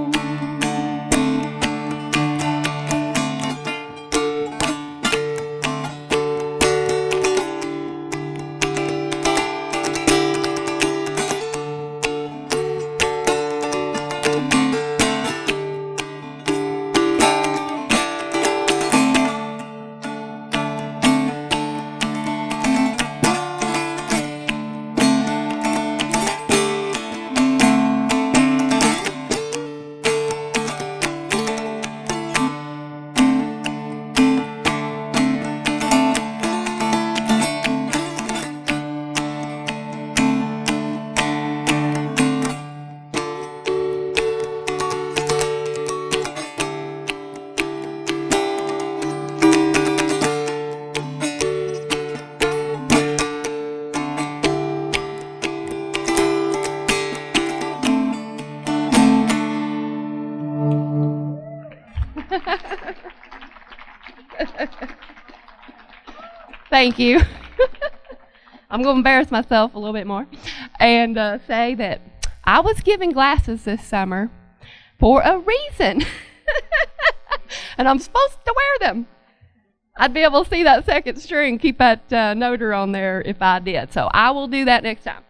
Thank you. I'm going to embarrass myself a little bit more and say that I was given glasses this summer for a reason. And I'm supposed to wear them. I'd be able to see that second string, keep that noter on there if I did. So I will do that next time.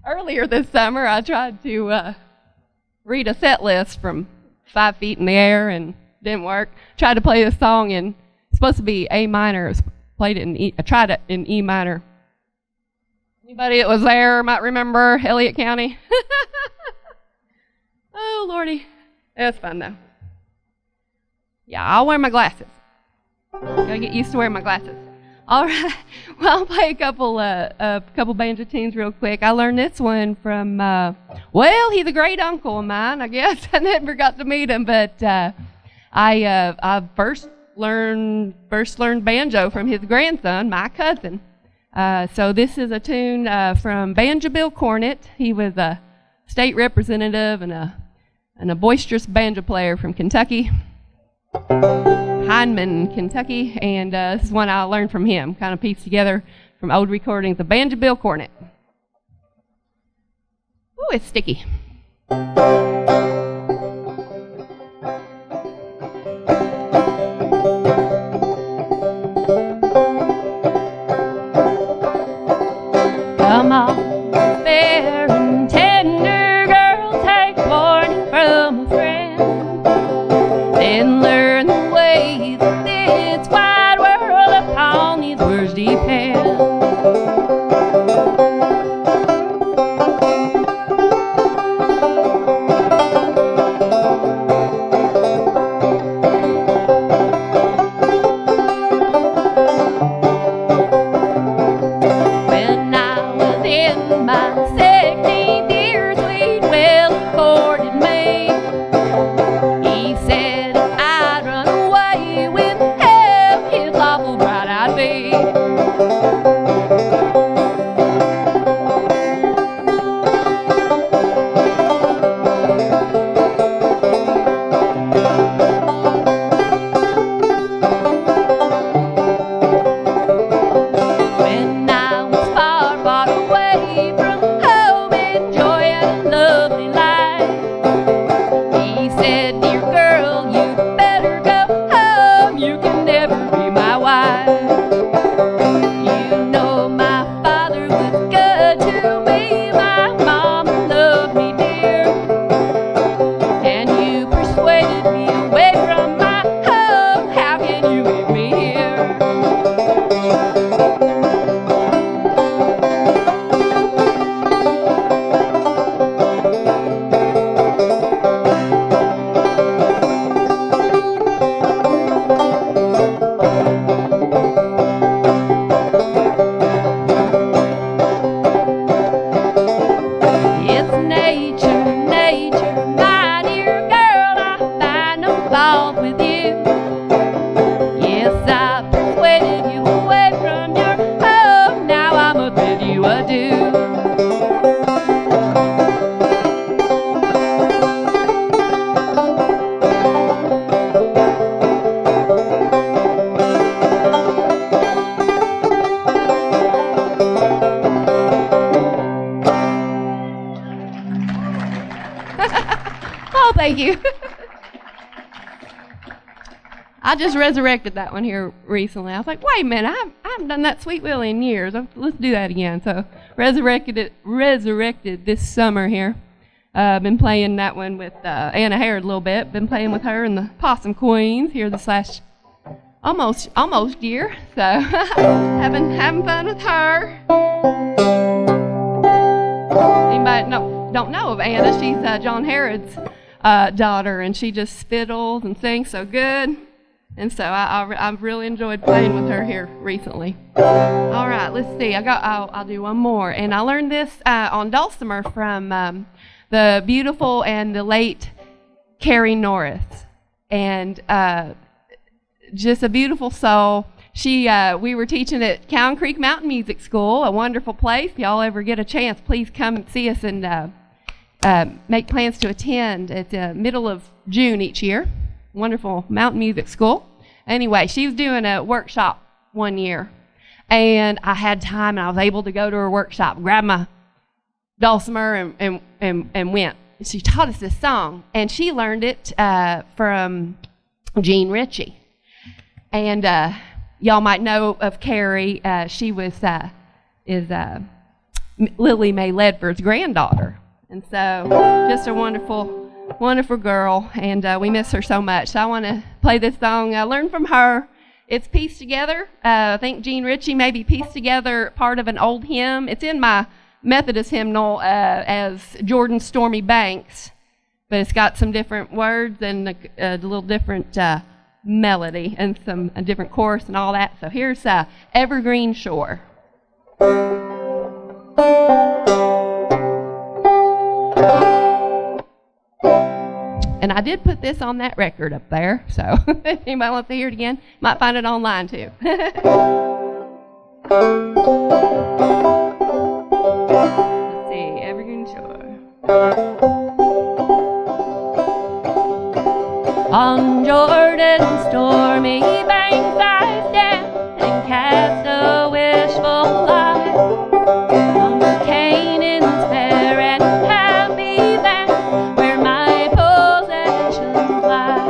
Earlier this summer, I tried to read a set list from 5 feet in the air and didn't work. Tried to play this song and it's supposed to be A minor. I played it in E. I tried it in E minor. Anybody that was there might remember Elliott County. Oh Lordy, it was fun though. Yeah, I'll wear my glasses. Gotta get used to wearing my glasses. All right. Well, I'll play a couple banjo tunes real quick. I learned this one from, well, he's a great uncle of mine, I guess. I never got to meet him, but I first learned banjo from his grandson, my cousin. So this is a tune from Banjo Bill Cornett. He was a state representative and a boisterous banjo player from Kentucky. Hindman, Kentucky, and this is one I learned from him, kind of pieced together from old recordings of Banjo Bill Cornett. Ooh, it's sticky. Come on, fair and tender girl, take warning from a friend, then learn the ways of this wide world upon these words depend. When I was in my 16th year, sweet Will courted me. He said I'd run away with him, his awful bride I'd be. When I was far, far away from home, Thank you. I just resurrected that one here recently. I was like, wait a minute, I haven't done that Sweet Willie in years. Let's do that again. So resurrected this summer here. Been playing that one with Anna Harrod a little bit. Been playing with her and the Possum Queens here this last almost year. So having fun with her. Anybody don't know of Anna? She's John Harrod's daughter, and she just fiddles and sings so good. And so I've really enjoyed playing with her here recently. All right, let's see. I'll do one more, and I learned this on dulcimer from the beautiful and the late Carrie Norris, and just a beautiful soul. We were teaching at Cowan Creek Mountain Music School, a wonderful place. If y'all ever get a chance, please come and see us and make plans to attend at the middle of June each year. Wonderful mountain music school. Anyway, she was doing a workshop one year, and I had time, and I was able to go to her workshop, grab my dulcimer, and went. She taught us this song, and she learned it from Jean Ritchie. And y'all might know of Carrie. She is Lily Mae Ledford's granddaughter, and so just a wonderful girl, and we miss her so much. So I want to play this song I learned from her. It's pieced together. I think Jean Ritchie maybe pieced together part of an old hymn. It's in my Methodist hymnal as Jordan Stormy Banks, but it's got some different words and a little different melody and a different chorus and all that. So here's Evergreen Shore. And I did put this on that record up there, so if anybody wants to hear it again, might find it online too. Let's see, Evergreen Shore. On Jordan's stormy banks I stand and cast a wishful eye on Canaan's fair and happy land where my possessions lie.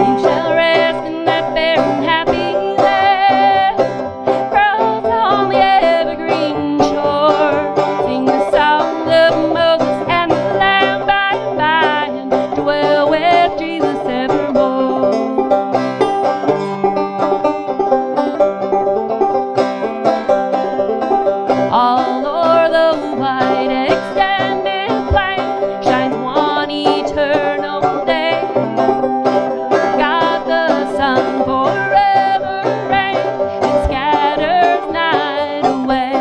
You shall rest in that fair and happy land, cross on the evergreen shore, sing the song of Moses and the Lamb by and by, and dwell with Jesus evermore. All o'er the wide extended plain shines one eternal day. God the sun forever reigns and scatters night away.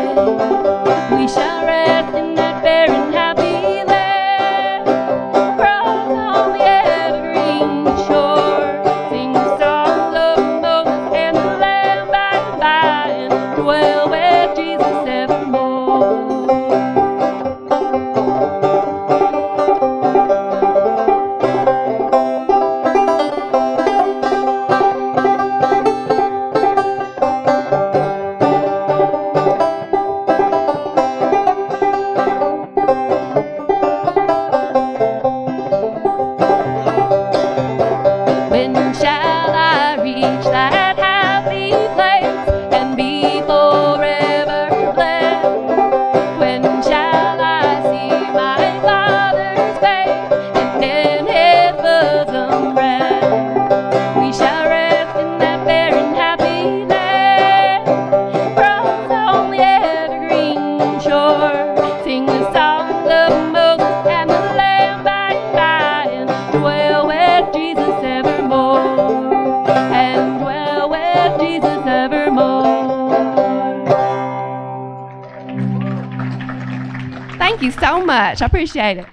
We shall rest in that fair and happy land, cross on the evergreen shore, sing the songs of Moses and the Lamb by and by, and dwell with Jesus evermore. When shall I reach that happy place and be forever blessed? When shall I see my Father's face and in His bosom rest? We shall rest in that fair and happy land, cross on the evergreen shore, sing the songs of Moses and the Lamb by and by, and dwell with Jesus evermore, and dwell with Jesus evermore. Thank you so much. I appreciate it.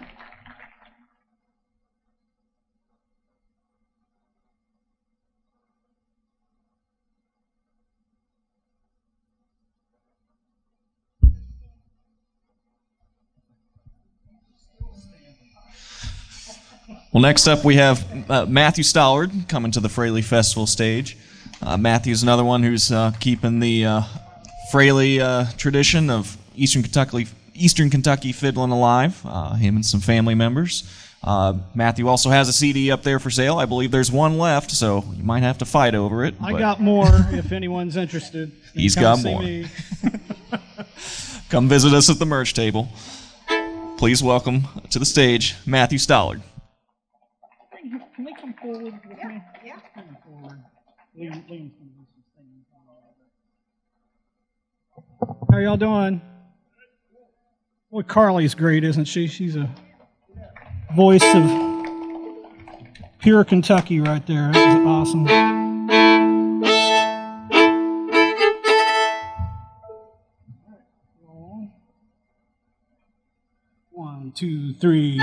Well, next up we have Matthew Stallard coming to the Fraley Festival stage. Matthew's another one who's keeping the Fraley tradition of Eastern Kentucky fiddling alive. Him and some family members. Matthew also has a CD up there for sale. I believe there's one left, so you might have to fight over it. I but got more if anyone's interested. He's Come got see more. me. Come visit us at the merch table. Please welcome to the stage Matthew Stallard. Can they come forward with me? Yeah. Come forward. Liam's gonna do some things. How y'all doing? Boy, Carly's great, isn't she? She's a voice of pure Kentucky right there. That was awesome. 1, 2, 3.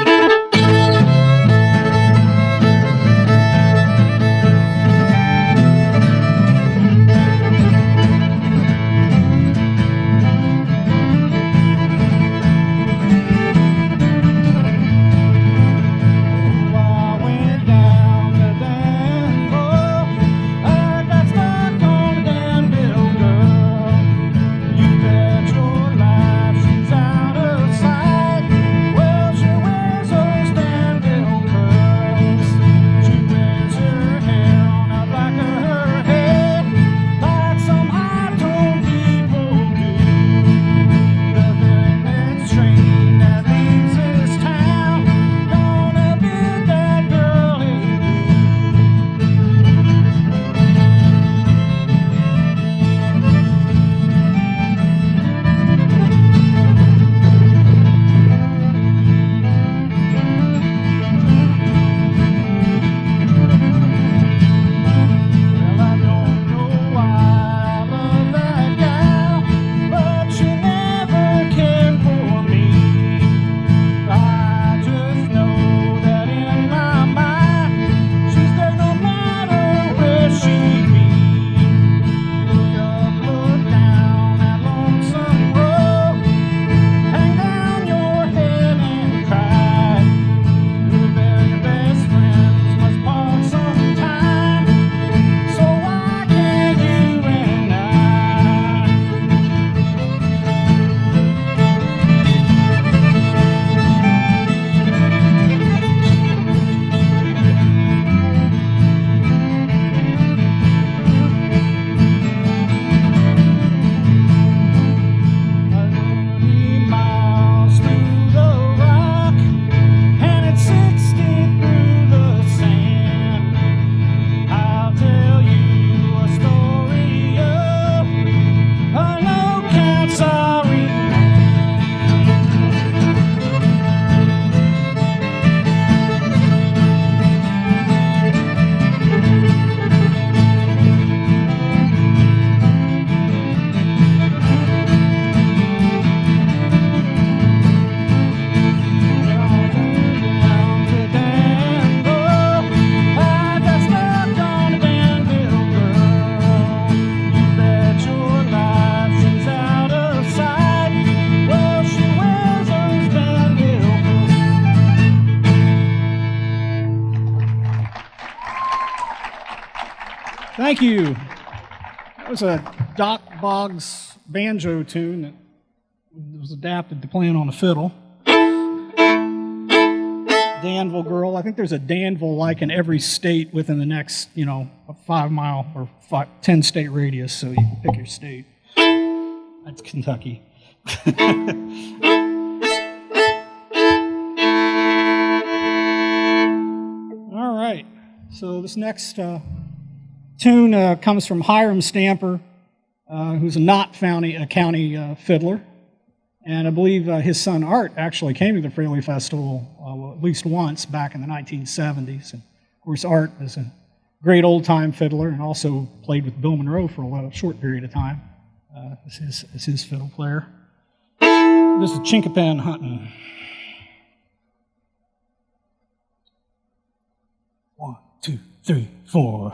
Thank you. That was a Doc Boggs banjo tune that was adapted to playing on a fiddle. Danville Girl. I think there's a Danville like in every state within the next, a 5 mile or 10 state radius, so you can pick your state. That's Kentucky. All right. So this next tune comes from Hiram Stamper, who's a Knott County fiddler. And I believe his son Art actually came to the Fraley Festival at least once back in the 1970s. And of course, Art is a great old-time fiddler and also played with Bill Monroe for a short period of time as his fiddle player. This is Chinquapin Hunting. 1, 2, 3, 4.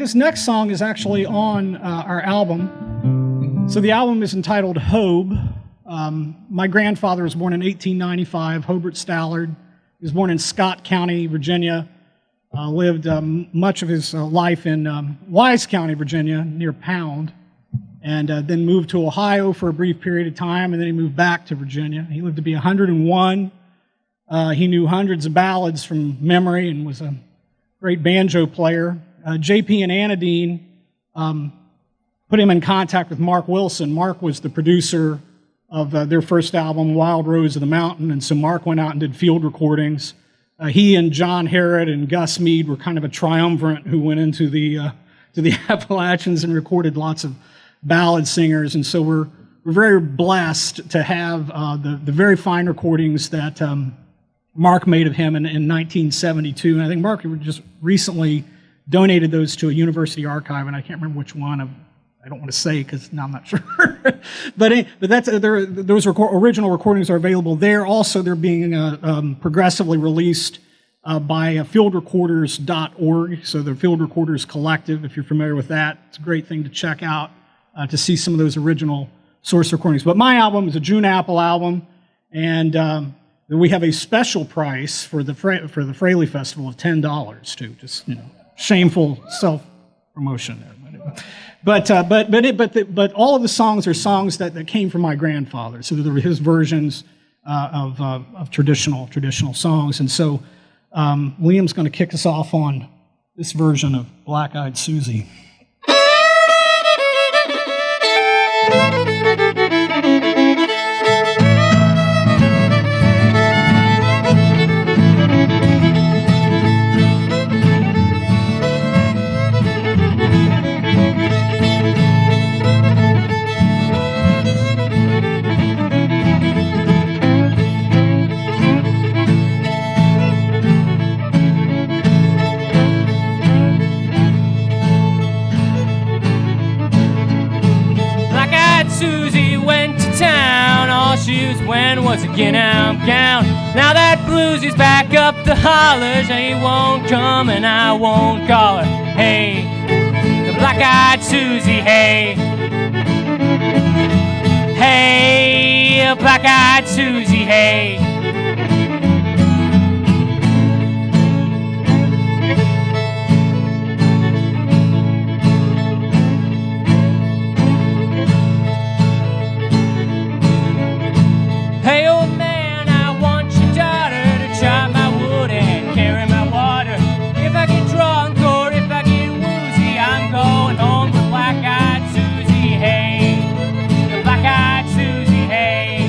this next song is actually on our album. So the album is entitled Hobe. My grandfather was born in 1895, Hobart Stallard. He was born in Scott County, Virginia. Lived much of his life in Wise County, Virginia, near Pound, and then moved to Ohio for a brief period of time, and then he moved back to Virginia. He lived to be 101. He knew hundreds of ballads from memory and was a great banjo player. JP and Anadine put him in contact with Mark Wilson. Mark was the producer of their first album, Wild Rose of the Mountain, and so Mark went out and did field recordings. He and John Harrod and Gus Mead were kind of a triumvirate who went into the Appalachians and recorded lots of ballad singers, and so we're very blessed to have the very fine recordings that Mark made of him in 1972, and I think Mark just recently donated those to a university archive, and I can't remember which one. I don't want to say because now I'm not sure. but that's those original recordings are available there. Also, they're being progressively released by fieldrecorders.org. So the Field Recorders Collective, if you're familiar with that, it's a great thing to check out to see some of those original source recordings. But my album is a June Apple album, and we have a special price for the Fraley Festival of $10 too. Just shameful self-promotion there. But all of the songs are songs that came from my grandfather. So they were his versions of traditional songs. And so Liam's going to kick us off on this version of Black Eyed Susie. When was again I'm down. Now that blues is back up the holler. She won't come and I won't call her. Hey, the black-eyed Susie, hey. Hey, black-eyed Susie, hey. Hey, old man, I want your daughter to chop my wood and carry my water. If I get drunk or if I get woozy, I'm going home with black-eyed Susie, hey. The black-eyed Susie, hey.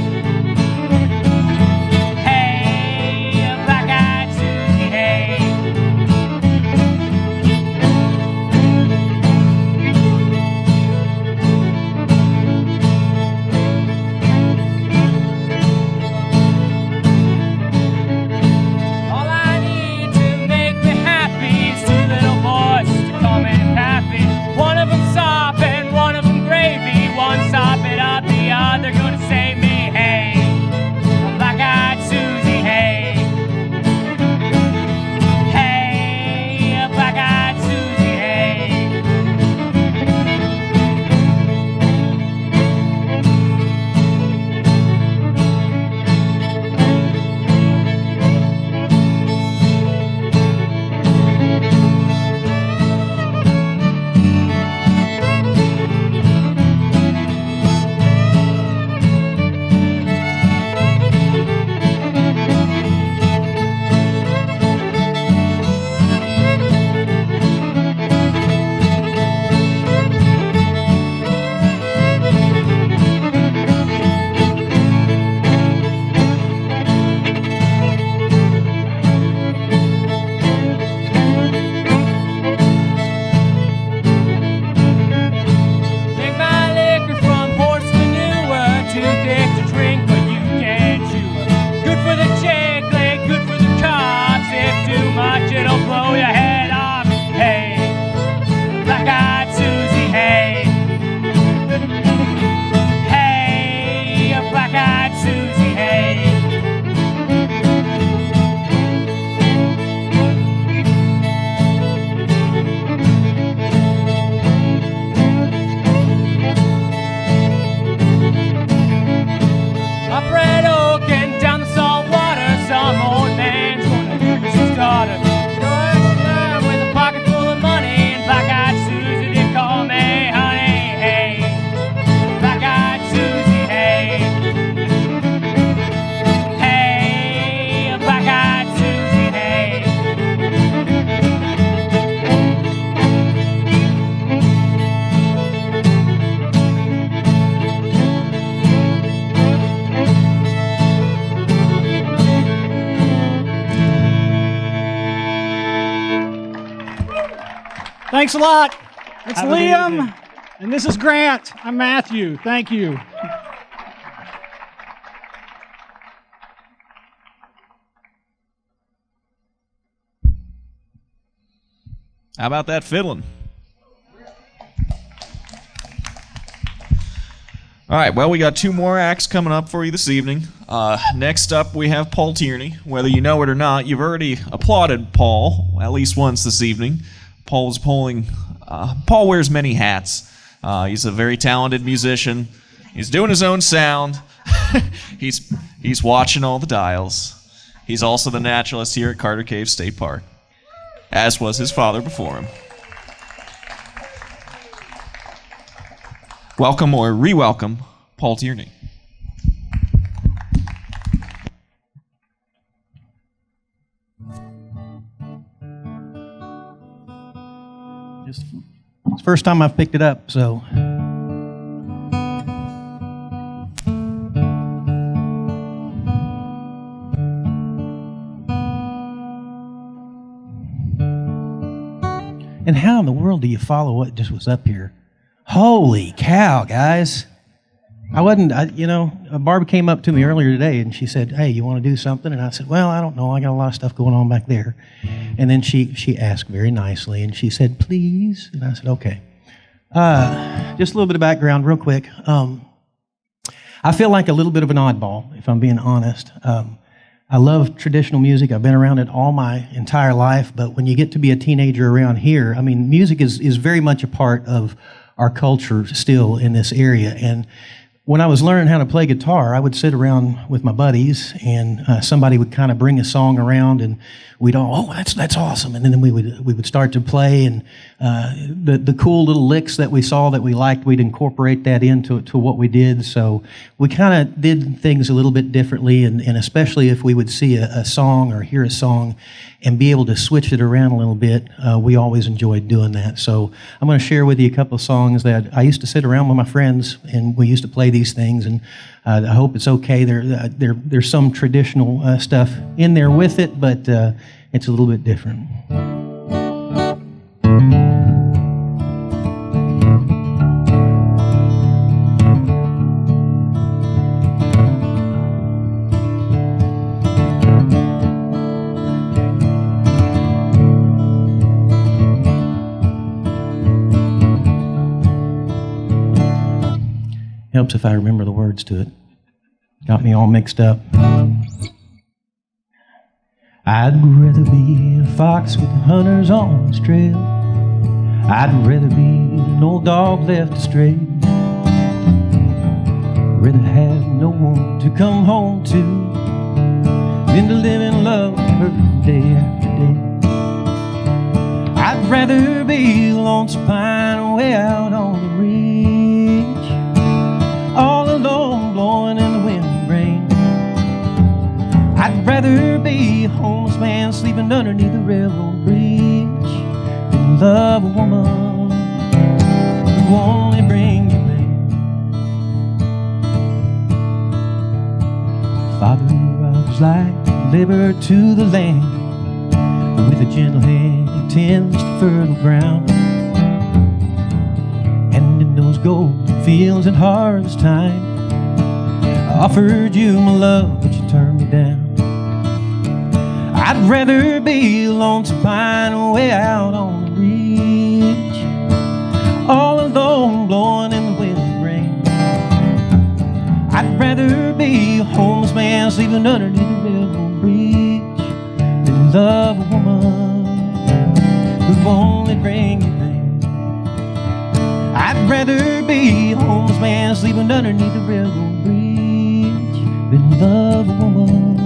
Thanks a lot. That's Have a good Liam, evening. and this is Grant. I'm Matthew. Thank you. How about that fiddling? All right, well, we got two more acts coming up for you this evening. Next up, we have Paul Tierney. Whether you know it or not, you've already applauded Paul at least once this evening. Paul wears many hats. He's a very talented musician. He's doing his own sound. He's watching all the dials. He's also the naturalist here at Carter Cave State Park, as was his father before him. Welcome or re-welcome, Paul Tierney. It's the first time I've picked it up, so. And how in the world do you follow what just was up here? Holy cow, guys. Barbara came up to me earlier today and she said, hey, you want to do something? And I said, well, I don't know. I got a lot of stuff going on back there. And then she asked very nicely and she said, please. And I said, okay. Just a little bit of background real quick. I feel like a little bit of an oddball, if I'm being honest. I love traditional music. I've been around it all my entire life. But when you get to be a teenager around here, I mean, music is very much a part of our culture still in this area. And when I was learning how to play guitar, I would sit around with my buddies and somebody would kind of bring a song around and we'd all, oh, that's awesome. And then we would start to play and the cool little licks that we saw that we liked, we'd incorporate that into what we did. So we kind of did things a little bit differently, and especially if we would see a song or hear a song and be able to switch it around a little bit, we always enjoyed doing that. So I'm going to share with you a couple of songs that I used to sit around with my friends and we used to play these things, and I hope it's okay. There's some traditional stuff in there with it, but it's a little bit different. Helps if I remember the words to it. Got me all mixed up. I'd rather be a fox with the hunters on his trail. I'd rather be an old dog left astray. Rather have no one to come home to than to live in love with her day after day. I'd rather be a lonesome pine way out on the ridge, all alone blowing in the wind and rain. I'd rather be a homeless man sleeping underneath a railroad bridge than love a woman who only brings you pain. Father of his life, labor to the land, with a gentle hand he tends the fertile ground. And in those golden fields at harvest time, I offered you my love, but you turned me down. I'd rather be a lonesome pine way out on the ridge, all alone blowing in the wind and rain. I'd rather be a homeless man sleeping underneath a railroad bridge than love a woman who'd only bring you pain. I'd rather be a homeless man sleeping underneath a railroad bridge than love a woman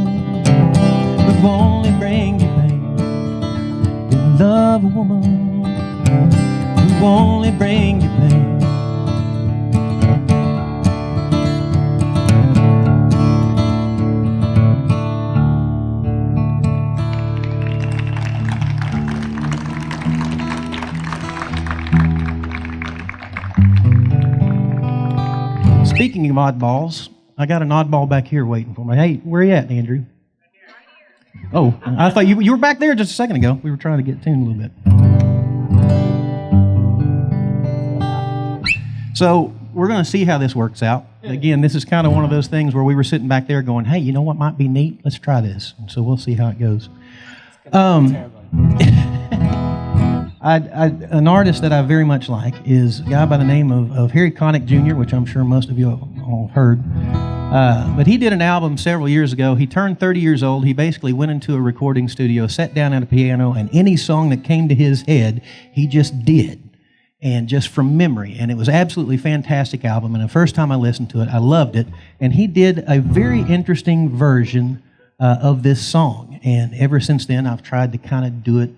who'd only bring you pain. Than love a woman who'd only bring you pain. Speaking of oddballs, I got an oddball back here waiting for me. Hey, where you at, Andrew? Oh, I thought you were back there just a second ago. We were trying to get tuned a little bit. So we're going to see how this works out. Again, this is kind of one of those things where we were sitting back there going, hey, you know what might be neat? Let's try this. And so we'll see how it goes. An artist that I very much like is a guy by the name of Harry Connick Jr., which I'm sure most of you all heard. But he did an album several years ago. He turned 30 years old. He basically went into a recording studio, sat down at a piano, and any song that came to his head, he just did. And just from memory. And it was absolutely fantastic album. And the first time I listened to it, I loved it. And he did a very interesting version of this song. And ever since then, I've tried to kind of do it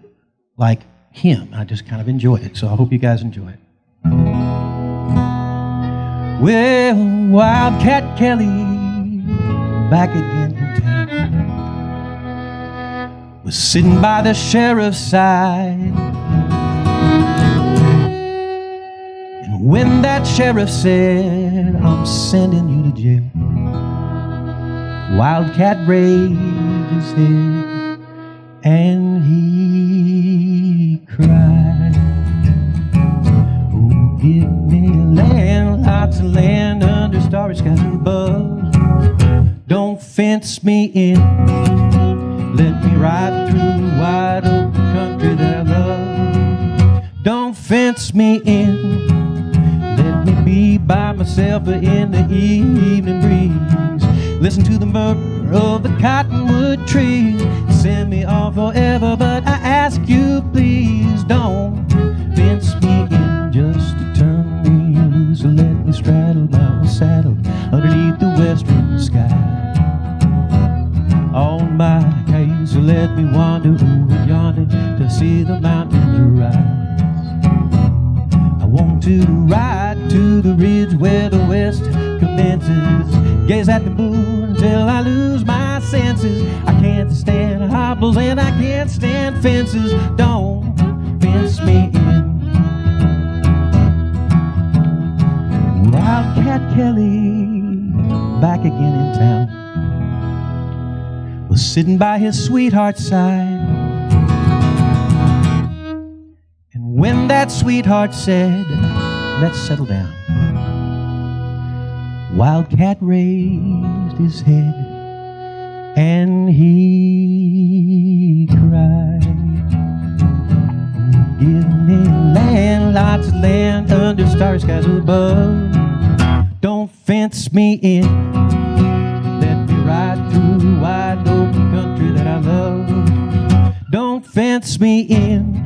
like him. I just kind of enjoyed it. So I hope you guys enjoy it. Well, Wildcat Kelly, back again in town, was sitting by the sheriff's side. And when that sheriff said, I'm sending you to jail, Wildcat raised his head and he cried. Oh, give me land, lots of land under starry skies above. Don't fence me in, let me ride through the wide open country that I love. Don't fence me in, let me be by myself in the evening breeze. Listen to the murmur of the cottonwood trees. Send me off forever, but I ask you please don't fence me in just to turn me loose. Let me straddle my saddle underneath the western sky. On my case, let me wander over yonder to see the mountains rise. I want to ride to the ridge where the west commences. Gaze at the moon until I lose my senses. I can't stand hobbles and I can't stand fences. Don't fence me in. Wildcat Kelly, back again in town, was sitting by his sweetheart's side. And when that sweetheart said, let's settle down, Wildcat raised his head and he cried. Give me land, lots of land under starry skies above. Don't fence me in, let me ride through the wide open country that I love. Don't fence me in,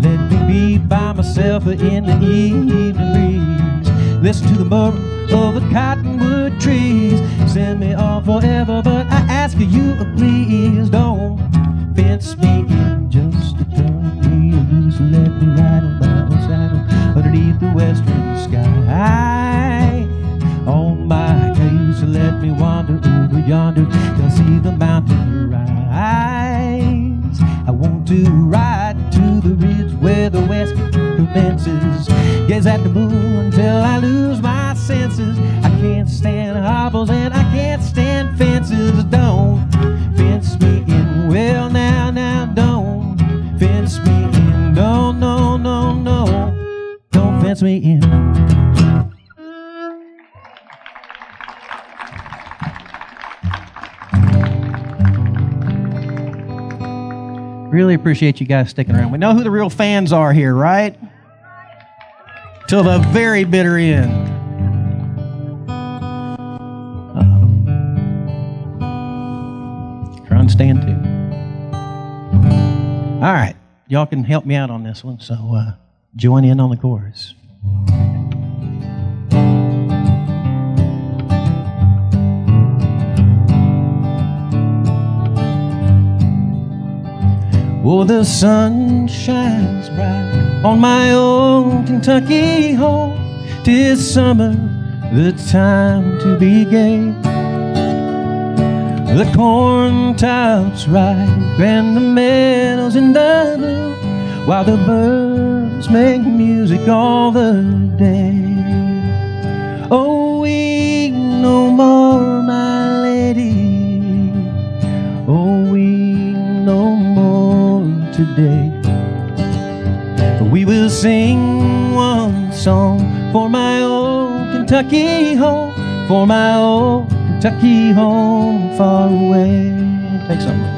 let me be by myself in the evening breeze. Listen to the murmur of the cottonwood trees. Send me off forever, but I ask you please don't fence me in just to turn me loose. Let me ride on my saddle underneath the western sky. On my case, let me wander over yonder till I see the mountains rise. I want to ride to the ridge where the west commences. Gaze at the moon until I lose my senses. I can't stand hobbles and I can't stand fences. Don't fence me in. Well, now, don't fence me in. No, no, no, no. Don't fence me in. Really appreciate you guys sticking around. We know who the real fans are here, right? Till the very bitter end. Try and stand too. All right. Y'all can help me out on this one, so join in on the chorus. Oh, the sun shines bright on my old Kentucky home. 'Tis summer, the time to be gay. The corn tops ripe and the meadows in the blue, while the birds make music all the day. Oh, weep no more, my lady. Oh, weep no more today. We will sing one song for my Kentucky home, for my old Kentucky home far away. Take something.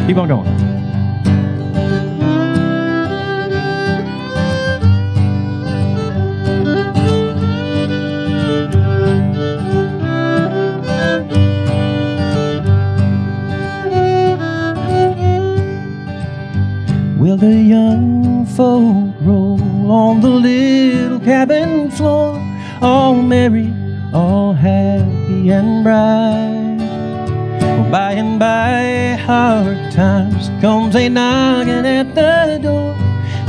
Keep on going. Well, the young folk roll on the little cabin floor, all merry, all happy and bright. By and by, hard times comes a knocking at the door.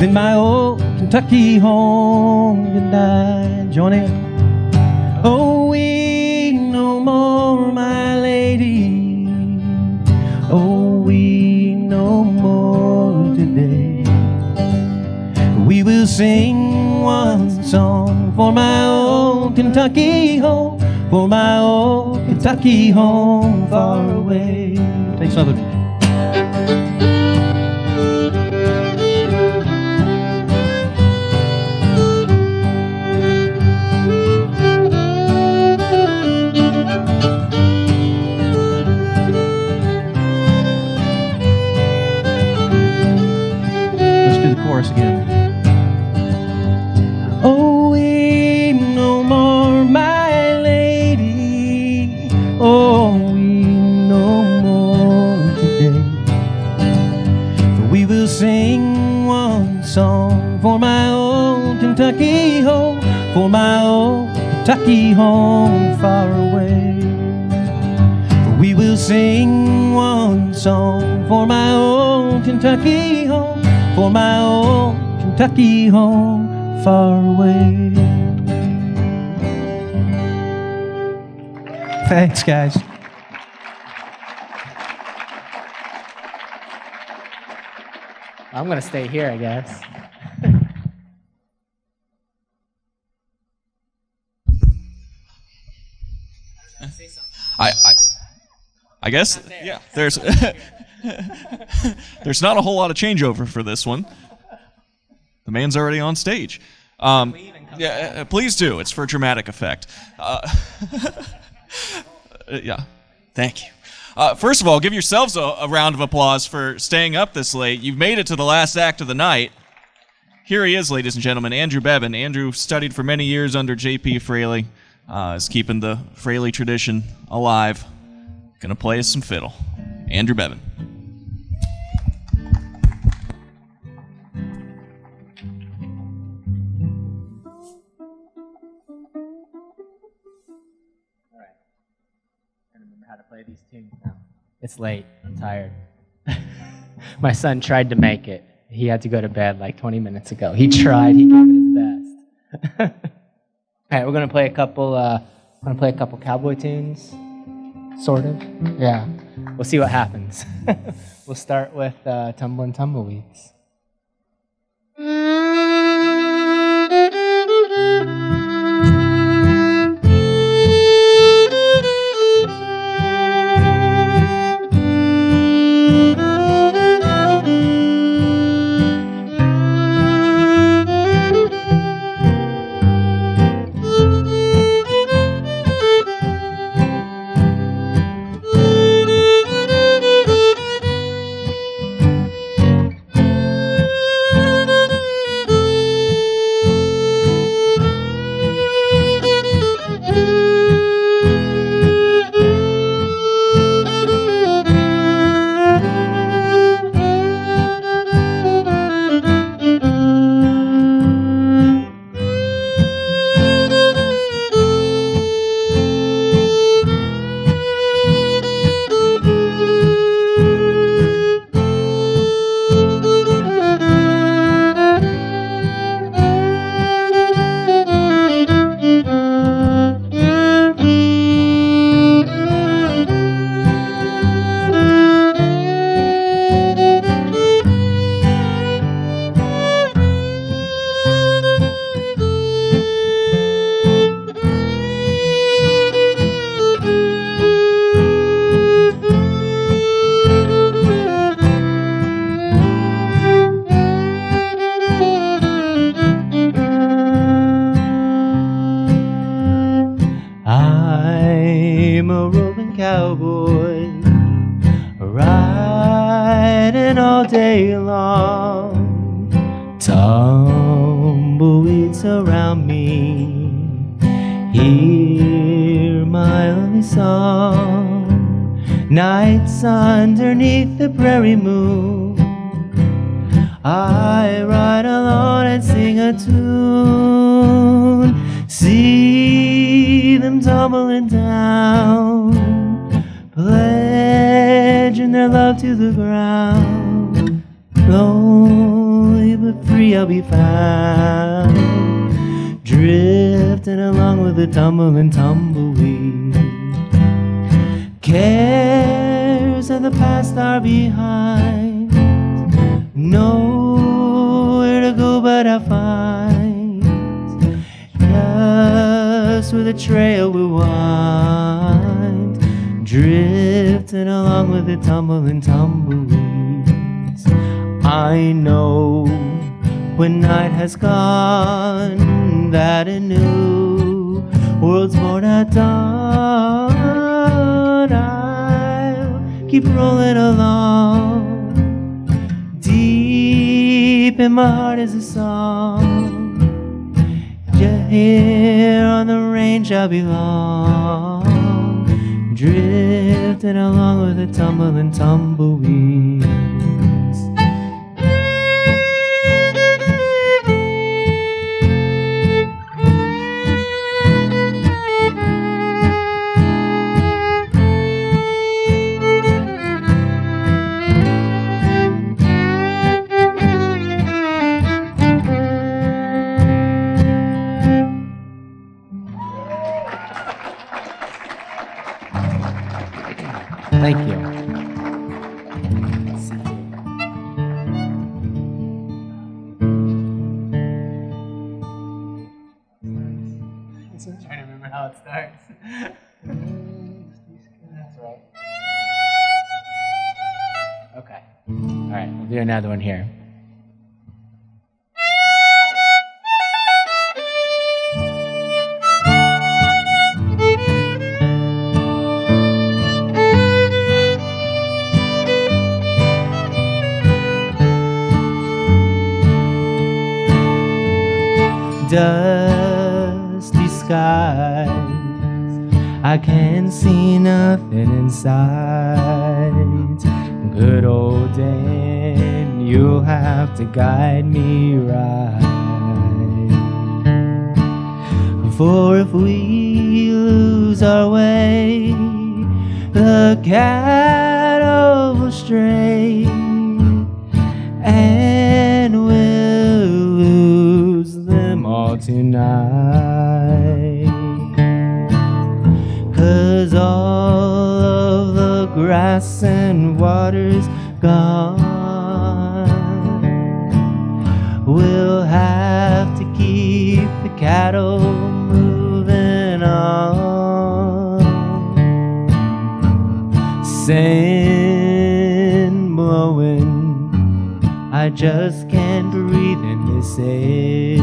Then my old Kentucky home can die. Join in. Oh, weep no more, my lady. Oh, weep no more today. We will sing one song for my old Kentucky home, for my old Kentucky home far away. Take something. Let's do the chorus again. Oh, weep no more, my lady. Oh, weep no more today. For we will sing one song for my old Kentucky home, for my old Kentucky home far away. For we will sing one song for my old Kentucky home, for my old Kentucky home far away. Thanks, guys. I'm going to stay here, I guess. I guess, yeah, there's there's not a whole lot of changeover for this one. The man's already on stage. Yeah, please do. It's for dramatic effect. Yeah, thank you. First of all, give yourselves a round of applause for staying up this late. You've made it to the last act of the night. Here he is, ladies and gentlemen, Andrew Bevan. Andrew studied for many years under J.P. Fraley, is keeping the Fraley tradition alive. Gonna play us some fiddle. Andrew Bevan. How to play these tunes now. It's late. I'm tired. My son tried to make it. He had to go to bed like 20 minutes ago. He tried. He gave it his best. All right, we're gonna play a couple. Cowboy tunes, sort of. Yeah. We'll see what happens. We'll start with Tumblin' Tumbleweeds. dancing all day long. Tumbleweeds surround me, hear my only song. Nights underneath the prairie moon, I ride alone and sing a tune. See them tumbling down, pledging their love to the ground. Lonely but free I'll be found, drifting along with the tumbling tumbleweed. Cares of the past are behind, nowhere to go but I find, just where the trail will wind, drifting along with the tumbling tumbleweeds. I know when night has gone that a new world's born at dawn. I'll keep rolling along, deep in my heart is a song. Just here on the range I belong, drifting along with the tumbling tumbleweeds. Thank you. I'm trying to remember how it starts. That's right. Okay. All right, we'll do another one here. Dusty skies, I can see nothing inside. Good old Dan, you'll have to guide me right. For if we lose our way, the cattle will stray, and we'll lose them all tonight. 'Cause all of the grass and water's gone. We'll have to keep the cattle moving on. Sand blowing, I just can't breathe in this air.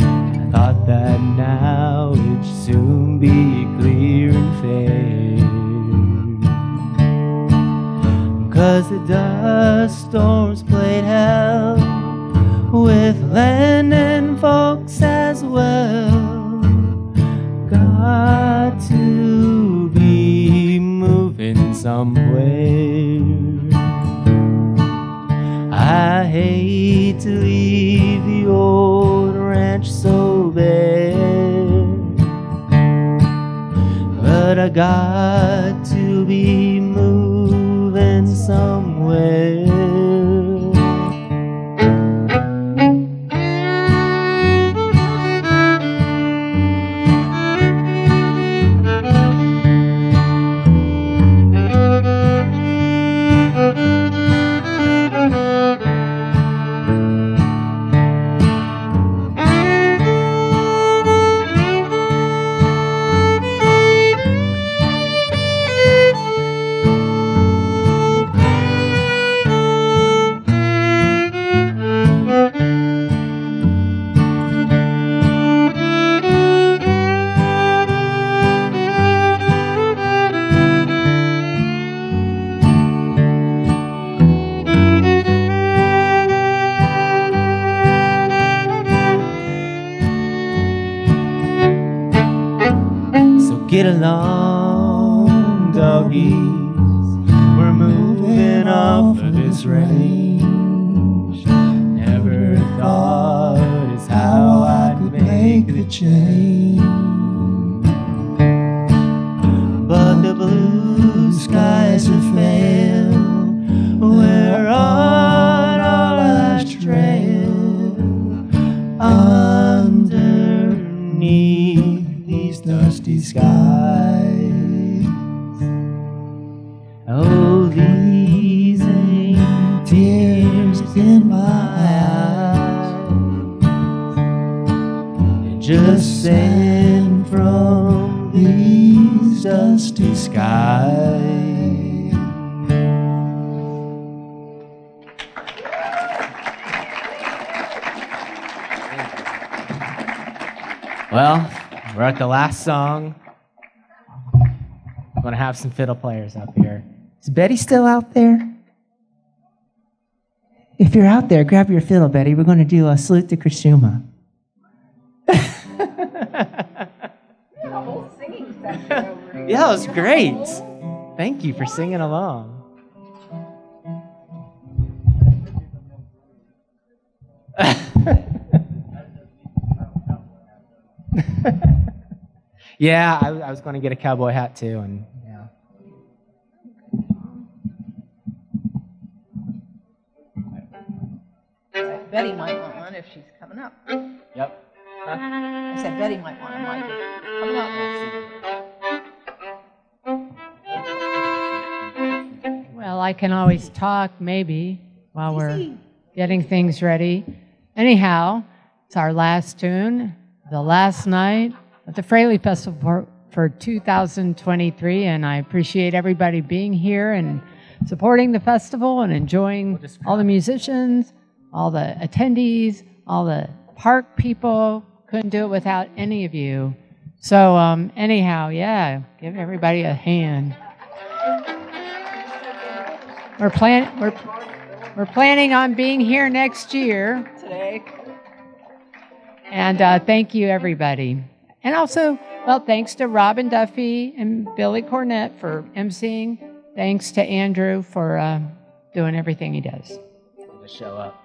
I thought that now it'd soon be clear and fair. 'Cause the dust storms played hell with land and folks as well. Got to be moving somewhere. I hate to leave the old ranch so bare, but I got to be moving somewhere. along, doggies. We're moving off of this range. Never thought is how I could make the change. But the blue skies have failed. We're on our last trail. Underneath these dusty skies. Oh, these ain't tears in my eyes. They're just sand from these dusty skies. Well, we're at the last song. I'm going to have some fiddle players up here. Is Betty still out there? If you're out there, grab your fiddle, Betty. We're going to do a salute to Krishuma. Yeah, it was great. Thank you for singing along. Yeah, I was going to get a cowboy hat too, and yeah. Betty might want one if she's coming up. Yep. Huh? I said Betty might want one like coming up. Well, I can always talk maybe while we're getting things ready. Anyhow, it's our last tune, the last night at the Fraley Festival for 2023, and I appreciate everybody being here and supporting the festival and enjoying all the musicians, all the attendees, all the park people. Couldn't do it without any of you. So anyhow, yeah, give everybody a hand. We're planning on being here next year. Today. And thank you, everybody. And also, well, thanks to Robin Duffy and Billy Cornett for emceeing. Thanks to Andrew for doing everything he does. To show up.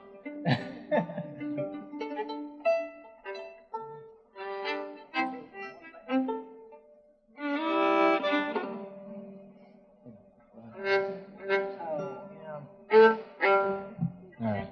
All right.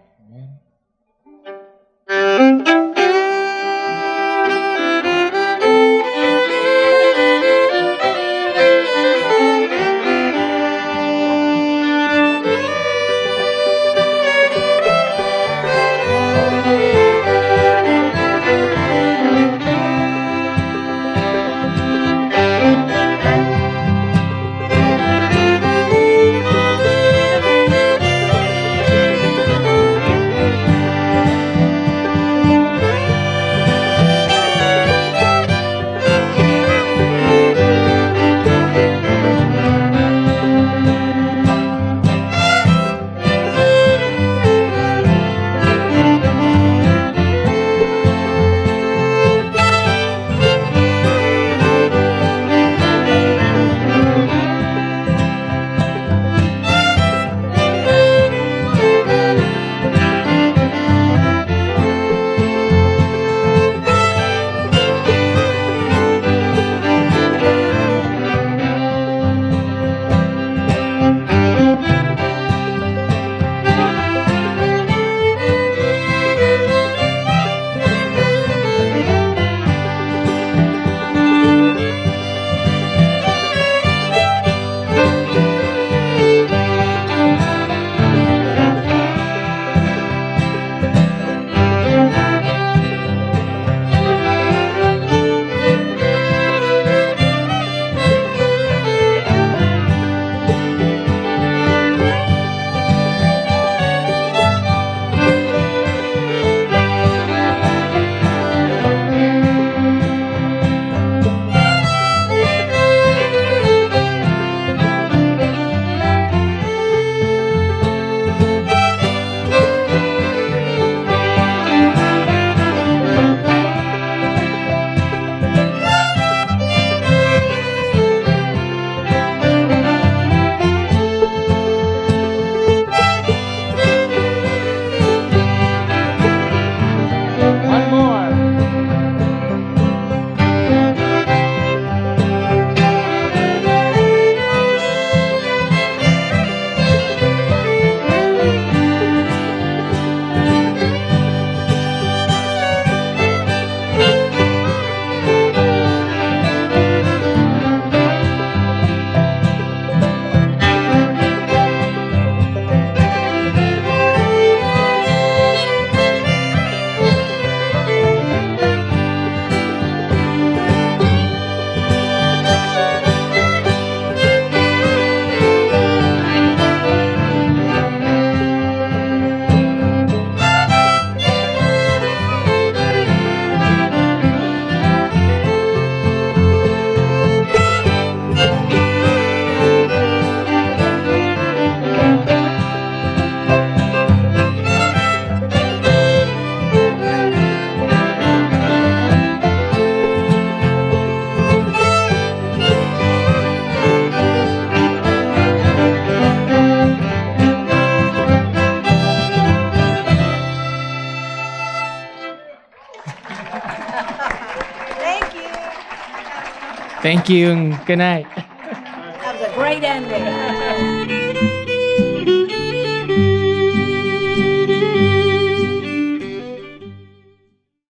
Thank you and good night. That was a great ending.